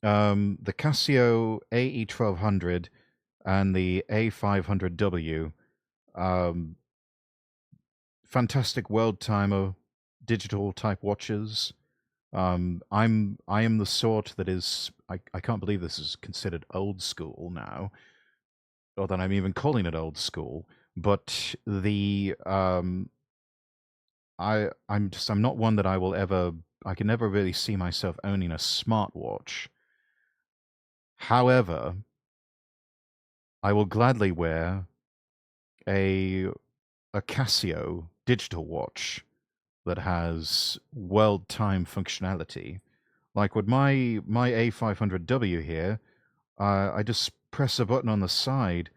the Casio AE1200 and the A500W, fantastic world timer, digital type watches. I am the sort that is, I can't believe this is considered old school now, or that I'm even calling it old school. But I'm not one that I can never really see myself owning a smartwatch. However, I will gladly wear a Casio digital watch that has world time functionality. Like with my A500W here, I just press a button on the side.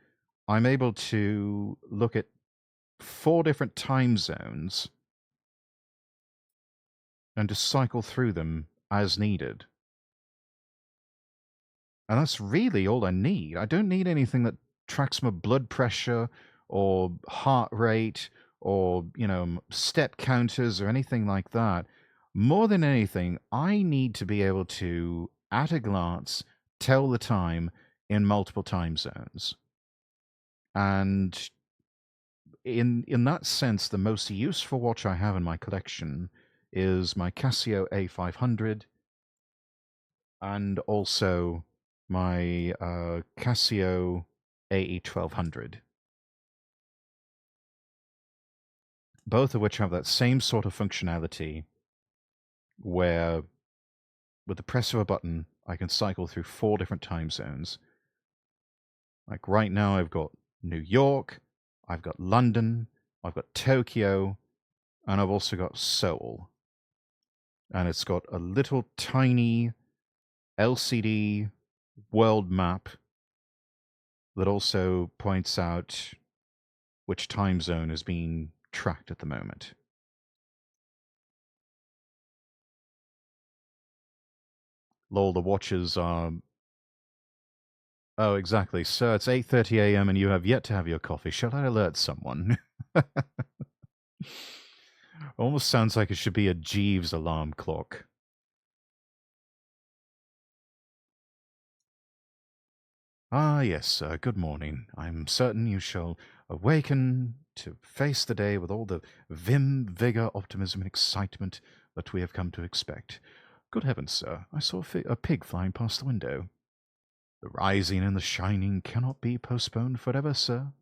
I'm able to look at 4 different time zones and just cycle through them as needed. And that's really all I need. I don't need anything that tracks my blood pressure or heart rate or, step counters or anything like that. More than anything, I need to be able to, at a glance, tell the time in multiple time zones. And in that sense, the most useful watch I have in my collection is my Casio A500 and also my Casio AE1200. Both of which have that same sort of functionality where with the press of a button, I can cycle through 4 different time zones. Like right now, I've got New York, I've got London, I've got Tokyo, and I've also got Seoul. And it's got a little tiny LCD world map that also points out which time zone is being tracked at the moment. Lol, the watches are... Oh, exactly. Sir, it's 8:30 a.m. and you have yet to have your coffee. Shall I alert someone? Almost sounds like it should be a Jeeves alarm clock. Ah, yes, sir. Good morning. I'm certain you shall awaken to face the day with all the vim, vigor, optimism, and excitement that we have come to expect. Good heavens, sir. I saw a pig flying past the window. The rising and the shining cannot be postponed forever, sir.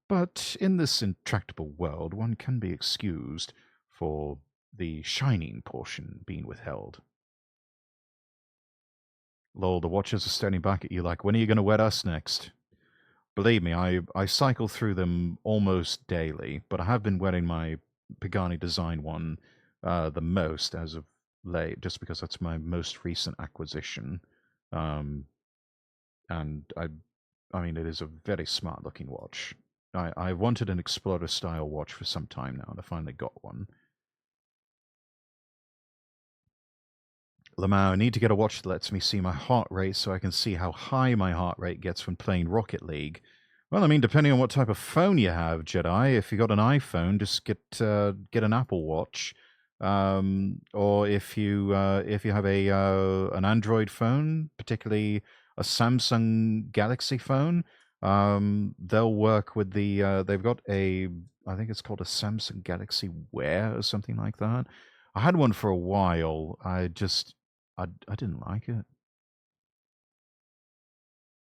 But in this intractable world, one can be excused for the shining portion being withheld. Lol, the watchers are staring back at you like, when are you going to wet us next? Believe me, I cycle through them almost daily, but I have been wearing my Pagani Design one the most as of late, just because that's my most recent acquisition. And I mean, it is a very smart-looking watch. I wanted an Explorer-style watch for some time now, and I finally got one. Lamau, I need to get a watch that lets me see my heart rate so I can see how high my heart rate gets when playing Rocket League. Well, I mean, depending on what type of phone you have, Jedi. If you got an iPhone, just get an Apple Watch, or if you have an Android phone, particularly a Samsung Galaxy phone, they'll work with the. They've got I think it's called a Samsung Galaxy Wear or something like that. I had one for a while. I didn't like it.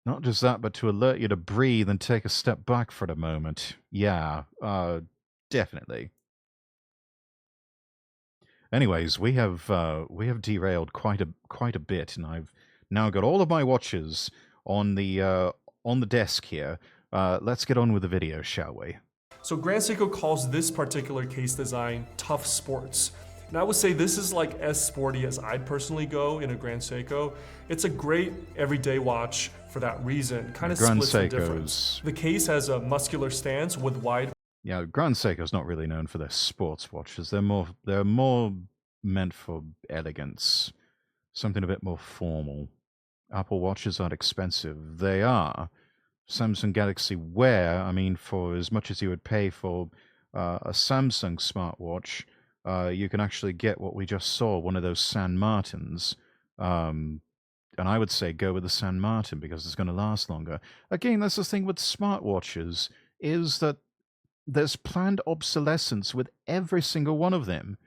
Not just that, but to alert you to breathe and take a step back for the moment. Yeah, definitely. Anyways, we have derailed quite a bit, and I've now got all of my watches on the desk here. Let's get on with the video, shall we? So Grand Seiko calls this particular case design tough sports. And I would say this is like as sporty as I'd personally go in a Grand Seiko. It's a great everyday watch for that reason. Kind of splits the difference. The case has a muscular stance with wide... Yeah, Grand Seiko's not really known for their sports watches. They're more meant for elegance, something a bit more formal. Apple watches aren't expensive. They are. Samsung Galaxy Wear, I mean, for as much as you would pay for a Samsung smartwatch, you can actually get what we just saw, one of those San Martins. And I would say go with the San Martin because it's going to last longer. Again, that's the thing with smartwatches, is that there's planned obsolescence with every single one of them.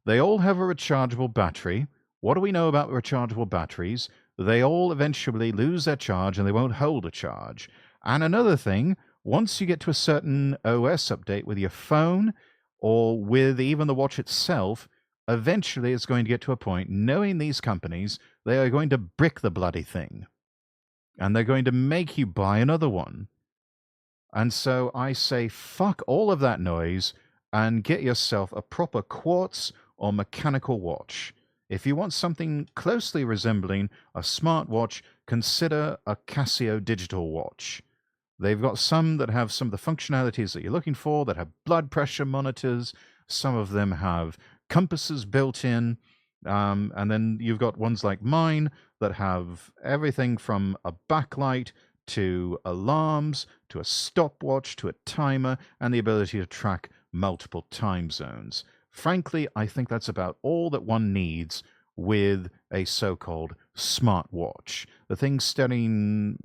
They all have a rechargeable battery. What do we know about rechargeable batteries? They all eventually lose their charge and they won't hold a charge. And another thing, once you get to a certain OS update with your phone or with even the watch itself, eventually it's going to get to a point, knowing these companies, they are going to brick the bloody thing. And they're going to make you buy another one. And so I say, fuck all of that noise and get yourself a proper quartz or mechanical watch. If you want something closely resembling a smartwatch, consider a Casio digital watch. They've got some that have some of the functionalities that you're looking for, that have blood pressure monitors. Some of them have compasses built in. And then you've got ones like mine that have everything from a backlight to alarms, to a stopwatch, to a timer, and the ability to track multiple time zones. Frankly, I think that's about all that one needs with a so-called smartwatch. The thing scaring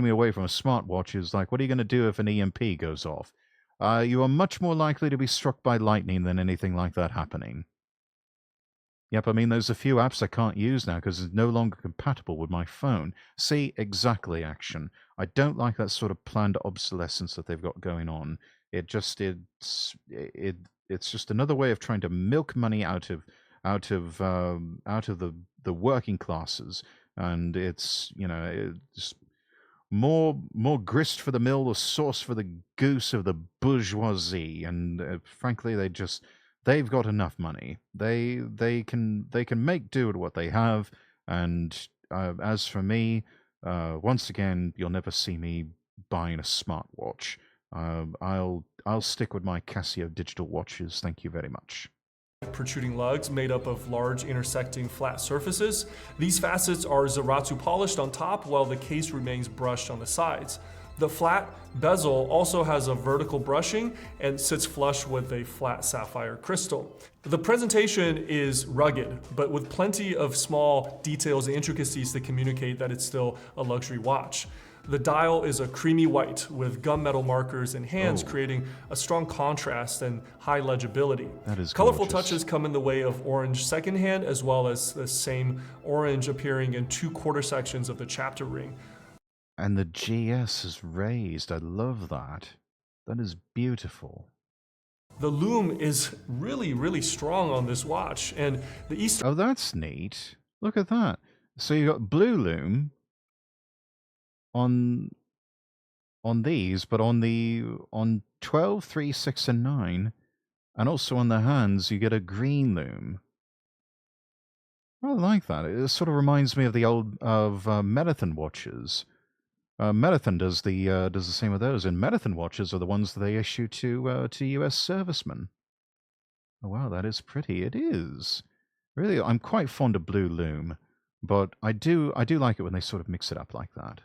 me away from a smartwatch is like, what are you going to do if an EMP goes off? You are much more likely to be struck by lightning than anything like that happening. Yep, I mean, there's a few apps I can't use now because it's no longer compatible with my phone. See, exactly, Action. I don't like that sort of planned obsolescence that they've got going on. It's just another way of trying to milk money out of the working classes, and it's it's more grist for the mill, or sauce for the goose of the bourgeoisie, and frankly, they've got enough money. They can make do with what they have, and as for me, once again, you'll never see me buying a smartwatch. I'll stick with my Casio digital watches. Thank you very much. Protruding lugs made up of large intersecting flat surfaces. These facets are Zaratsu polished on top while the case remains brushed on the sides. The flat bezel also has a vertical brushing and sits flush with a flat sapphire crystal. The presentation is rugged, but with plenty of small details and intricacies to communicate that it's still a luxury watch. The dial is a creamy white with gunmetal markers and hands, creating a strong contrast and high legibility. That is colorful gorgeous. touches come in the way of orange second hand, as well as the same orange appearing in 2 quarter sections of the chapter ring. And the GS is raised. I love that. That is beautiful. The lume is really, really strong on this watch, and the Easter... Oh, that's neat. Look at that. So you got blue lume on these, but on 12, 3, 6, and 9, and also on the hands, you get a green lume. I like that. It sort of reminds me of the old Marathon watches. Marathon does the same with those, and Marathon watches are the ones that they issue to U.S. servicemen. Oh wow, that is pretty. It is really. I'm quite fond of blue lume, but I do like it when they sort of mix it up like that.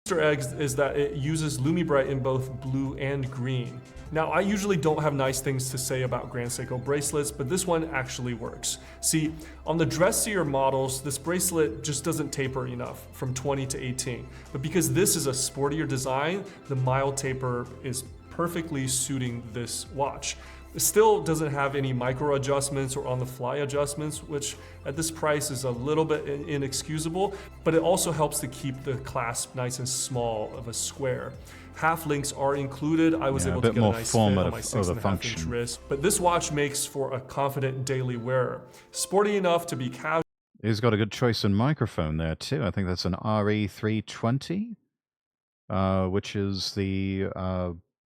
Easter egg is that it uses LumiBright in both blue and green. Now, I usually don't have nice things to say about Grand Seiko bracelets, but this one actually works. See, on the dressier models, this bracelet just doesn't taper enough from 20 to 18. But because this is a sportier design, the mild taper is perfectly suiting this watch. It still doesn't have any micro adjustments or on-the-fly adjustments, which at this price is a little bit inexcusable, but it also helps to keep the clasp nice and small of a square. Half links are included. I was able to get a nice fit on my 6.5-inch wrist, but this watch makes for a confident daily wearer. Sporty enough to be casual. He's got a good choice in microphone there too. I think that's an RE320, which is the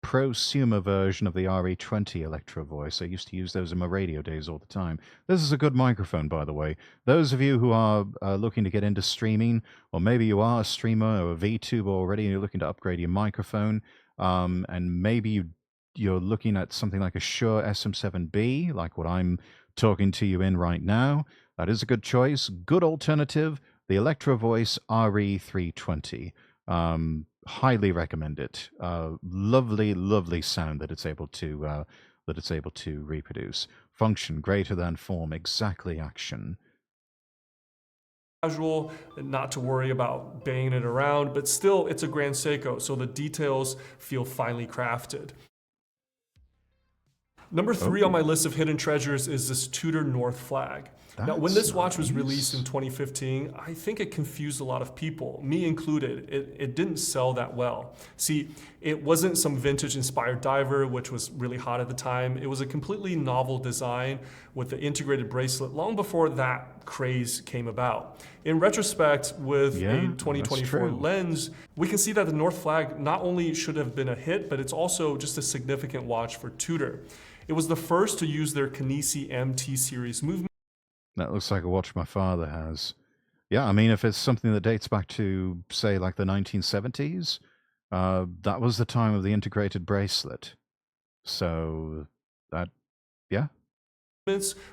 prosumer version of the RE20 Electro Voice. I used to use those in my radio days all the time. This is a good microphone, by the way. Those of you who are looking to get into streaming, or maybe you are a streamer or a VTuber already and you're looking to upgrade your microphone, and maybe you're looking at something like a Shure SM7B, like what I'm talking to you in right now, that is a good choice. Good alternative, the Electro Voice RE320. highly recommend it. Lovely, lovely sound that it's able to reproduce. Function greater than form, exactly action. Casual, not to worry about banging it around, but still it's a Grand Seiko, so the details feel finely crafted. Number 3 on my list of hidden treasures is this Tudor North Flag. Now, when this watch was released in 2015, I think it confused a lot of people, me included. It didn't sell that well. See, it wasn't some vintage-inspired diver, which was really hot at the time. It was a completely novel design with the integrated bracelet long before that craze came about. In retrospect, with a 2024 lens, we can see that the North Flag not only should have been a hit, but it's also just a significant watch for Tudor. It was the first to use their Kinesi MT series movement. That looks like a watch my father has. Yeah, I mean, if it's something that dates back to, say, like the 1970s, that was the time of the integrated bracelet. So, that, yeah.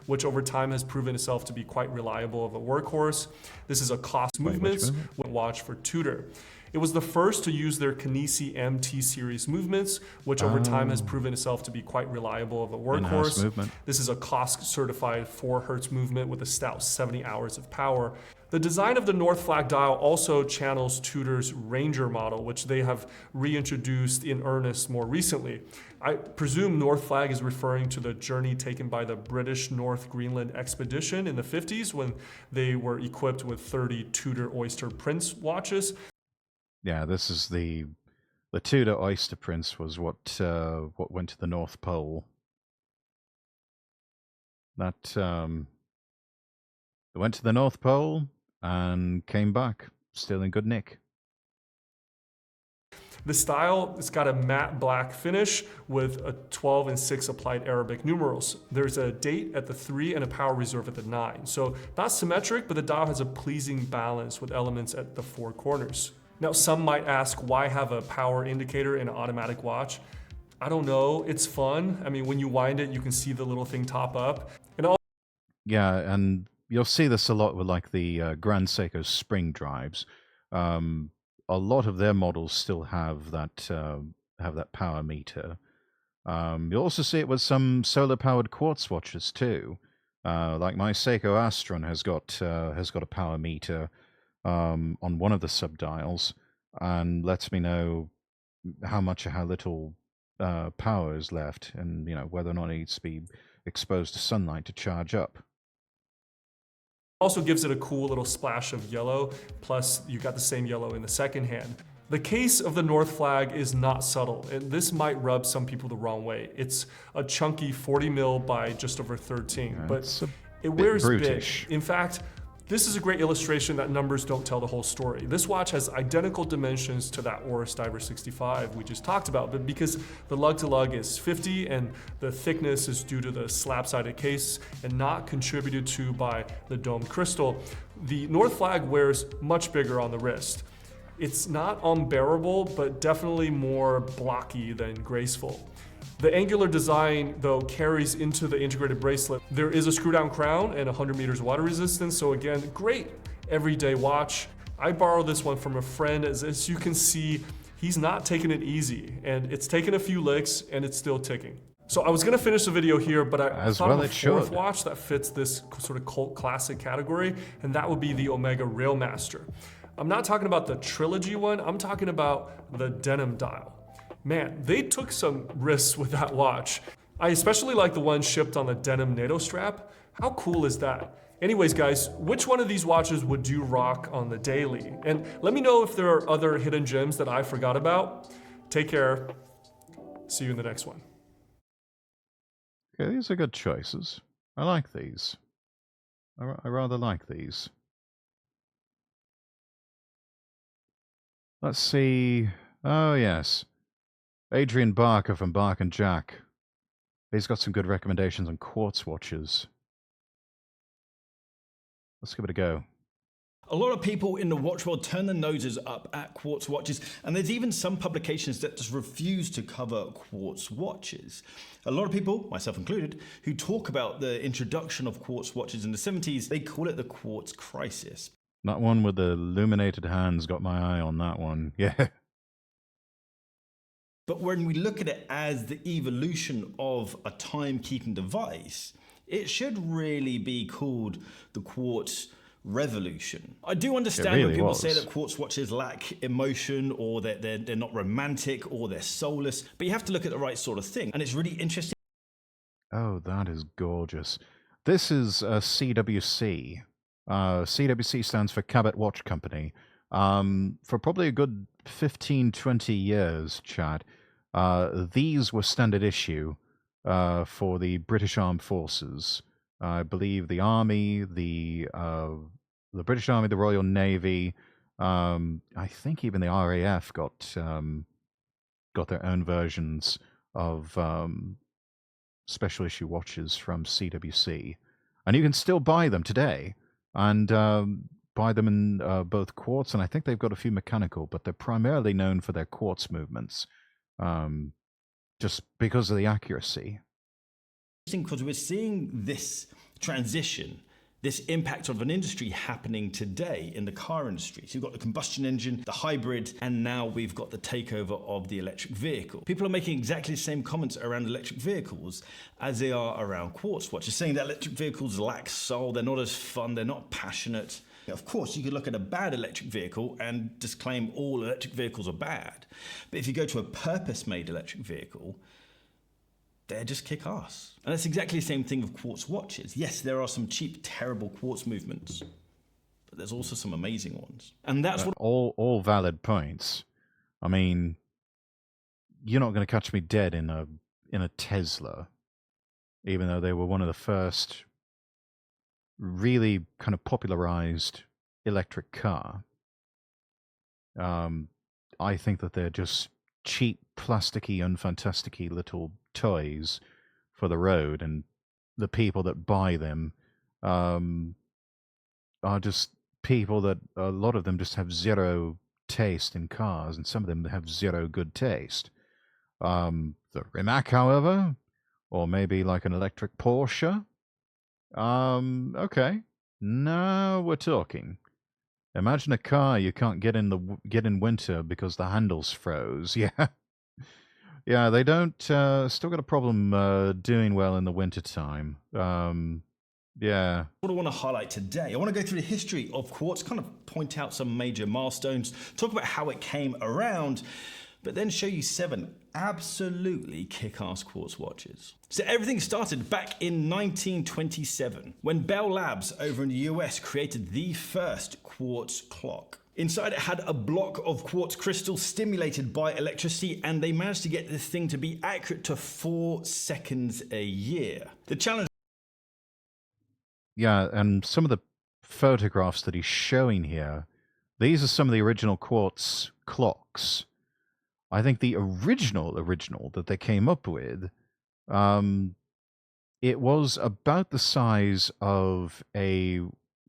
Which over time has proven itself to be quite reliable of a workhorse. This is a cost movements watch for Tudor. It was the first to use their Kinesi MT series movements, which over time has proven itself to be quite reliable of a workhorse. This is a COSC certified 4 Hz movement with a stout 70 hours of power. The design of the North Flag dial also channels Tudor's Ranger model, which they have reintroduced in earnest more recently. I presume North Flag is referring to the journey taken by the British North Greenland expedition in the 50s when they were equipped with 30 Tudor Oyster Prince watches. Yeah, this is the Tudor Oyster Prince was what went to the North Pole. That it went to the North Pole and came back still in good nick. The style, it's got a matte black finish with a 12 and 6 applied Arabic numerals. There's a date at the 3 and a power reserve at the 9. So not symmetric, but the dial has a pleasing balance with elements at the 4 corners. Now, some might ask, why have a power indicator in an automatic watch? I don't know, it's fun. I mean, when you wind it, you can see the little thing top up. And all yeah, and you'll see this a lot with like the Grand Seiko spring drives. A lot of their models still have that power meter. You'll also see it with some solar-powered quartz watches too. Like my Seiko Astron has got a power meter on one of the subdials and lets me know how much or how little power is left, and whether or not it needs to be exposed to sunlight to charge up. Also gives it a cool little splash of yellow, plus you got the same yellow in the second hand. The case of the North Flag is not subtle, and this might rub some people the wrong way. It's a chunky 40 mil by just over 13, but it wears brutish. big. In fact, this is a great illustration that numbers don't tell the whole story. This watch has identical dimensions to that Oris Diver 65 we just talked about, but because the lug-to-lug is 50 and the thickness is due to the slab-sided case and not contributed to by the domed crystal, the North Flag wears much bigger on the wrist. It's not unbearable, but definitely more blocky than graceful. The angular design, though, carries into the integrated bracelet. There is a screw-down crown and 100 meters water resistance, so again, great everyday watch. I borrowed this one from a friend. As you can see, he's not taking it easy, and it's taken a few licks, and it's still ticking. So I was gonna finish the video here, but I thought of a fourth watch that fits this sort of cult classic category, and that would be the Omega Railmaster. I'm not talking about the trilogy one, I'm talking about the denim dial. Man, they took some risks with that watch. I especially like the one shipped on the denim NATO strap. How cool is that? Anyways, guys, which one of these watches would you rock on the daily? And let me know if there are other hidden gems that I forgot about. Take care. See you in the next one. Okay, these are good choices. I like these. I rather like these. Let's see. Oh, yes. Adrian Barker from Bark and Jack. He's got some good recommendations on quartz watches. Let's give it a go. A lot of people in the watch world turn their noses up at quartz watches, and there's even some publications that just refuse to cover quartz watches. A lot of people, myself included, who talk about the introduction of quartz watches in the 70s, they call it the quartz crisis. That one with the illuminated hands got my eye on that one. Yeah. But when we look at it as the evolution of a timekeeping device, it should really be called the quartz revolution. I do understand when people say that quartz watches lack emotion, or that they're not romantic, or they're soulless, but you have to look at the right sort of thing. And it's really interesting. Oh, that is gorgeous. This is CWC. CWC stands for Cabot Watch Company. For probably a good 15, 20 years, Chad, these were standard issue for the British Armed Forces. I believe the Army, the British Army, the Royal Navy, I think even the RAF got their own versions of special issue watches from CWC. And you can still buy them today, and buy them in both quartz, and I think they've got a few mechanical, but they're primarily known for their quartz movements, just because of the accuracy. Because we're seeing this transition, this impact of an industry happening today in the car industry. So you've got the combustion engine, the hybrid, and now we've got the takeover of the electric vehicle. People are making exactly the same comments around electric vehicles as they are around quartz watches, saying that electric vehicles lack soul, they're not as fun, they're not passionate. Of course, you could look at a bad electric vehicle and disclaim all electric vehicles are bad. But if you go to a purpose-made electric vehicle, they're just kick ass. And that's exactly the same thing with quartz watches. Yes, there are some cheap, terrible quartz movements, but there's also some amazing ones. And that's what all valid points. I mean, you're not going to catch me dead in a Tesla, even though they were one of the first really kind of popularized electric car. I think that they're just cheap, plasticky, unfantasticky little toys for the road, and the people that buy them are just people that, a lot of them just have zero taste in cars, and some of them have zero good taste. The Rimac, however, or maybe like an electric Porsche, okay, now we're talking. Imagine a car you can't get in winter because the handles froze. Yeah. Yeah, they don't, still got a problem doing well in the wintertime. Yeah. What I want to highlight today, I want to go through the history of quartz, kind of point out some major milestones, talk about how it came around, but then show you 7 absolutely kick-ass quartz watches. So everything started back in 1927 when Bell Labs over in the US created the first quartz clock. Inside it had a block of quartz crystal stimulated by electricity, and they managed to get this thing to be accurate to 4 seconds a year. The challenge... Yeah, and some of the photographs that he's showing here, these are some of the original quartz clocks. I think the original that they came up with, it was about the size of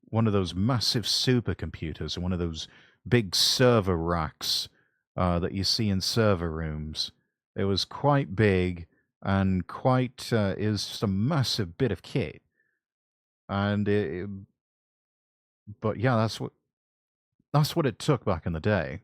one of those massive supercomputers, and one of those big server racks that you see in server rooms. It was quite big, and quite is just a massive bit of kit. And but yeah, that's what it took back in the day.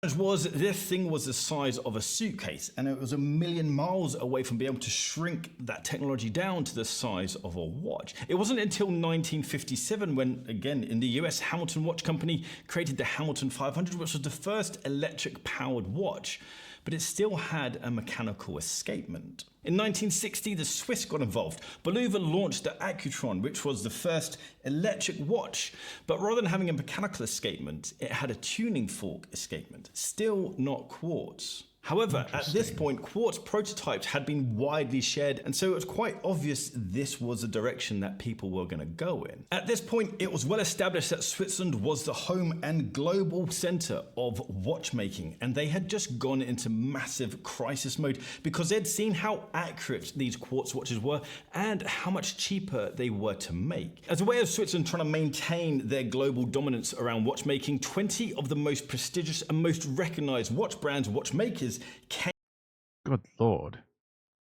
This thing was the size of a suitcase, and it was a million miles away from being able to shrink that technology down to the size of a watch. It wasn't until 1957 when, again, in the US, Hamilton Watch Company created the Hamilton 500, which was the first electric-powered watch, but it still had a mechanical escapement. In 1960, the Swiss got involved. Bulova launched the Accutron, which was the first electric watch, but rather than having a mechanical escapement, it had a tuning fork escapement, still not quartz. However, at this point, quartz prototypes had been widely shared, and so it was quite obvious this was the direction that people were going to go in. At this point, it was well established that Switzerland was the home and global center of watchmaking, and they had just gone into massive crisis mode because they'd seen how accurate these quartz watches were and how much cheaper they were to make. As a way of Switzerland trying to maintain their global dominance around watchmaking, 20 of the most prestigious and most recognized watch brands, watchmakers, Good Lord.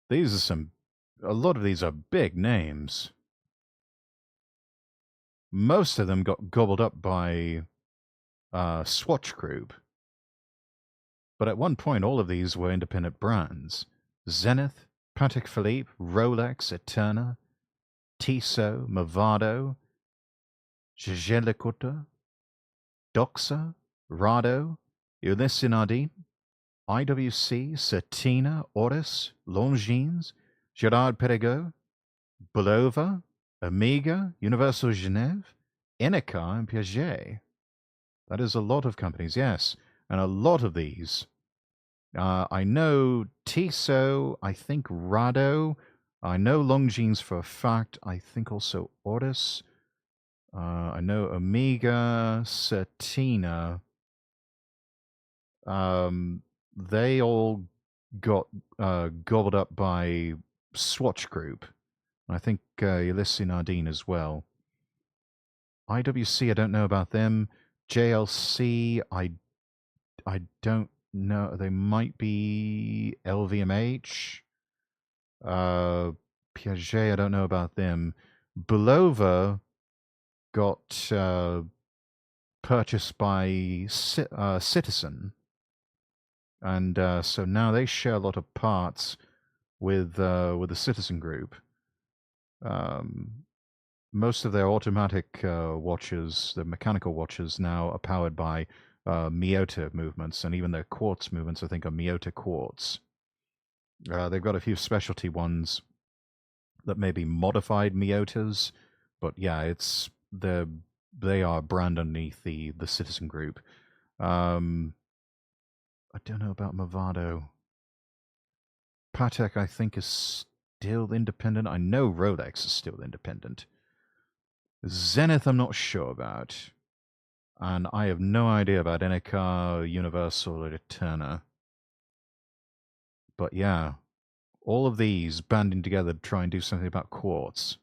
A lot of these are big names. Most of them got gobbled up by Swatch Group. But at one point, all of these were independent brands. Zenith, Patek Philippe, Rolex, Eterna, Tissot, Movado, Jaeger-LeCoultre, Doxa, Rado, Ulysse Nardin, IWC, Certina, Oris, Longines, Gerard Perregaux, Bulova, Omega, Universal Genève, Enica, and Piaget. That is a lot of companies, yes. And a lot of these. I know Tissot, I think Rado, I know Longines for a fact, I think also Oris, I know Omega, Certina. They all got gobbled up by Swatch Group. I think Ulysse Nardin as well. IWC, I don't know about them. JLC, I don't know. They might be LVMH. Piaget, I don't know about them. Bulova got purchased by Citizen. And so now they share a lot of parts with the Citizen Group. Most of their automatic watches, the mechanical watches, now are powered by Miyota movements, and even their quartz movements, I think, are Miyota quartz. They've got a few specialty ones that may be modified Miyotas, but yeah, they are a brand underneath the Citizen Group. I don't know about Movado. Patek, I think, is still independent. I know Rolex is still independent. Zenith, I'm not sure about. And I have no idea about Enica, Universal, or Eterna. But yeah, all of these banding together to try and do something about quartz.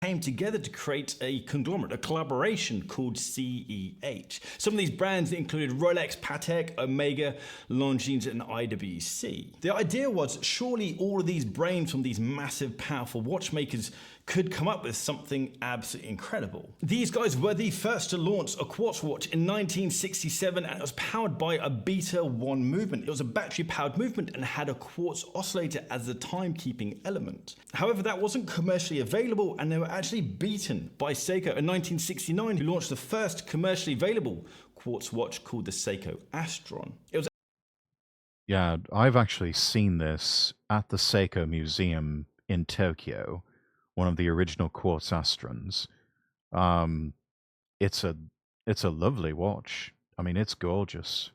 Came together to create a conglomerate, a collaboration called CEH. Some of these brands included Rolex, Patek, Omega, Longines, and IWC. The idea was surely all of these brains from these massive, powerful watchmakers could come up with something absolutely incredible. These guys were the first to launch a quartz watch in 1967, and it was powered by a beta 1 movement. It was a battery-powered movement and had a quartz oscillator as the timekeeping element. However, that wasn't commercially available, and they were actually beaten by Seiko in 1969, who launched the first commercially available quartz watch called the Seiko Astron. It was Yeah, I've actually seen this at the Seiko Museum in Tokyo, one of the original quartz Astrons. It's a lovely watch. I mean, it's gorgeous.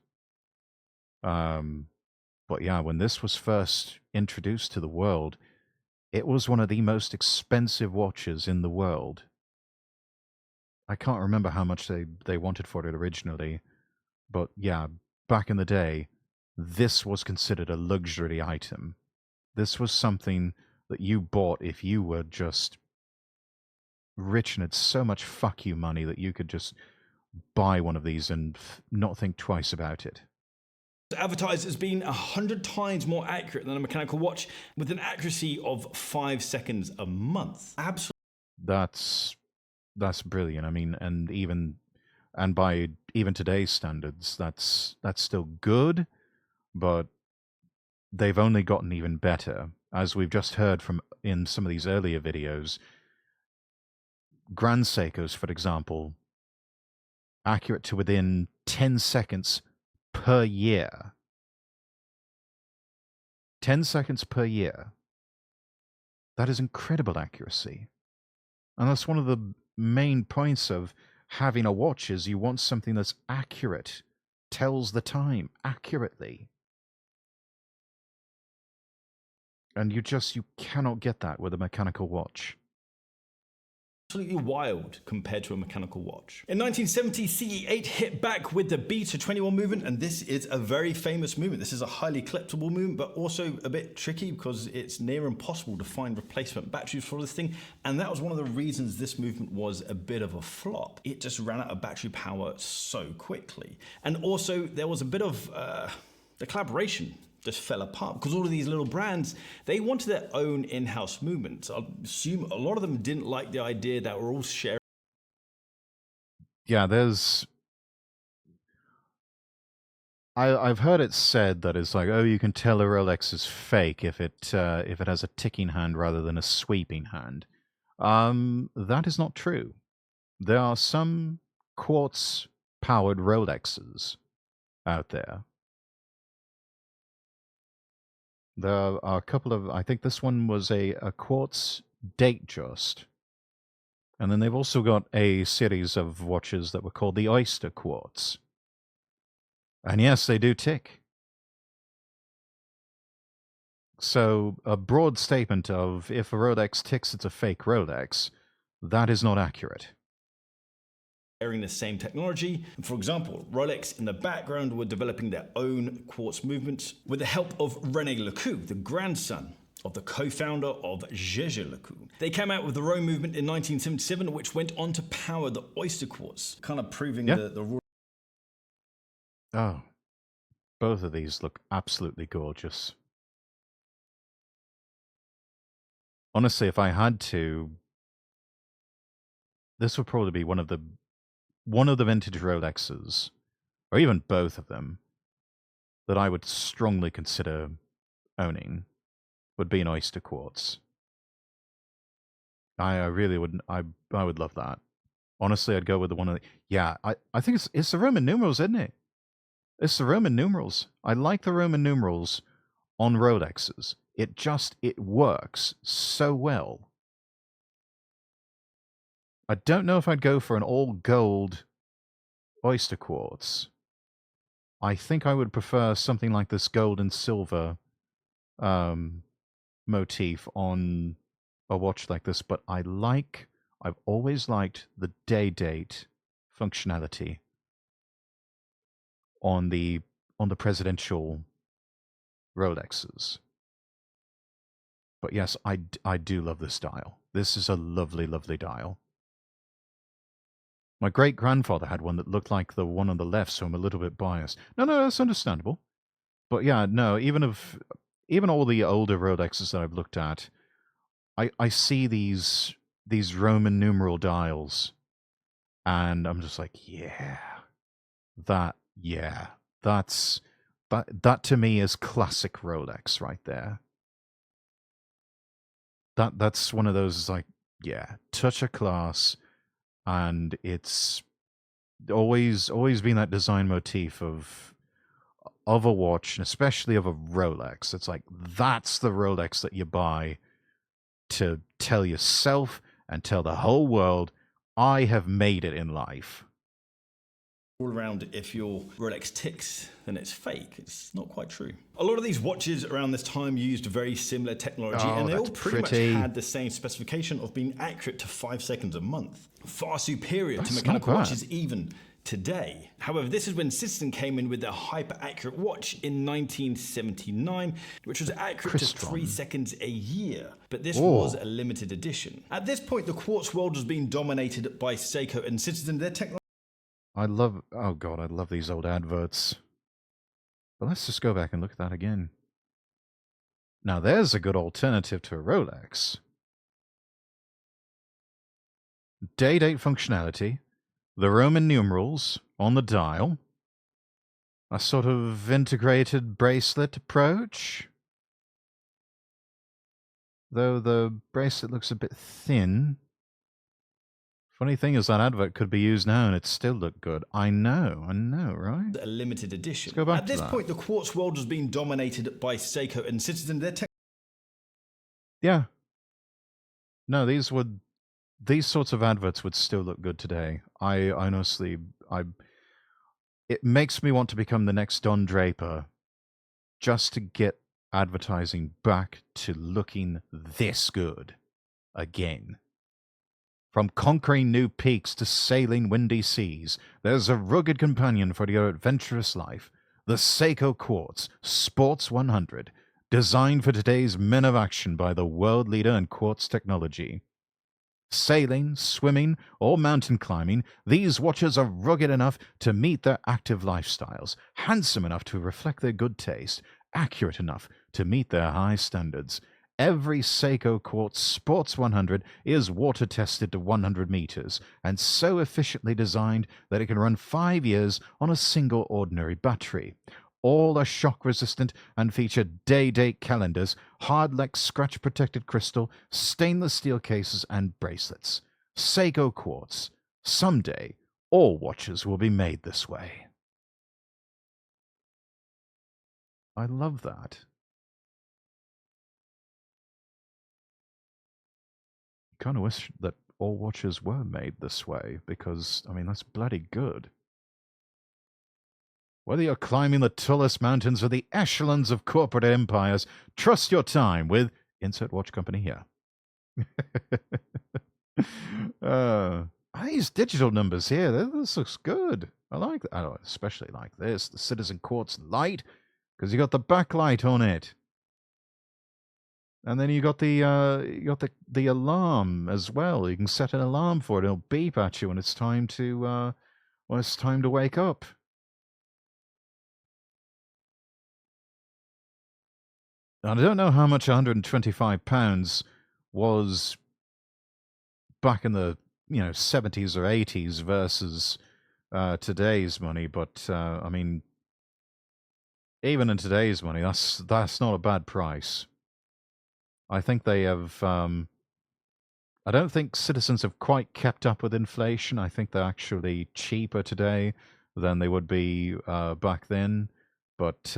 But yeah, when this was first introduced to the world, it was one of the most expensive watches in the world. I can't remember how much they wanted for it originally, but yeah, back in the day, this was considered a luxury item. This was something that you bought if you were just rich and had so much fuck you money that you could just buy one of these and not think twice about it. Advertised as being 100 times more accurate than a mechanical watch, with an accuracy of 5 seconds a month. Absolutely. That's brilliant. I mean, and by even today's standards, that's still good, but they've only gotten even better. As we've just heard from in some of these earlier videos, Grand Seikos, for example, accurate to within 10 seconds per year. 10 seconds per year. That is incredible accuracy. And that's one of the main points of having a watch is you want something that's accurate, tells the time accurately. And you cannot get that with a mechanical watch. Absolutely wild compared to a mechanical watch. In 1970, CE8 hit back with the Beta 21 movement, and this is a very famous movement. This is a highly collectible movement, but also a bit tricky because it's near impossible to find replacement batteries for this thing, and that was one of the reasons this movement was a bit of a flop. It just ran out of battery power so quickly. And also, there was a bit of the collaboration just fell apart because all of these little brands, they wanted their own in-house movement. I assume a lot of them didn't like the idea that we're all sharing. Yeah, I've heard it said that it's like, oh, you can tell a Rolex is fake if it has a ticking hand rather than a sweeping hand. That is not true. There are some quartz-powered Rolexes out there. There are a couple of, I think this one was a quartz Datejust. And then they've also got a series of watches that were called the Oyster Quartz. And yes, they do tick. So a broad statement of if a Rolex ticks, it's a fake Rolex, that is not accurate. Sharing the same technology. For example, Rolex in the background were developing their own quartz movements with the help of René Lecoux, the grandson of the co-founder of Jaeger LeCoultre. They came out with the Rome movement in 1977, which went on to power the Oyster Quartz, kind of proving the Oh, both of these look absolutely gorgeous. Honestly, if I had to, this would probably be one of the vintage Rolexes, or even both of them, that I would strongly consider owning. Would be an Oyster Quartz. I really would. I would love that. Honestly, I'd go with the one of the. Yeah, I think it's the Roman numerals, isn't it? It's the Roman numerals. I like the Roman numerals on Rolexes. It works so well. I don't know if I'd go for an all gold Oyster Quartz. I think I would prefer something like this gold and silver motif on a watch like this, but I've always liked the day date functionality on the presidential Rolexes. But yes, I do love this dial. This is a lovely, lovely dial. My great-grandfather had one that looked like the one on the left, so I'm a little bit biased. No, that's understandable. But yeah, no, even all the older Rolexes that I've looked at, I see these Roman numeral dials, and I'm just like, that to me is classic Rolex right there. That's one of those, like, touch of class, and it's always been that design motif of a watch, and especially of a Rolex. It's like, that's the Rolex that you buy to tell yourself and tell the whole world, I have made it in life. All around, if your Rolex ticks, then it's fake. It's not quite true. A lot of these watches around this time used very similar technology, and they all pretty much had the same specification of being accurate to 5 seconds a month. Far superior to mechanical watches even today. However, this is when Citizen came in with their hyper-accurate watch in 1979, which was accurate to 3 seconds a year. But this was a limited edition. At this point, the quartz world was being dominated by Seiko and Citizen. Their technology. I love these old adverts. But let's just go back and look at that again. Now there's a good alternative to a Rolex. Day-date functionality, the Roman numerals on the dial, a sort of integrated bracelet approach. Though the bracelet looks a bit thin. Funny thing is that advert could be used now and it still look good. I know, right? A limited edition. Let's go back At this point, the quartz world was being dominated by Seiko and Citizen. Yeah. No, these sorts of adverts would still look good today. I honestly, it makes me want to become the next Don Draper just to get advertising back to looking this good again. From conquering new peaks to sailing windy seas, there's a rugged companion for your adventurous life. The Seiko Quartz Sports 100, designed for today's men of action by the world leader in quartz technology. Sailing, swimming, or mountain climbing, these watches are rugged enough to meet their active lifestyles, handsome enough to reflect their good taste, accurate enough to meet their high standards. Every Seiko Quartz Sports 100 is water-tested to 100 meters and so efficiently designed that it can run 5 years on a single ordinary battery. All are shock resistant and feature day-date calendars, hard-leck scratch-protected crystal, stainless steel cases, and bracelets. Seiko Quartz. Someday, all watches will be made this way. I love that. Kind of wish that all watches were made this way, because, I mean, that's bloody good. Whether you're climbing the tallest mountains or the echelons of corporate empires, trust your time with insert watch company here. These digital numbers here, this looks good. I like that. I especially like this, the Citizen Quartz Light, because you got the backlight on it. And then you got the alarm as well. You can set an alarm for it. It'll beep at you when it's time to wake up. And I don't know how much £125 was back in the 70s or 80s versus today's money, but I mean, even in today's money, that's not a bad price. I think they have. I don't think Citizens have quite kept up with inflation. I think they're actually cheaper today than they would be back then, but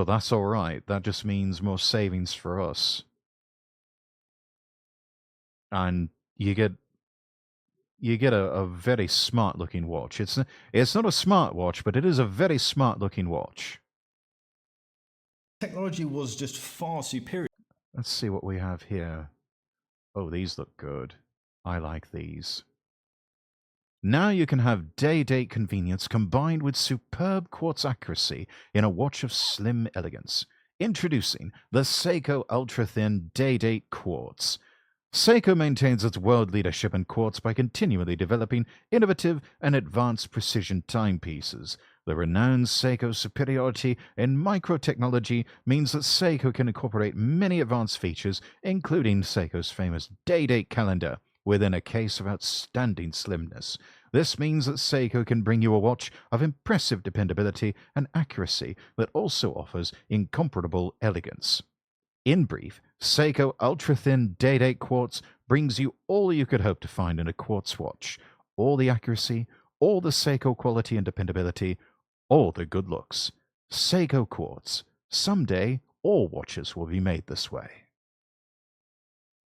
that's all right. That just means more savings for us. And you get a very smart looking watch. It's not a smart watch, but it is a very smart looking watch. Technology was just far superior. Let's see what we have here. Oh, these look good. I like these. Now you can have day-date convenience combined with superb quartz accuracy in a watch of slim elegance. Introducing the Seiko Ultra-Thin Day-Date Quartz. Seiko maintains its world leadership in quartz by continually developing innovative and advanced precision timepieces. The renowned Seiko superiority in microtechnology means that Seiko can incorporate many advanced features, including Seiko's famous day-date calendar, within a case of outstanding slimness. This means that Seiko can bring you a watch of impressive dependability and accuracy that also offers incomparable elegance. In brief, Seiko Ultra-Thin Day-Date Quartz brings you all you could hope to find in a quartz watch. All the accuracy, all the Seiko quality and dependability, all the good looks. Seiko Quartz. Someday, all watches will be made this way.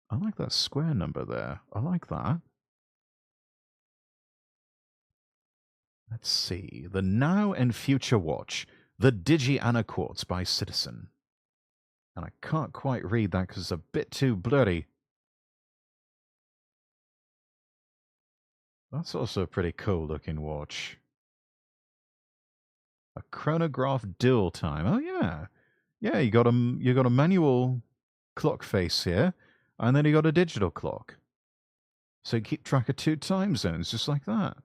I like that square number there. I like that. Let's see. The Now and Future Watch. The Digi-Ana Quartz by Citizen. And I can't quite read that because it's a bit too blurry. That's also a pretty cool looking watch. A chronograph dual time. Oh yeah. Yeah, you got a manual clock face here, and then you got a digital clock. So you keep track of 2 time zones just like that.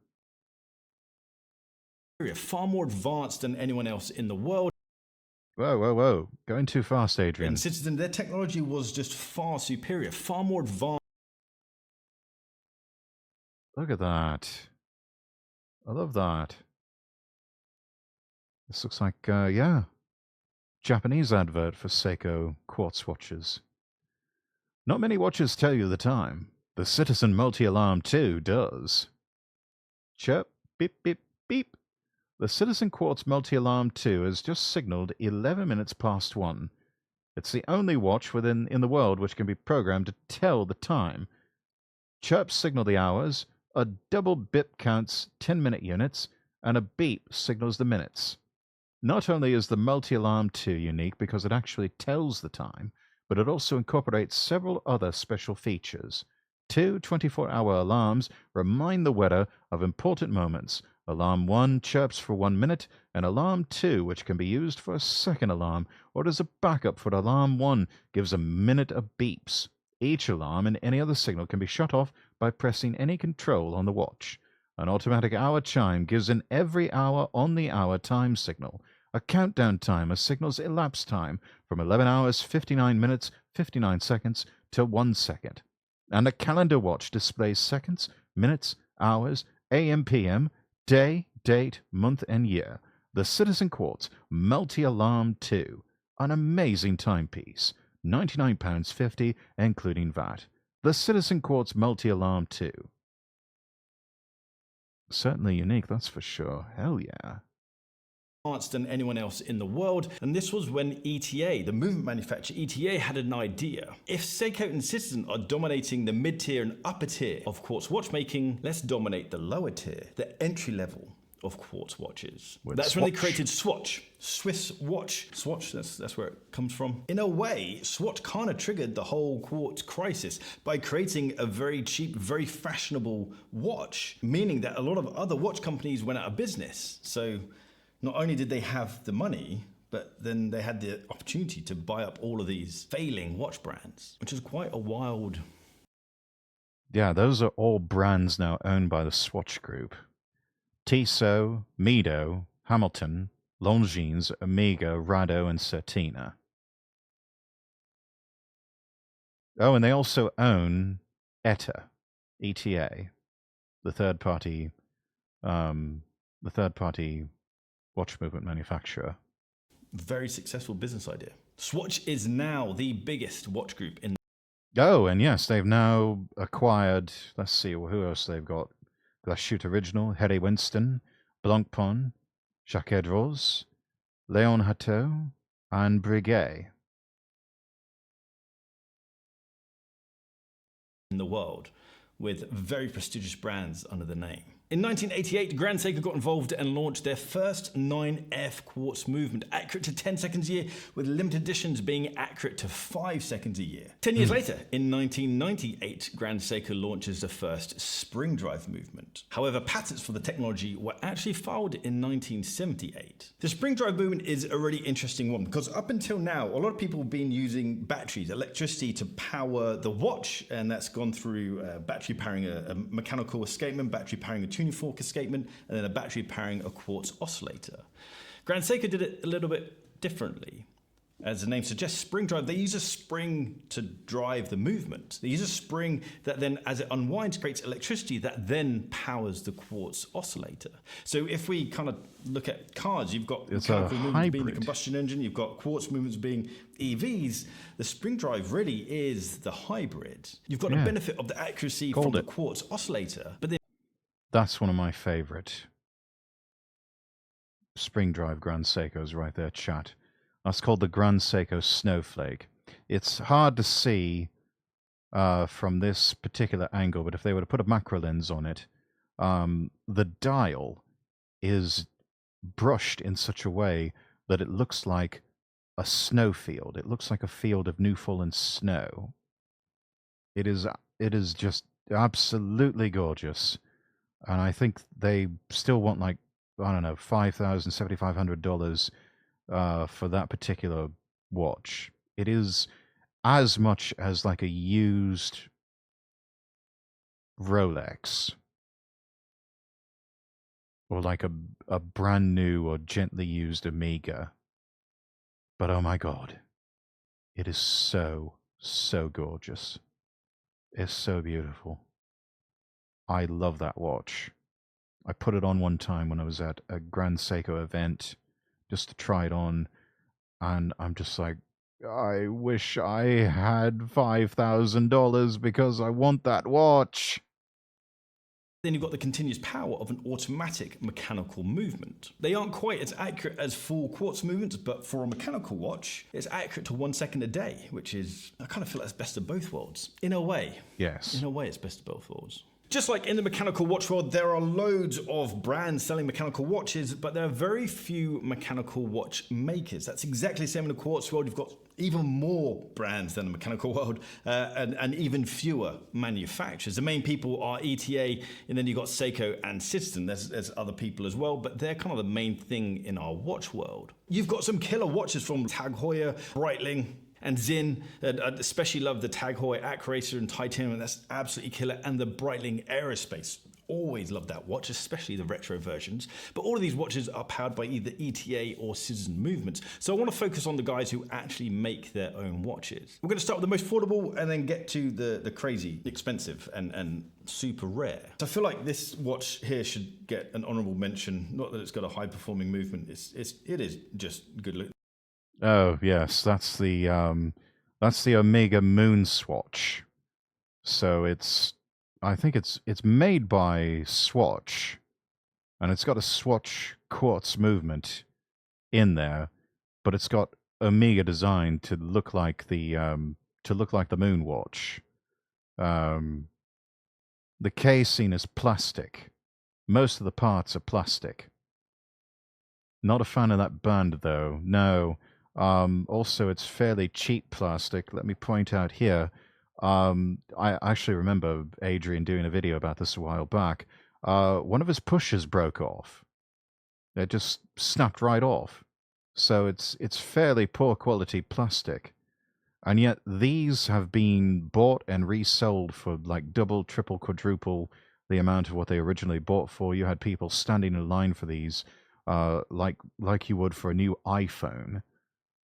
Far more advanced than anyone else in the world. Whoa, whoa, whoa. Going too fast, Adrian. And Citizen, their technology was just far superior, far more advanced. Look at that. I love that. This looks like, yeah, Japanese advert for Seiko quartz watches. Not many watches tell you the time. The Citizen Multi-Alarm 2 does. Chirp, beep, beep, beep. The Citizen Quartz Multi-Alarm 2 has just signaled 11 minutes past 1. It's the only watch in the world which can be programmed to tell the time. Chirps signal the hours, a double bip counts 10-minute units, and a beep signals the minutes. Not only is the Multi-Alarm 2 unique because it actually tells the time, but it also incorporates several other special features. 2 24-hour alarms remind the wearer of important moments. Alarm 1 chirps for 1 minute, and Alarm 2, which can be used for a second alarm, or as a backup for Alarm 1, gives a minute of beeps. Each alarm and any other signal can be shut off by pressing any control on the watch. An automatic hour chime gives an every hour on the hour time signal. A countdown timer signals elapsed time from 11 hours 59 minutes 59 seconds to 1 second. And a calendar watch displays seconds, minutes, hours, AM, PM, day, date, month, and year. the Citizen Quartz Multi-Alarm 2. An amazing timepiece. £99.50, including VAT. The Citizen Quartz Multi-Alarm 2. Certainly unique, that's for sure. Hell yeah. Advanced than anyone else in the world, and this was when ETA, the movement manufacturer ETA, had an idea. If Seiko and Citizen are dominating the mid-tier and upper tier of quartz watchmaking, let's dominate the lower tier, the entry level of quartz watches. That's when they created Swatch, Swiss watch. Swatch, that's where it comes from. In a way, Swatch kind of triggered the whole quartz crisis by creating a very cheap, very fashionable watch, meaning that a lot of other watch companies went out of business. So not only did they have the money, but then they had the opportunity to buy up all of these failing watch brands, which is quite a wild... Yeah, those are all brands now owned by the Swatch Group. Tissot, Mido, Hamilton, Longines, Omega, Rado, and Certina. Oh, and they also own ETA, the third-party watch movement manufacturer. Very successful business idea. Swatch is now the biggest watch group in... Oh, and yes, they've now acquired, let's see, who else they've got? Glashut Original, Harry Winston, Blancpain, Jacques Rose, Léon Hatteau, and Breguet. In the world, with very prestigious brands under the name. In 1988, Grand Seiko got involved and launched their first 9F quartz movement, accurate to 10 seconds a year, with limited editions being accurate to 5 seconds a year. 10 years later, in 1998, Grand Seiko launches the first spring drive movement. However, patents for the technology were actually filed in 1978. The spring drive movement is a really interesting one because up until now, a lot of people have been using batteries, electricity to power the watch, and that's gone through battery powering a mechanical escapement, battery powering a tuning fork escapement, and then a battery powering a quartz oscillator. Grand Seiko did it a little bit differently. As the name suggests, spring drive, they use a spring to drive the movement. They use a spring that then, as it unwinds, creates electricity that then powers the quartz oscillator. So if we kind of look at cars, you've got mechanical movements being the combustion engine, you've got quartz movements being EVs. The spring drive really is the hybrid. You've got the benefit of the accuracy from the quartz oscillator, but then that's one of my favorite spring drive Grand Seikos right there, chat. That's called the Grand Seiko Snowflake. It's hard to see from this particular angle, but if they were to put a macro lens on it, the dial is brushed in such a way that it looks like a snow field. It looks like a field of new fallen snow. It is just absolutely gorgeous. And I think they still want, like, I don't know, $5,000, $7,500 for that particular watch. It is as much as like a used Rolex or like a brand new or gently used Omega. But oh my God, it is so, so gorgeous. It's so beautiful. I love that watch. I put it on one time when I was at a Grand Seiko event just to try it on, and I'm just like, I wish I had $5,000 because I want that watch. Then you've got the continuous power of an automatic mechanical movement. They aren't quite as accurate as full quartz movements, but for a mechanical watch, it's accurate to 1 second a day, which is, I kind of feel like it's best of both worlds. In a way. Yes. In a way, it's best of both worlds. Just like in the mechanical watch world, there are loads of brands selling mechanical watches, but there are very few mechanical watch makers. That's exactly the same in the quartz world. You've got even more brands than the mechanical world, and even fewer manufacturers. The main people are ETA, and then you've got Seiko and Citizen. There's other people as well, but they're kind of the main thing in our watch world. You've got some killer watches from Tag Heuer, Breitling, and Zinn. I especially love the Tag Heuer Accurator and Titanium, that's absolutely killer, and the Breitling Aerospace. always loved that watch, especially the retro versions. But all of these watches are powered by either ETA or Citizen Movements. So I want to focus on the guys who actually make their own watches. We're going to start with the most affordable and then get to the crazy expensive and super rare. So I feel like this watch here should get an honorable mention. Not that it's got a high performing movement. It is just good look. Oh yes, that's the Omega Moon Swatch. So I think it's made by Swatch, and it's got a Swatch quartz movement in there, but it's got Omega design to look like the Moon Watch. The casing is plastic. Most of the parts are plastic. Not a fan of that band though. No. Also, it's fairly cheap plastic. Let me point out here. I actually remember Adrian doing a video about this a while back. One of his pushers broke off. It just snapped right off. So it's fairly poor quality plastic. And yet these have been bought and resold for like double, triple, quadruple the amount of what they originally bought for. You had people standing in line for these, like you would for a new iPhone.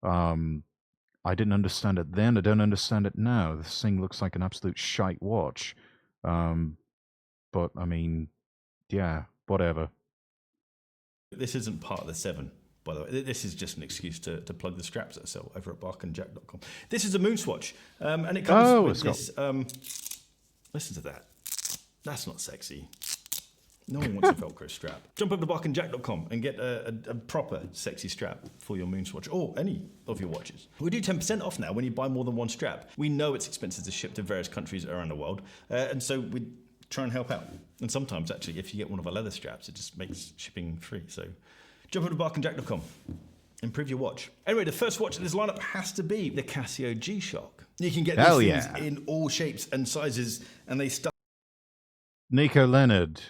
I didn't understand it then. I don't understand it now. This thing looks like an absolute shite watch. But, I mean, yeah, whatever. This isn't part of the 7, by the way. This is just an excuse to plug the straps that I sell over at barkandjack.com. This is a Moonswatch, and it comes with this... listen to that. That's not sexy. No one wants a Velcro strap. Jump over to barkandjack.com and get a proper sexy strap for your Moonswatch or any of your watches. We do 10% off now when you buy more than one strap. We know it's expensive to ship to various countries around the world, and so we try and help out. And sometimes, actually, if you get one of our leather straps, it just makes shipping free. So jump over to barkandjack.com. Improve your watch. Anyway, the first watch in this lineup has to be the Casio G-Shock. You can get these things in all shapes and sizes, and they start... Nico Leonard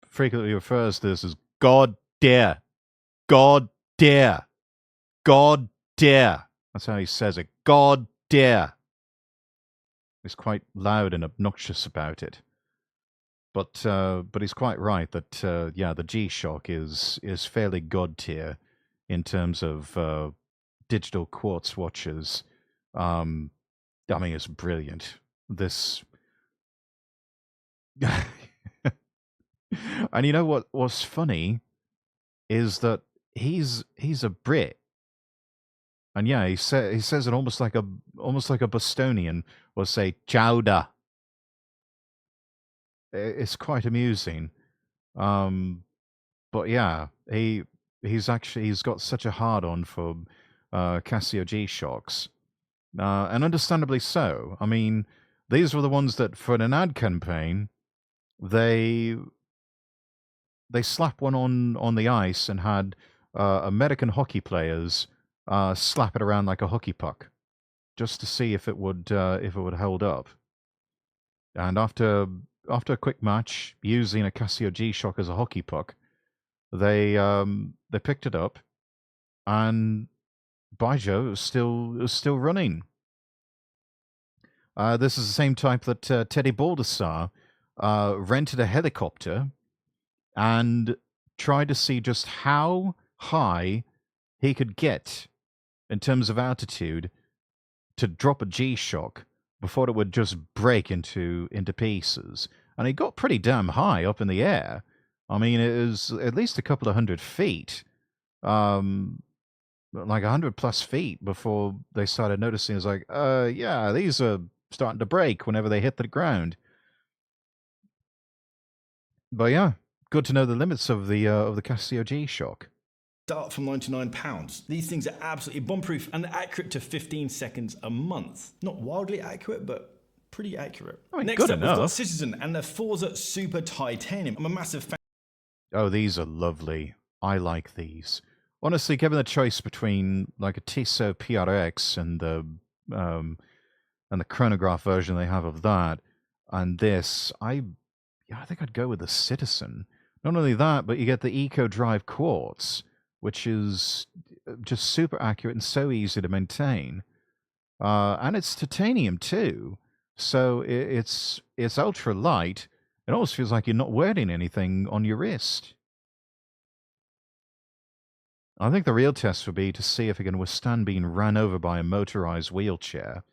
frequently refers to this as God dare. God dare. God dare. That's how he says it. God dare. He's quite loud and obnoxious about it. But he's quite right that, yeah, the G-Shock is fairly god tier in terms of digital quartz watches. I mean, it's brilliant. This... And you know what's funny is that he's a Brit, and yeah, he says it almost like a Bostonian would say chowder. It's quite amusing, but yeah, he's got such a hard on for Casio G-Shocks, and understandably so. I mean, these were the ones that for an ad campaign they slapped one on the ice and had American hockey players slap it around like a hockey puck, just to see if it would hold up. And after a quick match, using a Casio G-Shock as a hockey puck, they picked it up, and by Jove, it was still running. This is the same type that Teddy Baldassar rented a helicopter and tried to see just how high he could get in terms of altitude to drop a G-Shock before it would just break into pieces. And he got pretty damn high up in the air. I mean, it was at least a couple of 100 feet, like 100 plus feet before they started noticing. It's like, yeah, these are starting to break whenever they hit the ground. But yeah, good to know the limits of the Casio G-Shock. Start from £99. These things are absolutely bomb-proof and accurate to 15 seconds a month. Not wildly accurate, but pretty accurate. I mean, next good up, enough. We've got Citizen and their Forza Super Titanium. I'm a massive fan. Oh, these are lovely. I like these. Honestly, given the choice between like a Tissot PRX and the chronograph version they have of that, and this, I think I'd go with the Citizen. Not only that, but you get the Eco Drive Quartz, which is just super accurate and so easy to maintain. And it's titanium too, so it's ultra light, It almost feels like you're not wearing anything on your wrist. I think the real test would be to see if it can withstand being ran over by a motorized wheelchair.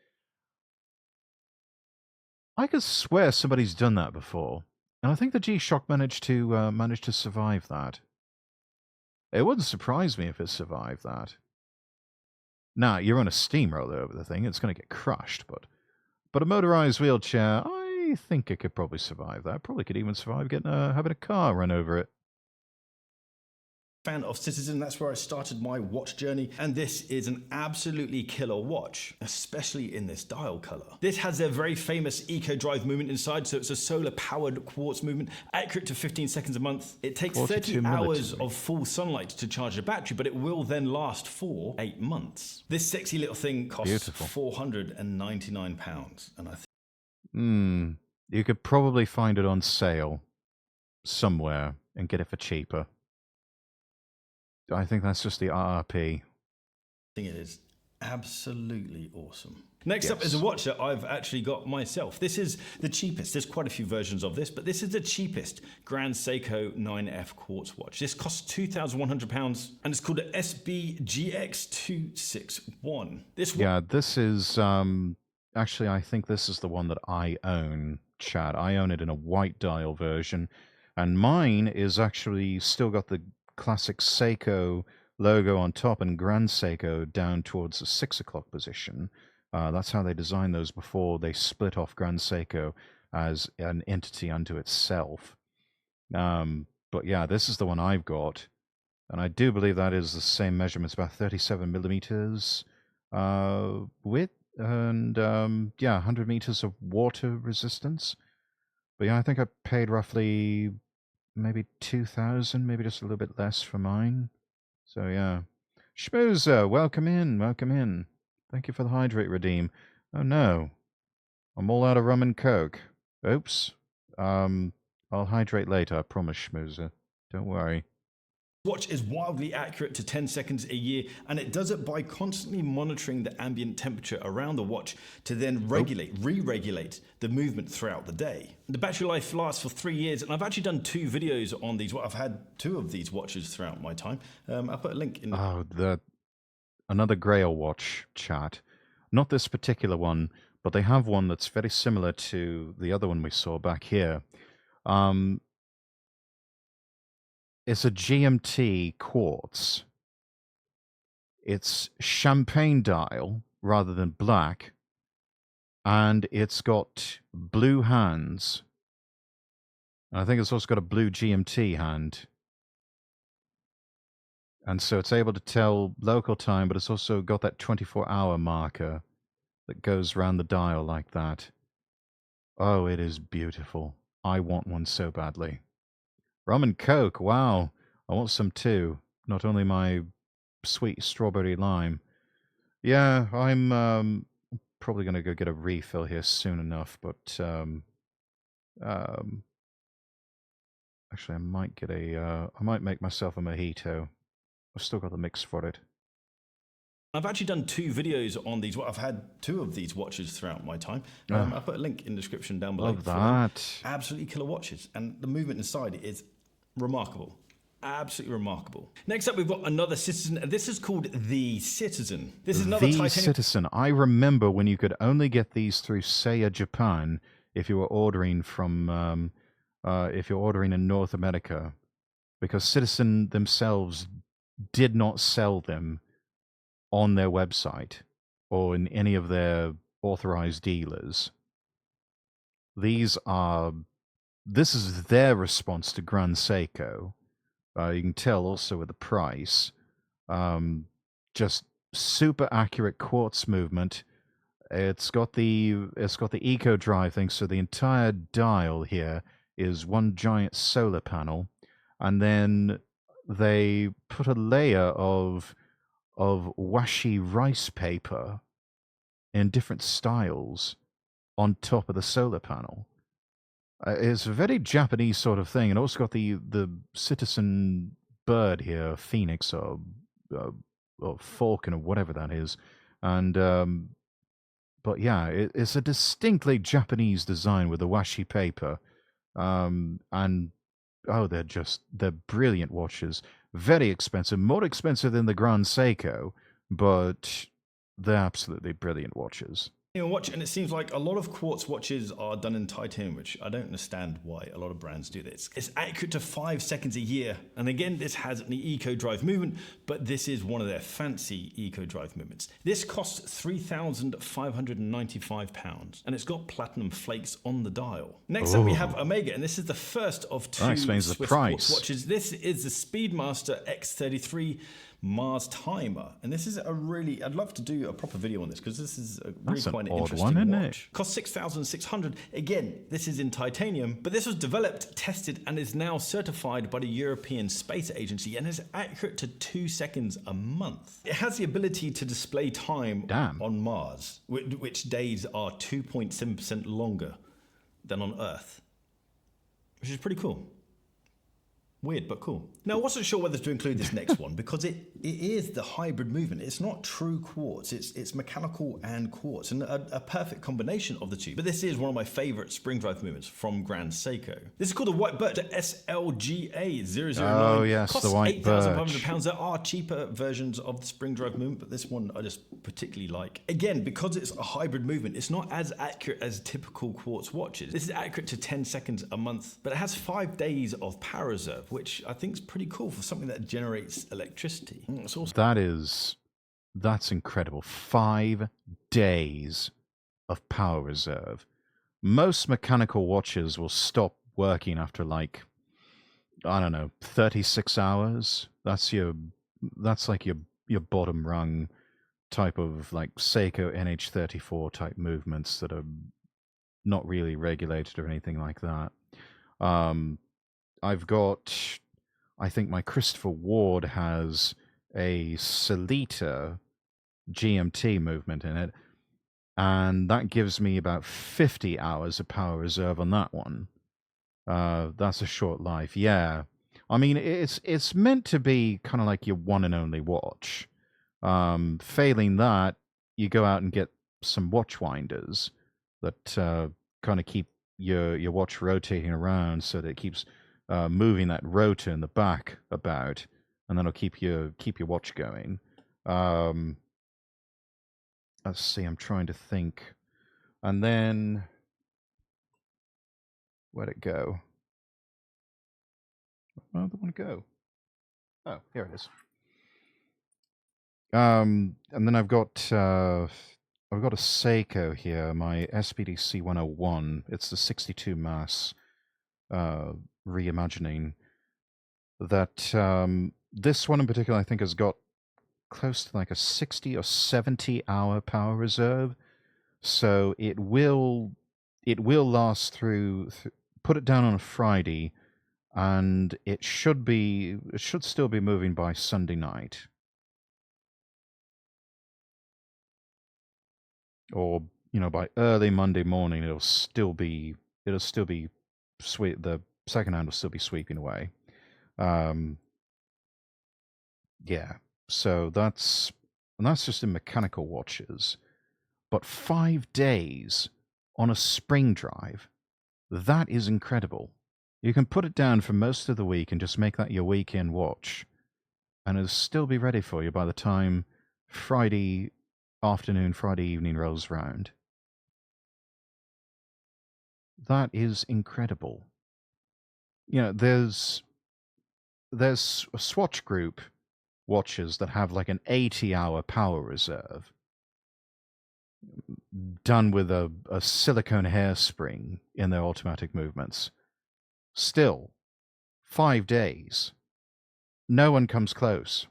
I could swear somebody's done that before, and I think the G-Shock managed to survive that. It wouldn't surprise me if it survived that. Now, you're on a steamroller over the thing; it's going to get crushed. But a motorized wheelchair, I think it could probably survive that. Probably could even survive having a car run over it. Fan of Citizen, that's where I started my watch journey, and this is an absolutely killer watch, especially in this dial color. This has their very famous Eco Drive movement inside, so it's a solar powered quartz movement, accurate to 15 seconds a month. It takes 30 hours of full sunlight to charge the battery, but it will then last for 8 months. This sexy little thing costs £499, and I think you could probably find it on sale somewhere and get it for cheaper. I think that's just the RRP. I think it is absolutely awesome. Next up is a watch that I've actually got myself. This is the cheapest. There's quite a few versions of this, but this is the cheapest Grand Seiko 9F quartz watch. This costs £2,100, and it's called the SBGX261. This is actually, I think this is the one that I own, Chad. I own it in a white dial version, and mine is actually still got the classic Seiko logo on top and Grand Seiko down towards the 6 o'clock position. That's how they designed those before they split off Grand Seiko as an entity unto itself. But yeah, this is the one I've got, and I do believe that is the same measurements, about 37 millimeters width, and 100 meters of water resistance. But yeah, I think I paid roughly maybe 2,000, maybe just a little bit less for mine. So yeah. Schmoozer, welcome in, welcome in. Thank you for the hydrate redeem. Oh no, I'm all out of rum and coke. Oops. I'll hydrate later, I promise, Schmoozer. Don't worry. Watch is wildly accurate to 10 seconds a year, and it does it by constantly monitoring the ambient temperature around the watch to then re-regulate the movement throughout the day. The battery life lasts for 3 years, and I've actually done 2 videos on these. I've had 2 of these watches throughout my time. I'll put a link in. Another Grail watch, chat. Not this particular one, but they have one that's very similar to the other one we saw back here. It's a GMT quartz. It's champagne dial rather than black, and it's got blue hands. And I think it's also got a blue GMT hand. And so it's able to tell local time, but it's also got that 24-hour marker that goes around the dial like that. Oh, it is beautiful. I want one so badly. Rum and Coke, wow. I want some too. Not only my sweet strawberry lime. Yeah, I'm probably going to go get a refill here soon enough, but actually I might get I might make myself a mojito. I've still got the mix for it. I've actually done 2 videos on these. I've had 2 of these watches throughout my time. I'll put a link in the description down below. Love that. Absolutely killer watches. And the movement inside is remarkable. Absolutely remarkable. Next up, we've got another Citizen. This is called the Citizen. This is another titanium. Citizen. I remember when you could only get these through Seiya Japan if you were ordering from, if you're ordering in North America, because Citizen themselves did not sell them on their website or in any of their authorized dealers. This is their response to Grand Seiko. You can tell also with the price. Just super accurate quartz movement. It's got the Eco Drive thing, so the entire dial here is one giant solar panel, and then they put a layer of washi rice paper in different styles on top of the solar panel. It's a very Japanese sort of thing, and also got the Citizen bird here, phoenix or falcon or whatever that is, and but yeah, it's a distinctly Japanese design with the washi paper. And oh, they're brilliant watches. Very expensive, more expensive than the Grand Seiko, but they're absolutely brilliant watches. Watch, and it seems like a lot of quartz watches are done in titanium, which I don't understand why a lot of brands do this. It's accurate to 5 seconds a year, and again, this has an eco drive movement, but this is one of their fancy eco drive movements. This costs £3,595, and it's got platinum flakes on the dial. Next up, we have Omega, and this is the first of two Swiss quartz watches. This is the Speedmaster X33 Mars timer, and this is a really, I'd love to do a proper video on this because this is a really quite an interesting watch. Costs 6,600. Again, this is in titanium, but this was developed, tested, and is now certified by the European Space Agency and is accurate to 2 seconds a month. It has the ability to display time on Mars, which days are 2.7% longer than on Earth, which is pretty cool. Weird, but cool. Now, I wasn't sure whether to include this next one because it is the hybrid movement. It's not true quartz. It's mechanical and quartz, and a perfect combination of the two. But this is one of my favorite spring drive movements from Grand Seiko. This is called the White Birch, the SLGA009. Oh, yes, costs the White Birch. £8,500. There are cheaper versions of the spring drive movement, but this one I just particularly like. Again, because it's a hybrid movement, it's not as accurate as typical quartz watches. This is accurate to 10 seconds a month, but it has 5 days of power reserve, which I think is pretty cool for something that generates electricity. That's incredible. 5 days of power reserve. Most mechanical watches will stop working after, like, I don't know, 36 hours. That's like your bottom rung type of, like, Seiko NH34 type movements that are not really regulated or anything like that. I've got, I think my Christopher Ward has a Solita GMT movement in it, and that gives me about 50 hours of power reserve on that one. That's a short life, yeah. I mean, it's meant to be kind of like your one and only watch. Failing that, you go out and get some watch winders that kind of keep your watch rotating around so that it keeps moving that rotor in the back about, and that'll keep your watch going. Let's see, I'm trying to think. And then where'd it go? Where'd the one go? Oh, here it is. And then I've got a Seiko here, my SPDC 101. It's the 62 mass reimagining. That this one in particular, I think, has got close to like a 60 or 70 hour power reserve, so it will last through. Put it down on a Friday, and it should still be moving by Sunday night, or by early Monday morning. It'll still be sweet. The second hand will still be sweeping away. Yeah. So that's just in mechanical watches. But 5 days on a spring drive, that is incredible. You can put it down for most of the week and just make that your weekend watch, and it'll still be ready for you by the time Friday afternoon, Friday evening rolls round. That is incredible. There's a Swatch Group watches that have like an 80-hour power reserve done with a silicone hairspring in their automatic movements. Still, 5 days. No one comes close.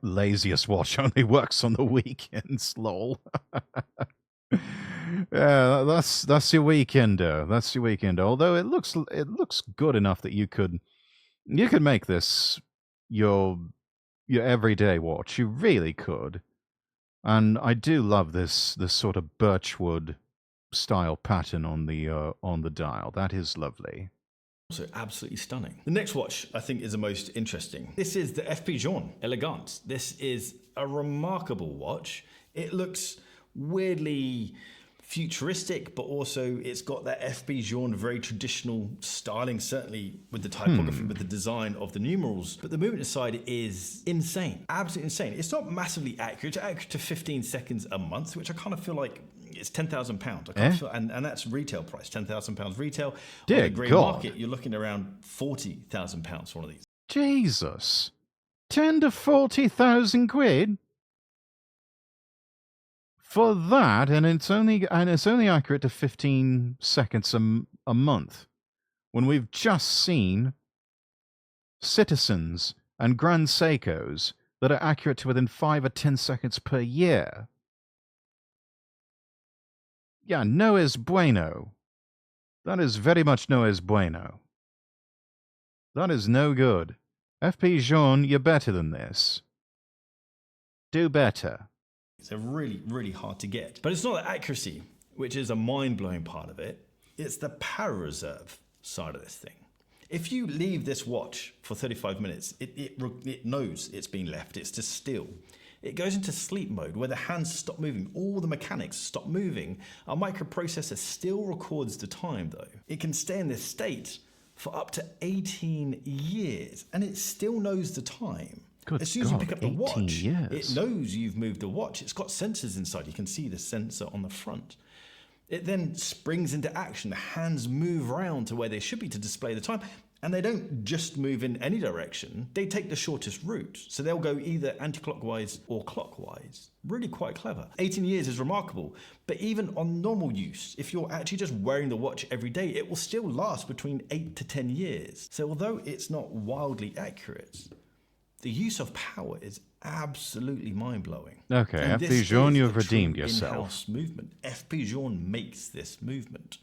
Laziest watch only works on the weekends, lol. Yeah, that's your weekender. That's your weekender. Although it looks good enough that you could make this your everyday watch. You really could. And I do love this sort of birchwood style pattern on the dial. That is lovely. Also absolutely stunning. The next watch I think is the most interesting. This is the FP Journe Elegant. This is a remarkable watch. It looks weirdly futuristic, but also it's got that FP Journe, very traditional styling, certainly with the typography, with the design of the numerals. But the movement aside is insane, absolutely insane. It's not massively accurate. It's accurate to 15 seconds a month, which I kind of feel like it's £10,000. And that's retail price, £10,000 retail. Dear on the grey God. market, you're looking around £40,000 for one of these. Jesus. 10 to 40,000 quid? For that, and it's only accurate to 15 seconds a month, when we've just seen Citizens and Grand Seikos that are accurate to within 5 or 10 seconds per year. Yeah, no es bueno. That is very much no es bueno. That is no good. FP Journe, you're better than this. Do better. They're really, really hard to get. But it's not the accuracy, which is a mind-blowing part of it. It's the power reserve side of this thing. If you leave this watch for 35 minutes, it knows it's been left. It's just still. It goes into sleep mode where the hands stop moving. All the mechanics stop moving. Our microprocessor still records the time, though. It can stay in this state for up to 18 years, and it still knows the time. Good as soon as you pick up the watch, years. it knows you've moved the watch. It's got sensors inside. You can see the sensor on the front. It then springs into action. The hands move around to where they should be to display the time. And they don't just move in any direction. They take the shortest route. So they'll go either anti-clockwise or clockwise. Really quite clever. 18 years is remarkable. But even on normal use, if you're actually just wearing the watch every day, it will still last between 8 to 10 years. So although it's not wildly accurate, the use of power is absolutely mind-blowing. Okay, And FP this Journe, is you've the true redeemed yourself. In-house movement. FP Journe makes this movement.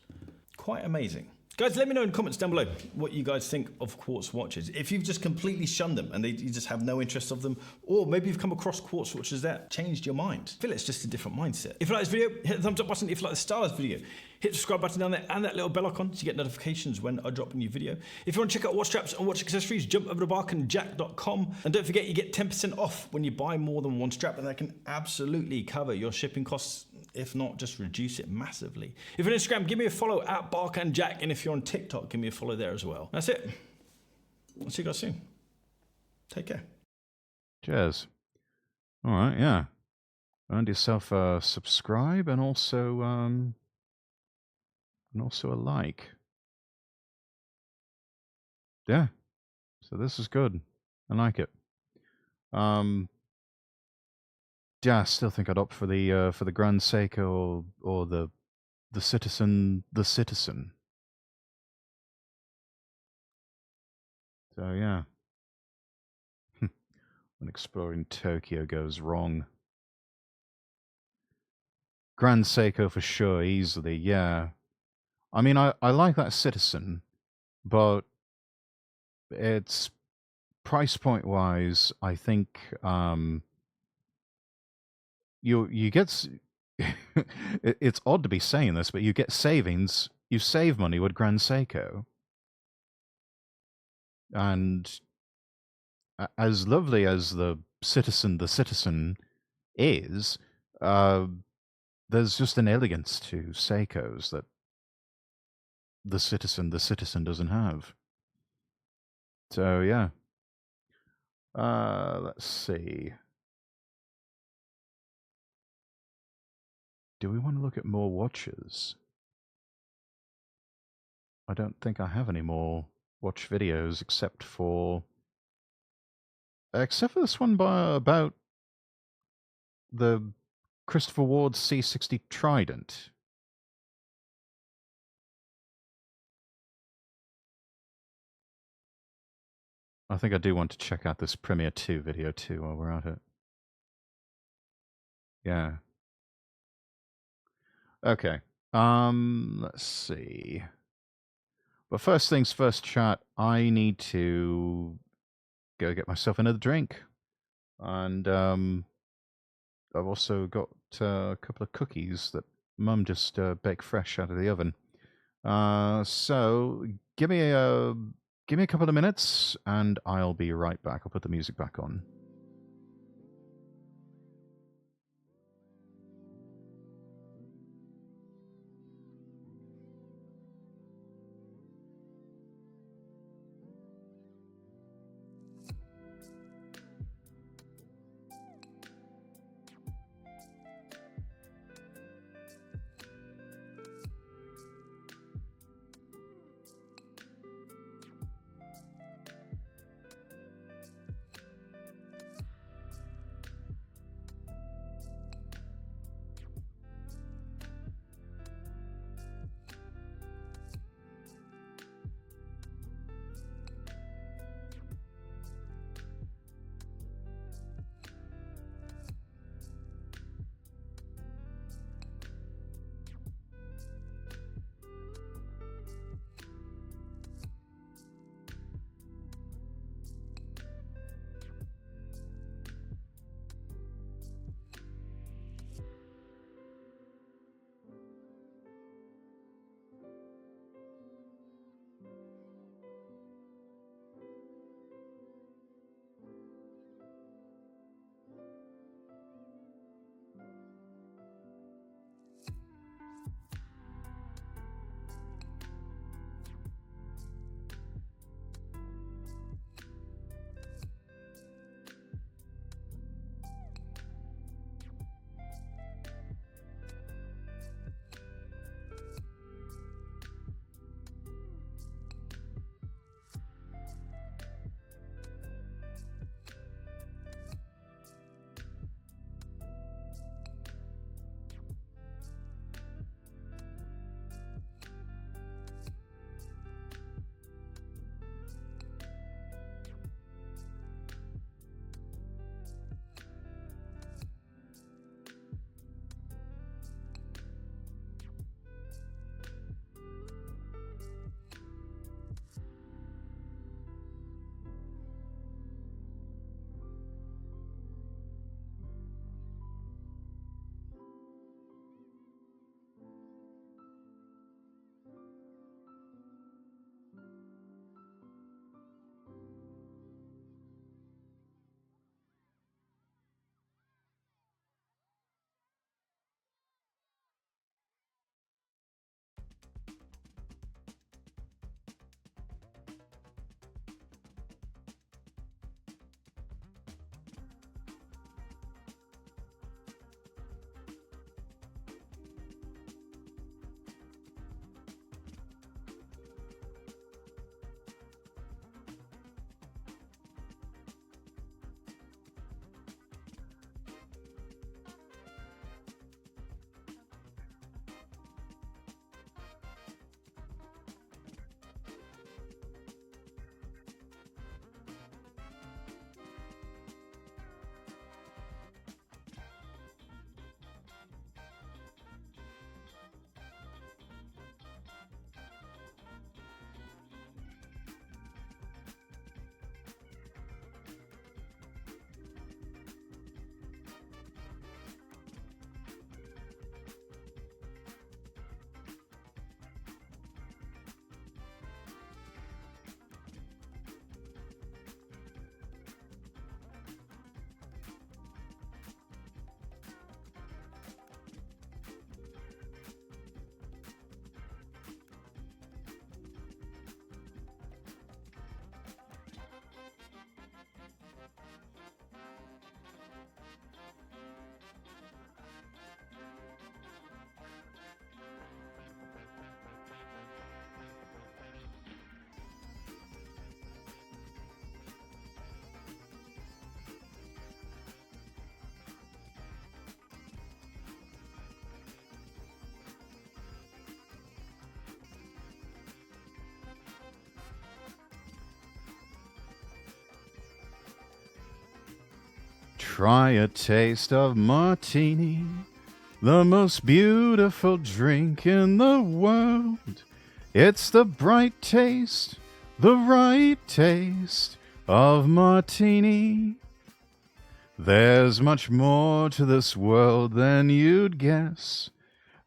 Quite amazing. Guys, let me know in the comments down below what you guys think of quartz watches. If you've just completely shunned them and you just have no interest of them, or maybe you've come across quartz watches that changed your mind. I feel it's just a different mindset. If you like this video, hit the thumbs up button. If you like the style of this video, hit the subscribe button down there and that little bell icon to get notifications when I drop a new video. If you want to check out watch straps and watch accessories, jump over to barkandjack.com. And don't forget, you get 10% off when you buy more than one strap, and that can absolutely cover your shipping costs. If not, just reduce it massively. If you're on Instagram, give me a follow at barkandjack. And if you're on TikTok, give me a follow there as well. That's it. I'll see you guys soon. Take care. Cheers. All right, yeah. Earned yourself a subscribe and also a like. Yeah. So this is good. I like it. Yeah, I still think I'd opt for the Grand Seiko or the Citizen. So yeah. When exploring Tokyo goes wrong. Grand Seiko for sure, easily, yeah. I mean, I like that Citizen, but it's price point wise, I think you get it's odd to be saying this, but you get savings. You save money with Grand Seiko, and as lovely as the Citizen is, there's just an elegance to Seikos that the Citizen doesn't have. So yeah. Let's see. Do we want to look at more watches? I don't think I have any more watch videos except for this one about the Christopher Ward C60 Trident. I think I do want to check out this Premiere 2 video too while we're at it. Yeah. Okay. Let's see. But first things first, chat. I need to go get myself another drink, and I've also got a couple of cookies that Mum just baked fresh out of the oven. So give me a couple of minutes, and I'll be right back. I'll put the music back on. try a taste of martini, the most beautiful drink in the world. It's the bright taste, the right taste of martini. There's much more to this world than you'd guess,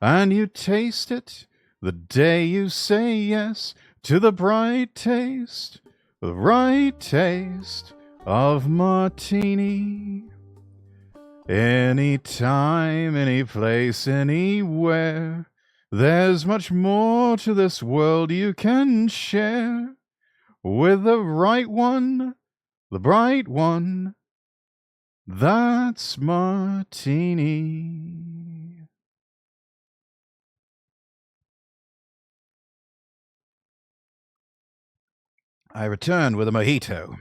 and you taste it the day you say yes to the bright taste, the right taste of martini. Anytime, any place, anywhere, there's much more to this world you can share with the right one, the bright one. That's martini. I return with a mojito.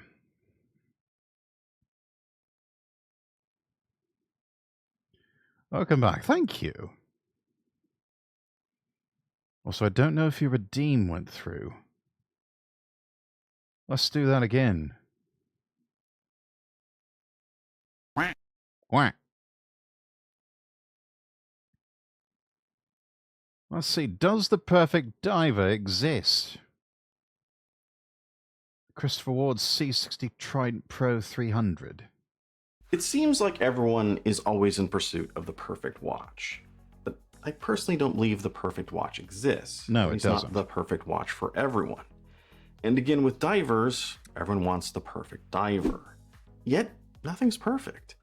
Welcome back. Thank you. Also, I don't know if your redeem went through. Let's do that again. Quack. Let's see. Does the perfect diver exist? Christopher Ward's C60 Trident Pro 300. It seems like everyone is always in pursuit of the perfect watch. But I personally don't believe the perfect watch exists. No, it it's doesn't. Not the perfect watch for everyone. And again, with divers, everyone wants the perfect diver. Yet, nothing's perfect.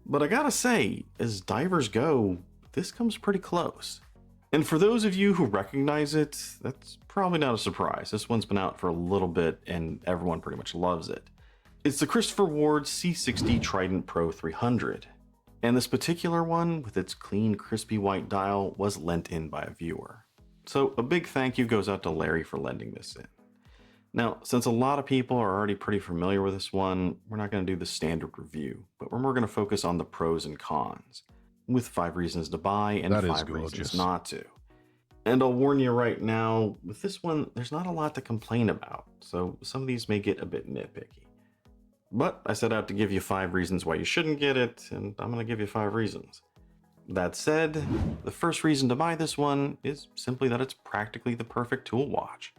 But I gotta say, as divers go, this comes pretty close. And for those of you who recognize it, that's probably not a surprise. This one's been out for a little bit and everyone pretty much loves it. It's the Christopher Ward C60 Trident Pro 300. And this particular one, with its clean, crispy white dial, was lent in by a viewer. So a big thank you goes out to Larry for lending this in. Now, since a lot of people are already pretty familiar with this one, we're not going to do the standard review, but we're more going to focus on the pros and cons, with 5 reasons to buy and 5 reasons not to. And I'll warn you right now, with this one, there's not a lot to complain about, so some of these may get a bit nitpicky. But I set out to give you 5 reasons why you shouldn't get it, and I'm going to give you 5 reasons. That said, the first reason to buy this one is simply that it's practically the perfect tool watch.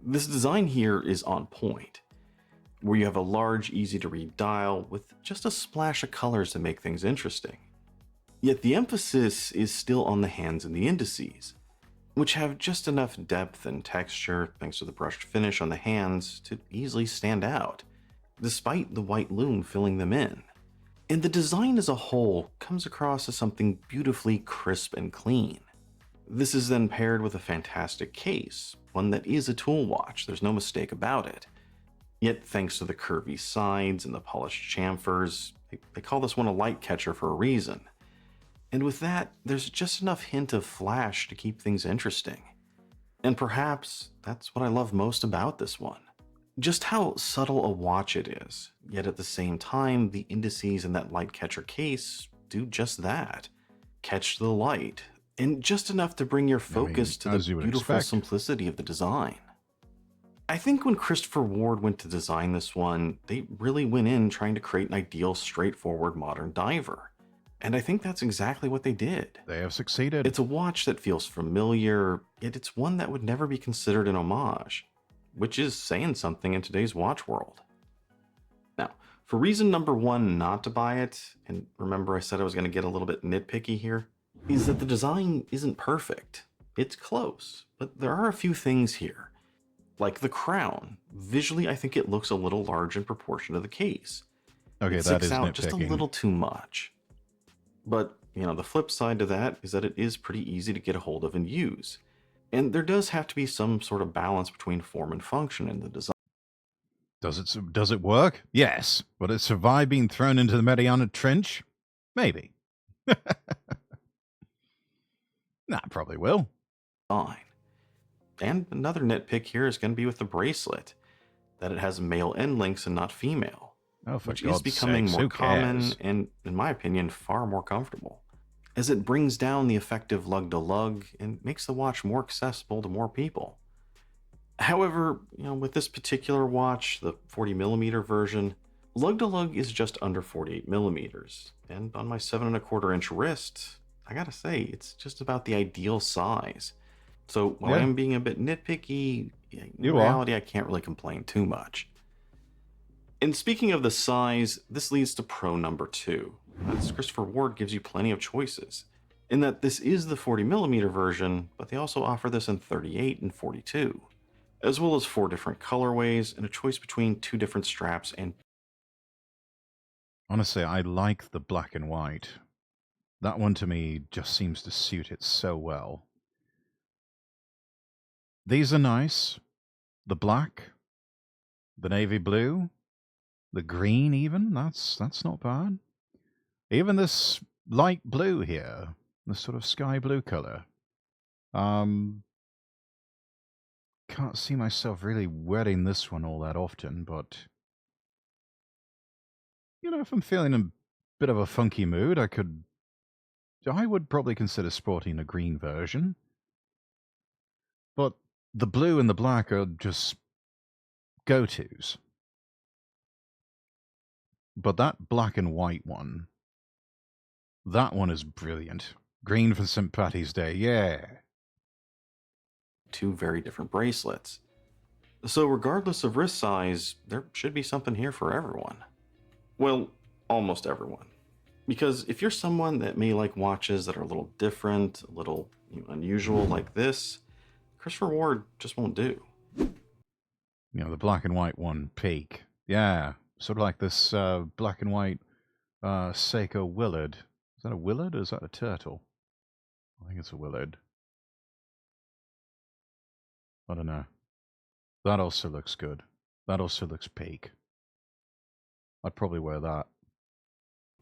This design here is on point, where you have a large, easy-to-read dial with just a splash of colors to make things interesting. Yet the emphasis is still on the hands and the indices, which have just enough depth and texture thanks to the brushed finish on the hands to easily stand out, despite the white loom filling them in. And the design as a whole comes across as something beautifully crisp and clean. This is then paired with a fantastic case, one that is a tool watch, there's no mistake about it. Yet thanks to the curvy sides and the polished chamfers, they call this one a light catcher for a reason. And with that, there's just enough hint of flash to keep things interesting. And perhaps that's what I love most about this one. Just how subtle a watch it is, yet at the same time, the indices in that light catcher case do just that. Catch the light, and just enough to bring your focus to the beautiful simplicity of the design. I think when Christopher Ward went to design this one, they really went in trying to create an ideal, straightforward modern diver. And I think that's exactly what they did. They have succeeded. It's a watch that feels familiar, yet it's one that would never be considered an homage, which is saying something in today's watch world. Now, for reason number 1 not to buy it, and remember I said I was going to get a little bit nitpicky here, is that the design isn't perfect. It's close, but there are a few things here. Like the crown. Visually, I think it looks a little large in proportion to the case. Okay, it that is out nitpicking. Just a little too much. But, you know, the flip side to that is that it is pretty easy to get a hold of and use. And there does have to be some sort of balance between form and function in the design. Does it work? Yes. Will it survive being thrown into the Mariana Trench? Maybe. Nah, probably will. Fine. And another nitpick here is going to be with the bracelet, that it has male end links and not female, which is becoming more common and, in my opinion, far more comfortable, as it brings down the effective lug-to-lug and makes the watch more accessible to more people. However, you know, with this particular watch, the 40mm version, Lug to lug is just under 48 millimeters, and on my 7¼ inch wrist, I gotta say, it's just about the ideal size. So while Yeah. I'm being a bit nitpicky, in You reality, I can't really complain too much. And speaking of the size, this leads to pro number 2. As Christopher Ward gives you plenty of choices, in that this is the 40 millimeter version, but they also offer this in 38 and 42, as well as 4 different colorways and a choice between 2 different straps and... Honestly, I like the black and white. That one to me just seems to suit it so well. These are nice. The black, the navy blue, the green even, that's not bad. Even this light blue here, this sort of sky blue color. Can't see myself really wearing this one all that often, but you know, if I'm feeling a bit of a funky mood, I would probably consider sporting a green version. But the blue and the black are just go-tos. But that black and white one, that one is brilliant. Green for St. Patty's Day, yeah. 2 very different bracelets. So regardless of wrist size, there should be something here for everyone. Well, almost everyone. Because if you're someone that may like watches that are a little different, a little unusual like this, Christopher Ward just won't do. You know, the black and white one, peak. Yeah, sort of like this black and white Seiko Willard. Is that a Willard or is that a turtle? I think it's a Willard. I don't know. That also looks good. That also looks peak. I'd probably wear that.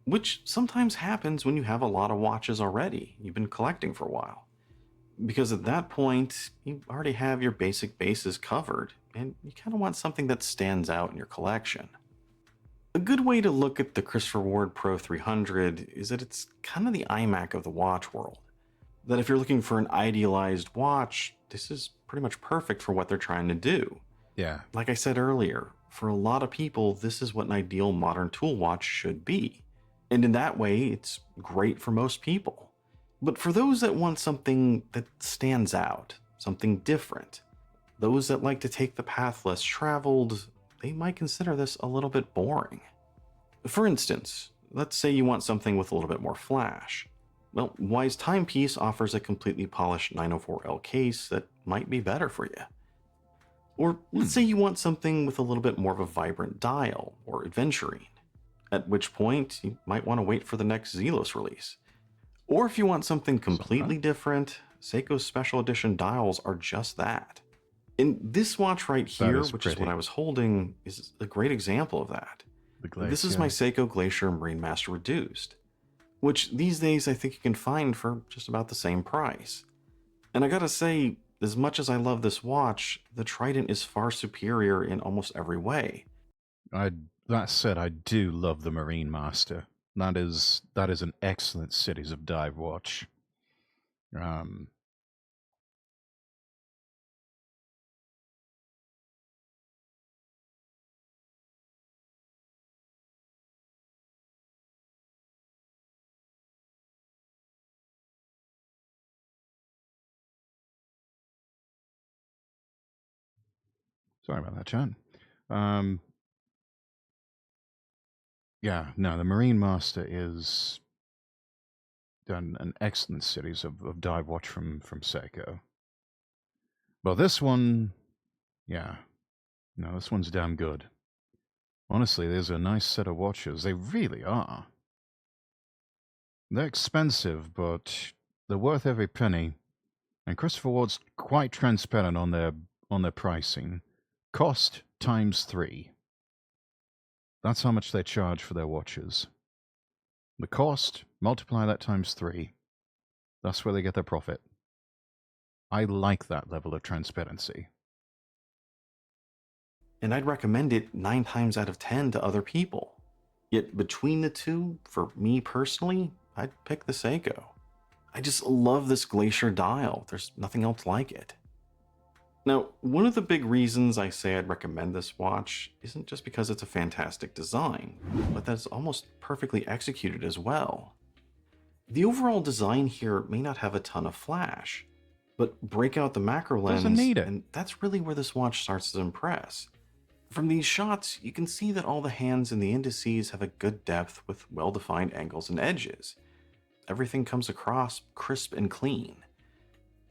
Which sometimes happens when you have a lot of watches already. You've been collecting for a while. Because at that point, you already have your basic bases covered, and you kind of want something that stands out in your collection. A good way to look at the Christopher Ward Pro 300 is that it's kind of the iMac of the watch world. That if you're looking for an idealized watch, this is pretty much perfect for what they're trying to do. Yeah. Like I said earlier, for a lot of people, this is what an ideal modern tool watch should be. And in that way, it's great for most people. But for those that want something that stands out, something different, those that like to take the path less traveled, they might consider this a little bit boring. For instance, let's say you want something with a little bit more flash. Well, Wise Timepiece offers a completely polished 904L case that might be better for you. Or let's say you want something with a little bit more of a vibrant dial or adventuring, at which point you might want to wait for the next Zelos release. Or if you want something completely different, Seiko's special edition dials are just that. And this watch right here, which is what I was holding, is a great example of that. This is my Seiko Glacier Marine Master Reduced, which these days I think you can find for just about the same price. And I gotta say, as much as I love this watch, the Trident is far superior in almost every way. That said, I do love the Marine Master. That is an excellent Cities of Dive watch. Sorry about that, chat. Yeah, no, the Marine Master is done an excellent series of dive watch from Seiko. But this one, yeah, no, this one's damn good. Honestly, there's a nice set of watches. They really are. They're expensive, but they're worth every penny. And Christopher Ward's quite transparent on their pricing. Cost times 3. That's how much they charge for their watches. The cost, multiply that times 3. That's where they get their profit. I like that level of transparency. And I'd recommend it 9 times out of 10 to other people. Yet between the two, for me personally, I'd pick the Seiko. I just love this Glacier dial. There's nothing else like it. Now, one of the big reasons I say I'd recommend this watch isn't just because it's a fantastic design, but that it's almost perfectly executed as well. The overall design here may not have a ton of flash, but break out the macro lens, Doesn't need it. and that's really where this watch starts to impress. From these shots, you can see that all the hands and the indices have a good depth with well-defined angles and edges. Everything comes across crisp and clean.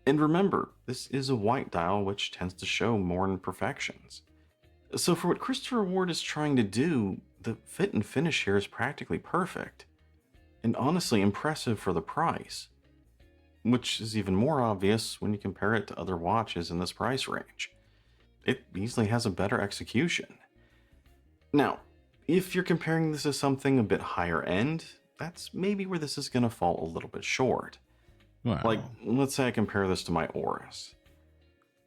And remember, this is a white dial, which tends to show more imperfections. So for what Christopher Ward is trying to do, the fit and finish here is practically perfect. And honestly impressive for the price. Which is even more obvious when you compare it to other watches in this price range. It easily has a better execution. Now, if you're comparing this to something a bit higher end, that's maybe where this is going to fall a little bit short. Wow. Like, let's say I compare this to my Oris.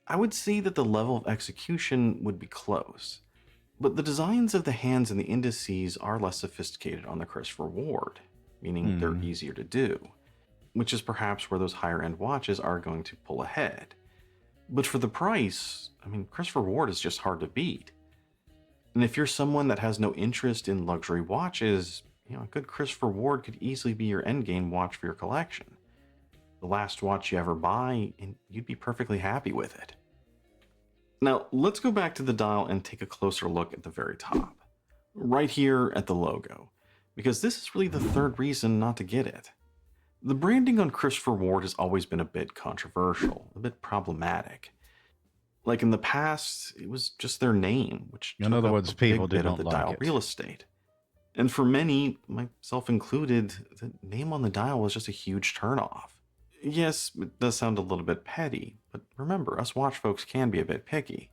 I would see that the level of execution would be close, but the designs of the hands and the indices are less sophisticated on the Christopher Ward, meaning they're easier to do, which is perhaps where those higher end watches are going to pull ahead. But for the price, I mean, Christopher Ward is just hard to beat. And if you're someone that has no interest in luxury watches, a good Christopher Ward could easily be your endgame watch for your collection. The last watch you ever buy, and you'd be perfectly happy with it. Now, let's go back to the dial and take a closer look at the very top. Right here at the logo, because this is really the third reason not to get it. The branding on Christopher Ward has always been a bit controversial, a bit problematic. Like in the past, it was just their name, which in other words, people did did of not the like dial it. real estate. And for many, myself included, the name on the dial was just a huge turnoff. Yes, it does sound a little bit petty, but remember, us watch folks can be a bit picky.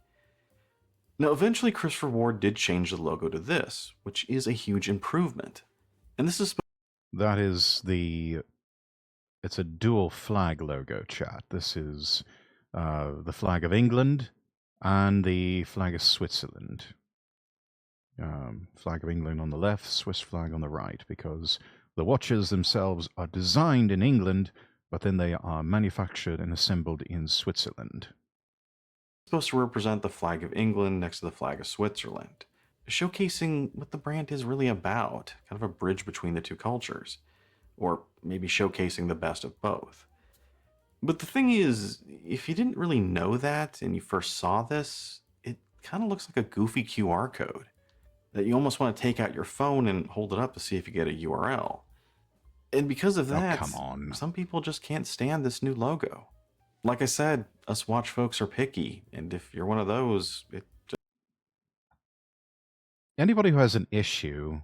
Now, eventually Christopher Ward did change the logo to this, which is a huge improvement. And this is... That is it's a dual flag logo, chat. This is the flag of England and the flag of Switzerland. Flag of England on the left, Swiss flag on the right, because the watches themselves are designed in England, but then they are manufactured and assembled in Switzerland. Supposed to represent the flag of England next to the flag of Switzerland, showcasing what the brand is really about, kind of a bridge between the two cultures, or maybe showcasing the best of both. But the thing is, if you didn't really know that and you first saw this, it kind of looks like a goofy QR code that you almost want to take out your phone and hold it up to see if you get a URL. And because of that, come on. Some people just can't stand this new logo. Like I said, us watch folks are picky, and if you're one of those, it just... Anybody who has an issue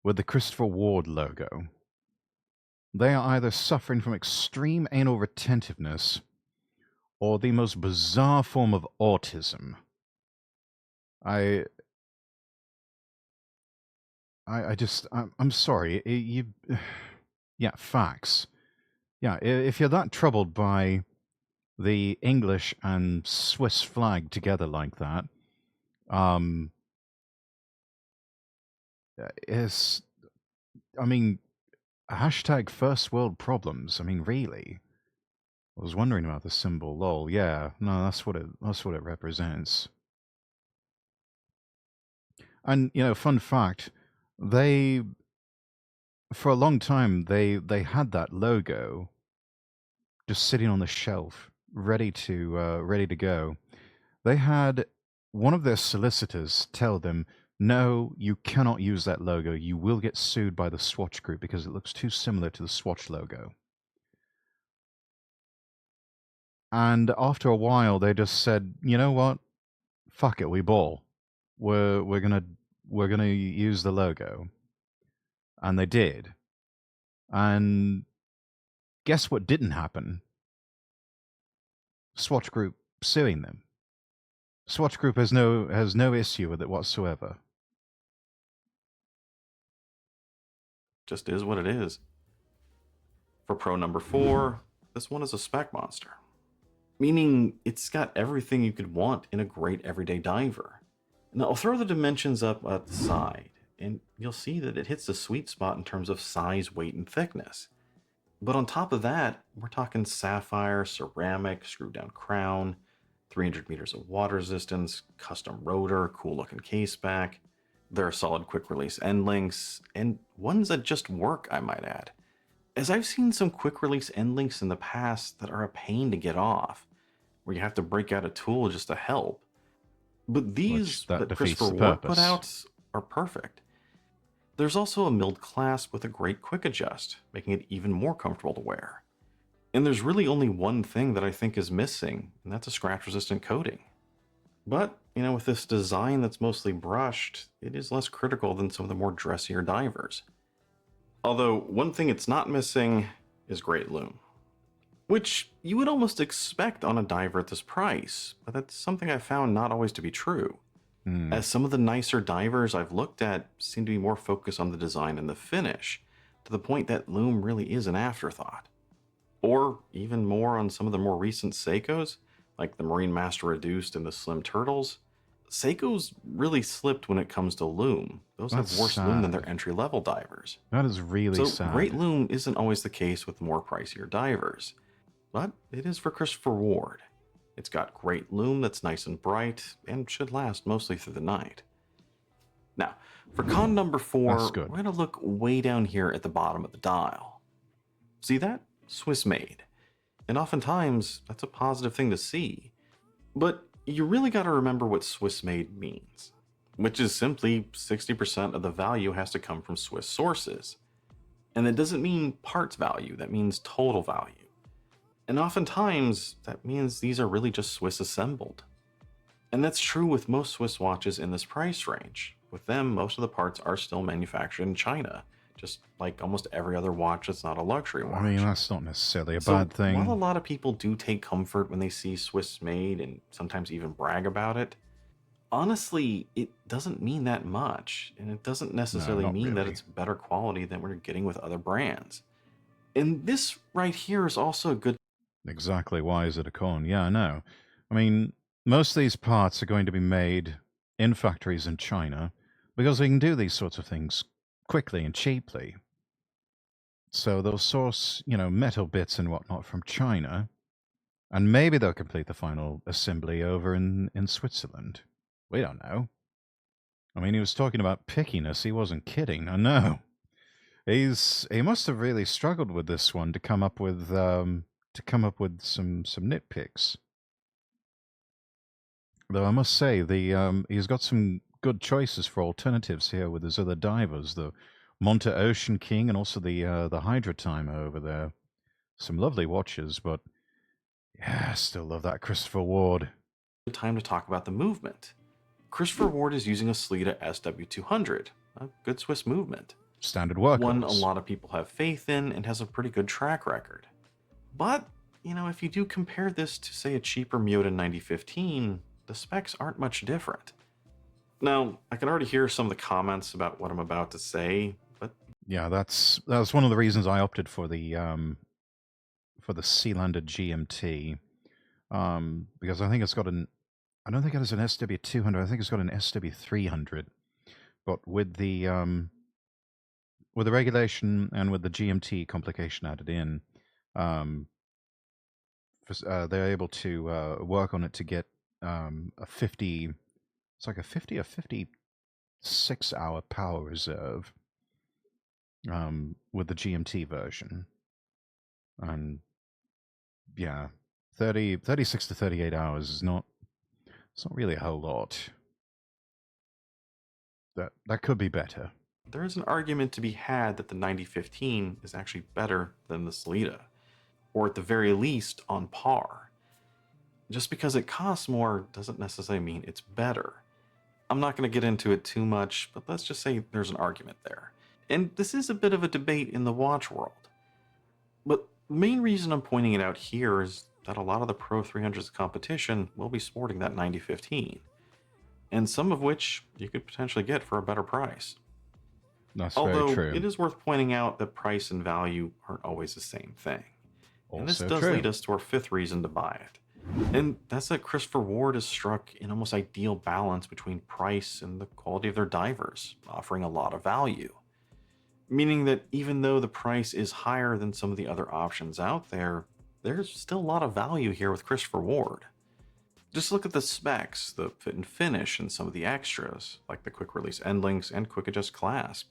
with the Christopher Ward logo, they are either suffering from extreme anal retentiveness or the most bizarre form of autism. I'm sorry. Yeah, facts. Yeah, if you're that troubled by the English and Swiss flag together like that, hashtag first world problems. I mean, really. I was wondering about the symbol, lol. Yeah, no, that's what it represents. And, fun fact, for a long time, they had that logo just sitting on the shelf, ready to go. They had one of their solicitors tell them, no, you cannot use that logo. You will get sued by the Swatch Group because it looks too similar to the Swatch logo. And after a while, they just said, you know what? Fuck it, we ball. We're gonna use the logo. And they did. And guess what didn't happen? Swatch Group suing them. Swatch Group has no issue with it whatsoever. Just is what it is. For pro number 4, this one is a spec monster. Meaning it's got everything you could want in a great everyday diver. Now I'll throw the dimensions up at the side, and you'll see that it hits the sweet spot in terms of size, weight, and thickness. But on top of that, we're talking sapphire, ceramic, screwed down crown, 300 meters of water resistance, custom rotor, cool looking case back. There are solid quick release end links, and ones that just work, I might add. As I've seen some quick release end links in the past that are a pain to get off, where you have to break out a tool just to help. But these that Christopher Ward put out are perfect. There's also a milled clasp with a great quick adjust, making it even more comfortable to wear. And there's really only one thing that I think is missing, and that's a scratch-resistant coating. But, you know, with this design that's mostly brushed, it is less critical than some of the more dressier divers. Although, one thing it's not missing is great loom. Which you would almost expect on a diver at this price, but that's something I found not always to be true. As some of the nicer divers I've looked at seem to be more focused on the design and the finish, to the point that loom really is an afterthought. Or even more on some of the more recent Seikos, like the Marine Master Reduced and the Slim Turtles. Seikos really slipped when it comes to loom. Those have worse loom than their entry-level divers. That is really sad. So great loom isn't always the case with more pricier divers. But it is for Christopher Ward. It's got great loom that's nice and bright, and should last mostly through the night. Now, for con number 4, we're going to look way down here at the bottom of the dial. See that? Swiss made. And oftentimes, that's a positive thing to see. But you really got to remember what Swiss made means, which is simply 60% of the value has to come from Swiss sources. And that doesn't mean parts value, that means total value. And oftentimes, that means these are really just Swiss assembled. And that's true with most Swiss watches in this price range. With them, most of the parts are still manufactured in China, just like almost every other watch that's not a luxury watch. I mean, that's not necessarily a bad thing. While a lot of people do take comfort when they see Swiss made and sometimes even brag about it, honestly, it doesn't mean that much. And it doesn't necessarily mean that it's better quality than we're getting with other brands. And this right here is also a good... Exactly. Why is it a con? Yeah, I know. I mean, most of these parts are going to be made in factories in China because they can do these sorts of things quickly and cheaply. So they'll source, you know, metal bits and whatnot from China, and maybe they'll complete the final assembly over in Switzerland. We don't know. I mean, he was talking about pickiness. He wasn't kidding. I know. He must have really struggled with this one to come up with some nitpicks. Though I must say, he's got some good choices for alternatives here with his other divers, the Monta Ocean King and also the Hydra Timer over there. Some lovely watches, but yeah, I still love that Christopher Ward. Time to talk about the movement. Christopher Ward is using a Sleeta SW200, a good Swiss movement. Standard workhorse. One a lot of people have faith in and has a pretty good track record. But, you know, if you do compare this to, say, a cheaper Miyota 9015, the specs aren't much different. Now, I can already hear some of the comments about what I'm about to say, but... Yeah, that's one of the reasons I opted for the Sealander GMT, because I think it's got I don't think it has an SW200, I think it's got an SW300, but with the regulation and with the GMT complication added in, they're able to work on it to get a 50, it's like a 50 or 56-hour power reserve with the GMT version. And yeah, 36 to 38 hours is not, it's not really a whole lot. That could be better. There is an argument to be had that the 9015 is actually better than the Sleeta, or at the very least on par. Just because it costs more doesn't necessarily mean it's better. I'm not going to get into it too much, but let's just say there's an argument there. And this is a bit of a debate in the watch world. But the main reason I'm pointing it out here is that a lot of the Pro 300's competition will be sporting that 9015, and some of which you could potentially get for a better price. That's very true. Although it is worth pointing out that price and value aren't always the same thing. And this does lead us to our fifth reason to buy it. And that's that Christopher Ward has struck an almost ideal balance between price and the quality of their divers, offering a lot of value. Meaning that even though the price is higher than some of the other options out there, there's still a lot of value here with Christopher Ward. Just look at the specs, the fit and finish, and some of the extras, like the quick release end links and quick adjust clasp.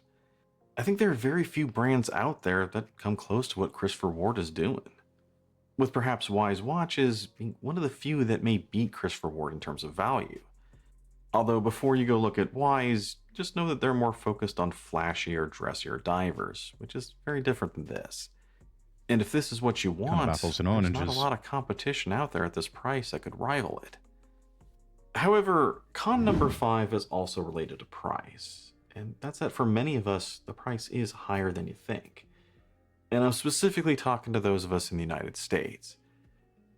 I think there are very few brands out there that come close to what Christopher Ward is doing, with perhaps Wise watches being one of the few that may beat Christopher Ward in terms of value. Although before you go look at Wise, just know that they're more focused on flashier, dressier divers, which is very different than this. And if this is what you want, kind of apples and there's oranges. not a lot of competition out there at this price that could rival it. However, con number 5 is also related to price, and that's that for many of us, the price is higher than you think. And I'm specifically talking to those of us in the United States.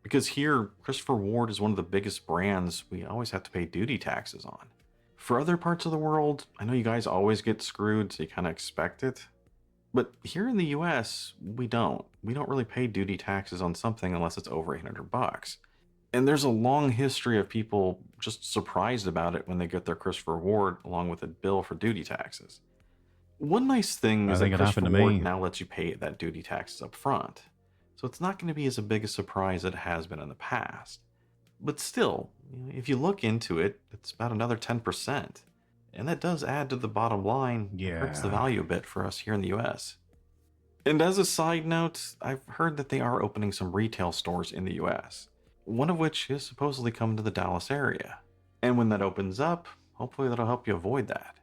Because here, Christopher Ward is one of the biggest brands we always have to pay duty taxes on. For other parts of the world, I know you guys always get screwed, so you kind of expect it. But here in the US, we don't. We don't really pay duty taxes on something unless it's over $800. And there's a long history of people just surprised about it when they get their Christopher Ward along with a bill for duty taxes. One nice thing is that Christopher Ward now lets you pay that duty taxes up front. So it's not going to be as big a surprise as it has been in the past. But still, if you look into it, it's about another 10%. And that does add to the bottom line. It hurts the value a bit for us here in the US. And as a side note, I've heard that they are opening some retail stores in the US. One of which is supposedly coming to the Dallas area. And when that opens up, hopefully that'll help you avoid that.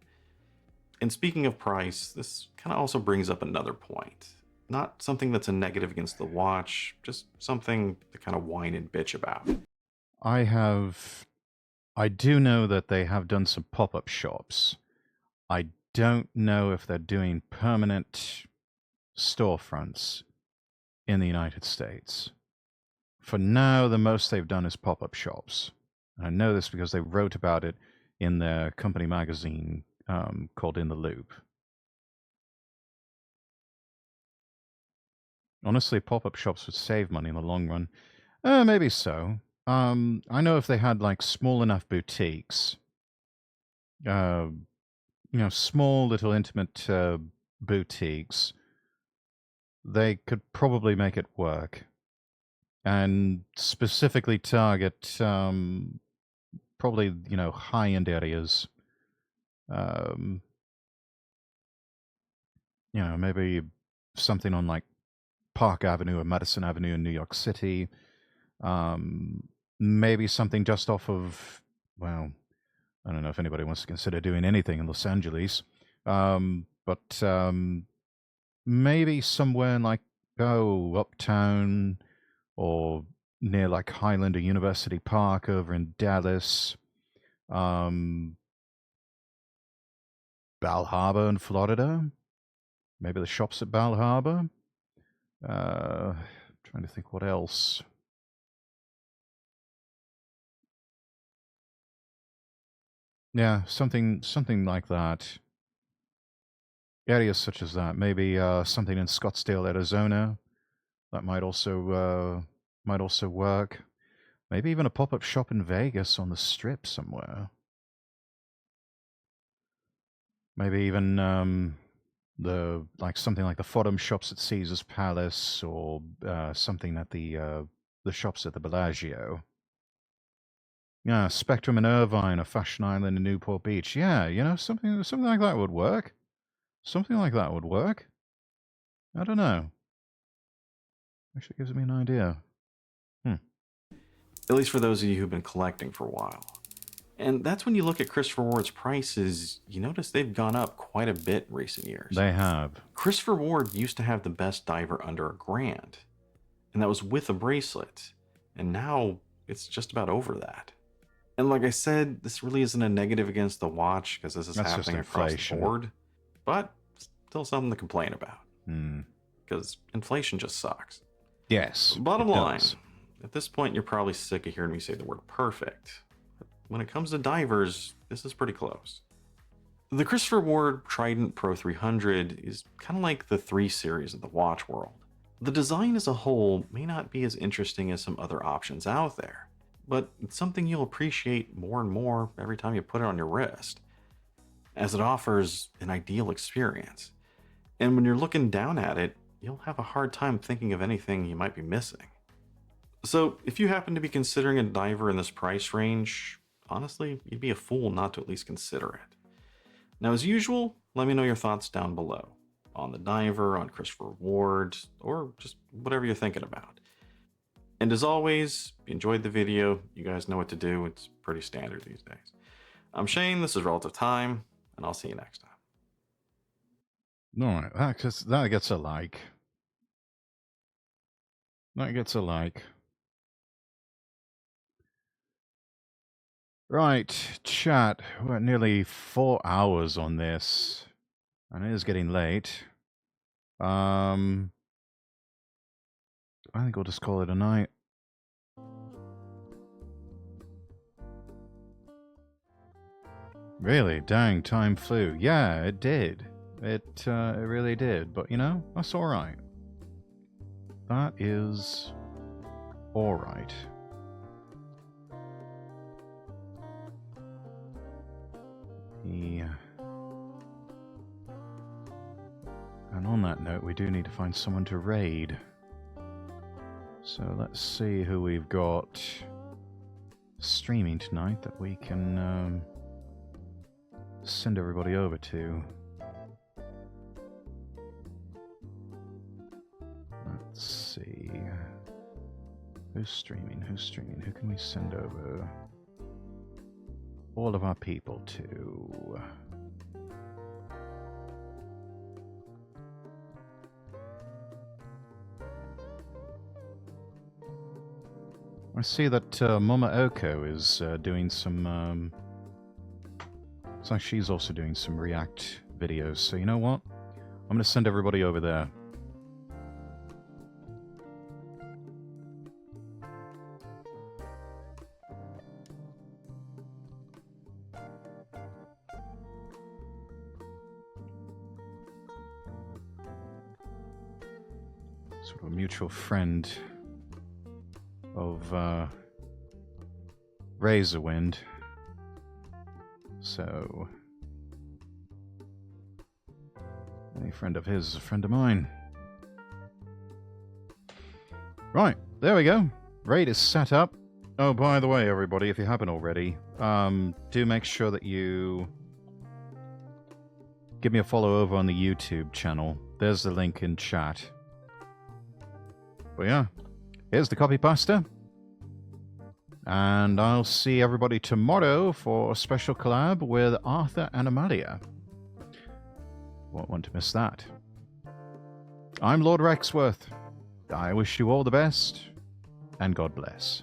And speaking of price, this kind of also brings up another point. Not something that's a negative against the watch, just something to kind of whine and bitch about. I do know that they have done some pop-up shops. I don't know if they're doing permanent storefronts in the United States. For now, the most they've done is pop-up shops. I know this because they wrote about it in their company magazine called In the Loop. Honestly, pop-up shops would save money in the long run. Maybe so. I know if they had like small enough boutiques, small little intimate boutiques, they could probably make it work. And specifically target probably, high-end areas. Maybe something on like Park Avenue or Madison Avenue in New York City. Maybe something just off of, well, I don't know if anybody wants to consider doing anything in Los Angeles. But maybe somewhere in like, uptown or near like Highlander University Park over in Dallas. Bal Harbor in Florida. Maybe the shops at Bal Harbor. Trying to think what else. Yeah, something like that. Areas such as that. Maybe something in Scottsdale, Arizona. That might also work. Maybe even a pop-up shop in Vegas on the Strip somewhere. Maybe even something like the Fordham shops at Caesar's Palace, or something at the shops at the Bellagio. Yeah, Spectrum in Irvine, or Fashion Island in Newport Beach. Yeah, something like that would work. Something like that would work. I don't know. Actually gives me an idea. At least for those of you who've been collecting for a while. And that's when you look at Christopher Ward's prices, you notice they've gone up quite a bit in recent years. They have. Christopher Ward used to have the best diver under $1,000, and that was with a bracelet. And now it's just about over that. And like I said, this really isn't a negative against the watch, because this is happening across the board, but still something to complain about. Because inflation just sucks. Yes. Bottom line, at this point, you're probably sick of hearing me say the word perfect. But when it comes to divers, this is pretty close. The Christopher Ward Trident Pro 300 is kind of like the 3 Series of the watch world. The design as a whole may not be as interesting as some other options out there, but it's something you'll appreciate more and more every time you put it on your wrist, as it offers an ideal experience. And when you're looking down at it, you'll have a hard time thinking of anything you might be missing. So if you happen to be considering a diver in this price range, honestly, you'd be a fool not to at least consider it. Now, as usual, let me know your thoughts down below on the diver, on Christopher Ward, or just whatever you're thinking about. And as always, if you enjoyed the video, you guys know what to do. It's pretty standard these days. I'm Shane, this is Relative Time, and I'll see you next time. Alright, that gets a like. That gets a like. Right, chat. We're at nearly 4 hours on this. And it is getting late. I think we'll just call it a night. Really? Dang, time flew. Yeah, it did. It really did. But, you know, that's alright. That is alright. Yeah. And on that note, we do need to find someone to raid. So let's see who we've got streaming tonight that we can send everybody over to. Let's see. Who's streaming? Who's streaming? Who can we send over all of our people to? I see that Mama Oko is doing some... Looks like she's also doing some React videos. So you know what? I'm going to send everybody over there. Sort of a mutual friend of Razorwind. So any friend of his is a friend of mine. Right, there we go. Raid is set up. Oh, by the way, everybody, if you haven't already, do make sure that you give me a follow over on the YouTube channel. There's the link in chat. But yeah, here's the copy pasta. And I'll see everybody tomorrow for a special collab with Arthur and Amalia. Won't want to miss that. I'm Lord Rexworth. I wish you all the best, and God bless.